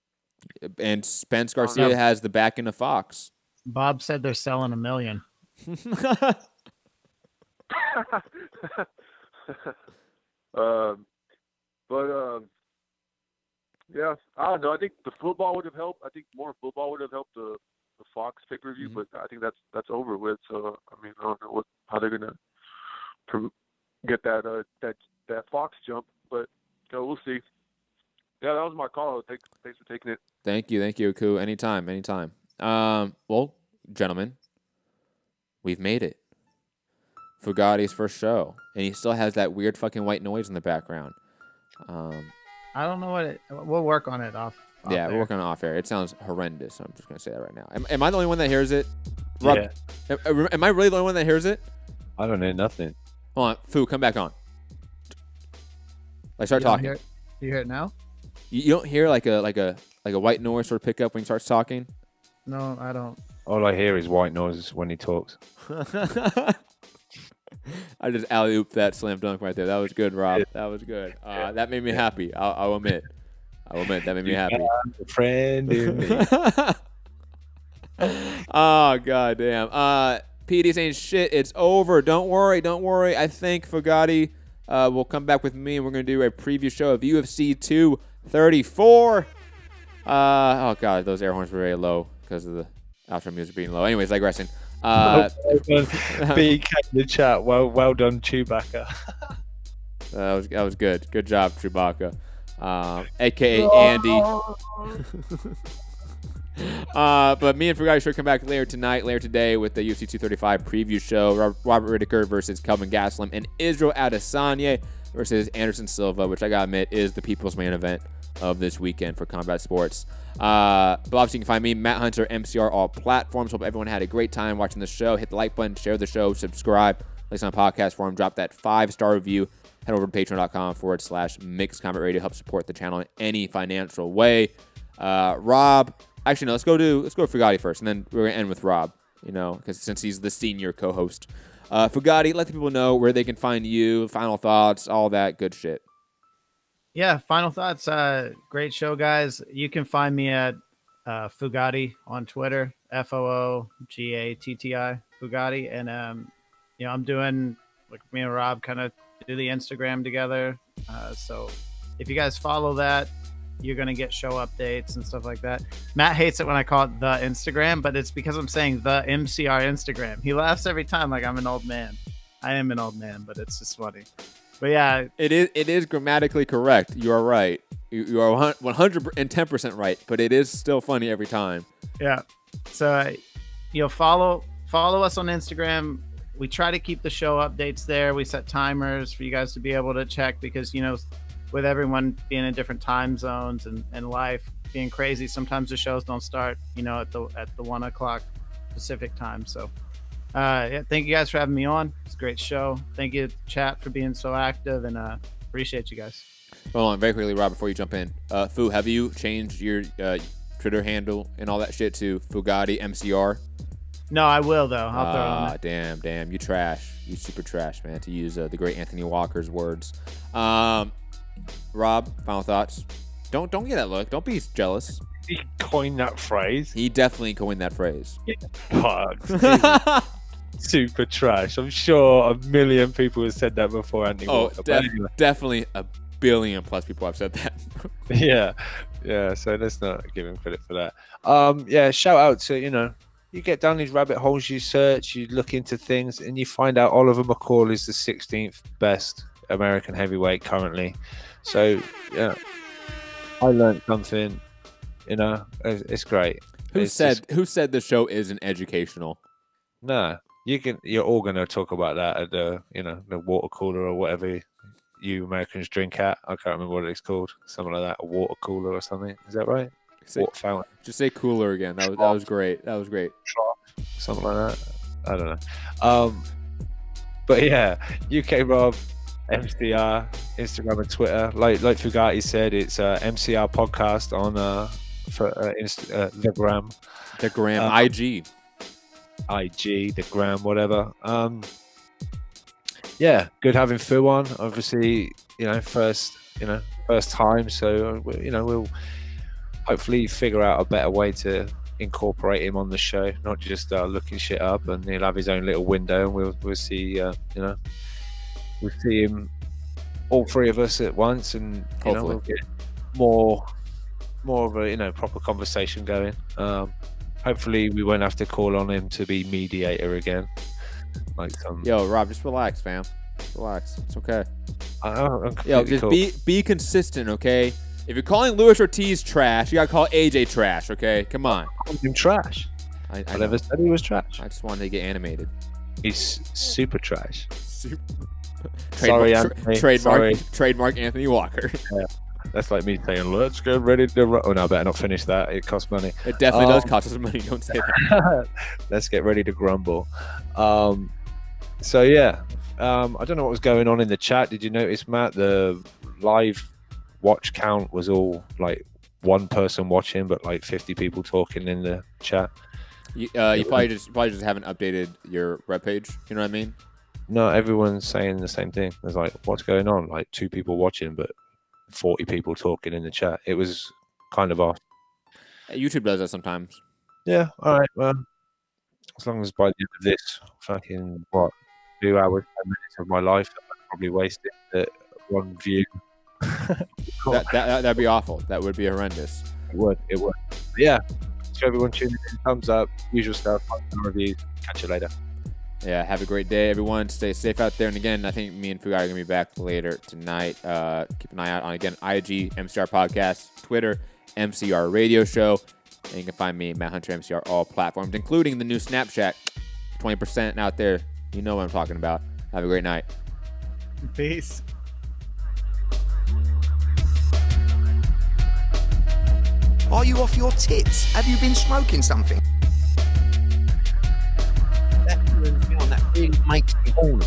S9: And Spence Garcia has the backing of Fox.
S10: Bob said they're selling 1 million.
S16: Yeah, I don't know. I think the football would have helped. I think more football would have helped the Fox pay-per-view, but I think that's over with. So I mean, I don't know how they're gonna get that Fox jump, but we'll see. Yeah, that was my call. Thanks for taking it.
S9: Thank you, Aku. Anytime. Well, gentlemen, we've made it. Fugatti's first show, and he still has that weird fucking white noise in the background.
S10: I don't know we'll work on it off
S9: yeah, we're working on off air. It sounds horrendous. I'm just going to say that right now. Am I the only one that hears it? Rob,
S11: yeah.
S9: Am I really the only one that hears it?
S11: I don't hear nothing.
S9: Hold on. Fu, come back on. Start talking.
S10: Do you hear it now?
S9: You don't hear like a white noise sort of pick up when he starts talking?
S10: No, I don't.
S11: All I hear is white noises when he talks.
S9: I just alley-ooped that slam dunk right there. That was good, Rob. That was good. That made me happy. I'll admit. That made me happy.
S11: Friend in me.
S9: Oh, God damn. PD saying shit. It's over. Don't worry. I think Fugatti will come back with me, and we're going to do a preview show of UFC 234. Oh, God. Those air horns were very low because of the outro music being low. Anyways, digressing.
S11: BK in the chat. Well done, Chewbacca.
S9: That was good. Good job, Chewbacca. AKA Andy. But me and Fugatti should come back later today with the UFC 235 preview show. Robert Whittaker versus Kelvin Gastelum and Israel Adesanya versus Anderson Silva, which I gotta admit is the people's main event of this weekend for combat sports. But obviously you can find me, Matt Hunter, MCR, all platforms. Hope everyone had a great time watching the show. Hit the like button, share the show, subscribe, listen on podcast forum, drop that 5-star review. Head over to patreon.com/mixedcombatradio. Help support the channel in any financial way. Rob, actually, no, let's go to Fugatti first, and then we're going to end with Rob, because since he's the senior co-host. Fugatti, let the people know where they can find you, final thoughts, all that good shit.
S10: Yeah, final thoughts. Great show, guys. You can find me at Fugatti on Twitter, FOOGATTI, Fugatti. And, I'm doing, like me and Rob kind of do the Instagram together. So if you guys follow that, you're going to get show updates and stuff like that. Matt hates it when I call it the Instagram, but it's because I'm saying the MCR Instagram. He laughs every time like I'm an old man. I am an old man, but it's just funny. But yeah, it
S9: is grammatically correct. You are right. You are 110% right, but it is still funny every time.
S10: Yeah. So follow us on Instagram. We try to keep the show updates there. We set timers for you guys to be able to check because, with everyone being in different time zones and life being crazy, sometimes the shows don't start, at the 1 o'clock Pacific time. So, thank you guys for having me on. It's a great show. Thank you, chat, for being so active, and appreciate you guys.
S9: Hold on, very quickly, Rob, before you jump in. Fu, have you changed your Twitter handle and all that shit to Fugatti MCR?
S10: No, I will, though. I'll throw it on there.
S9: Damn. You trash. You super trash, man, to use the great Anthony Walker's words. Rob, final thoughts? Don't get that look. Don't be jealous.
S11: He coined that phrase.
S9: He definitely coined that phrase.
S11: Super trash. I'm sure a million people have said that before Anthony Walker.
S9: Definitely a billion plus people have said that.
S11: Yeah. So let's not give him credit for that. Shout out to you get down these rabbit holes, you search, you look into things, and you find out Oliver McCall is the 16th best American heavyweight currently. So I learned something. It's great.
S9: Who said the show isn't educational?
S11: No, you're all gonna talk about that at the the water cooler or whatever you Americans drink at. I can't remember what it's called. Something like that, a water cooler or something. Is that right? Water fountain.
S9: Just say cooler again. That was great. That was great.
S11: Something like that. I don't know. But yeah, UK Rob, MCR, Instagram and Twitter. Like Fugatti said, it's MCR podcast on the gram.
S9: The gram, IG,
S11: the gram, whatever. Yeah, good having Fu on. Obviously, first time. So we'll hopefully figure out a better way to incorporate him on the show, not just looking shit up, and he'll have his own little window, and we'll see we'll see him, all three of us at once, and we'll get more of a proper conversation going. Hopefully we won't have to call on him to be mediator again, like some.
S9: Yo, Rob, just relax, fam. Relax, it's okay.
S11: Yo,
S9: just
S11: cool.
S9: be consistent, okay? If you're calling Luis Ortiz trash, you gotta call AJ trash, okay? Come on.
S11: I called him trash. I never said he was trash.
S9: I just wanted to get animated.
S11: He's super trash.
S9: Trademark Anthony Walker.
S11: Yeah, that's like me saying, let's get ready to... Oh, no, I better not finish that. It costs money.
S9: It definitely does cost us money. Don't say that.
S11: Let's get ready to grumble. So, yeah. I don't know what was going on in the chat. Did you notice, Matt? The live watch count was all like one person watching, but like 50 people talking in the chat.
S9: You probably just haven't updated your webpage. You know what I mean?
S11: No, everyone's saying the same thing. There's like, what's going on? Like 2 people watching, but 40 people talking in the chat. It was kind of off.
S9: YouTube does that sometimes.
S11: Yeah. All right. Well, as long as by the end of this fucking 2 hours, 10 minutes of my life, I've probably wasted one view.
S9: That'd be awful. That would be horrendous.
S11: It would. But yeah. So everyone tuning in, thumbs up, usual stuff, reviews. Catch you later.
S9: Yeah, have a great day, everyone. Stay safe out there. And again, I think me and Fugai are going to be back later tonight. Keep an eye out on, again, IG, MCR Podcast, Twitter, MCR Radio Show. And you can find me, Matt Hunter MCR, all platforms, including the new Snapchat. 20% out there. You know what I'm talking about. Have a great night.
S10: Peace.
S18: Are you off your tits? Have you been smoking something?
S6: That really makes me horny.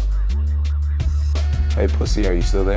S19: Hey, pussy, are you still there?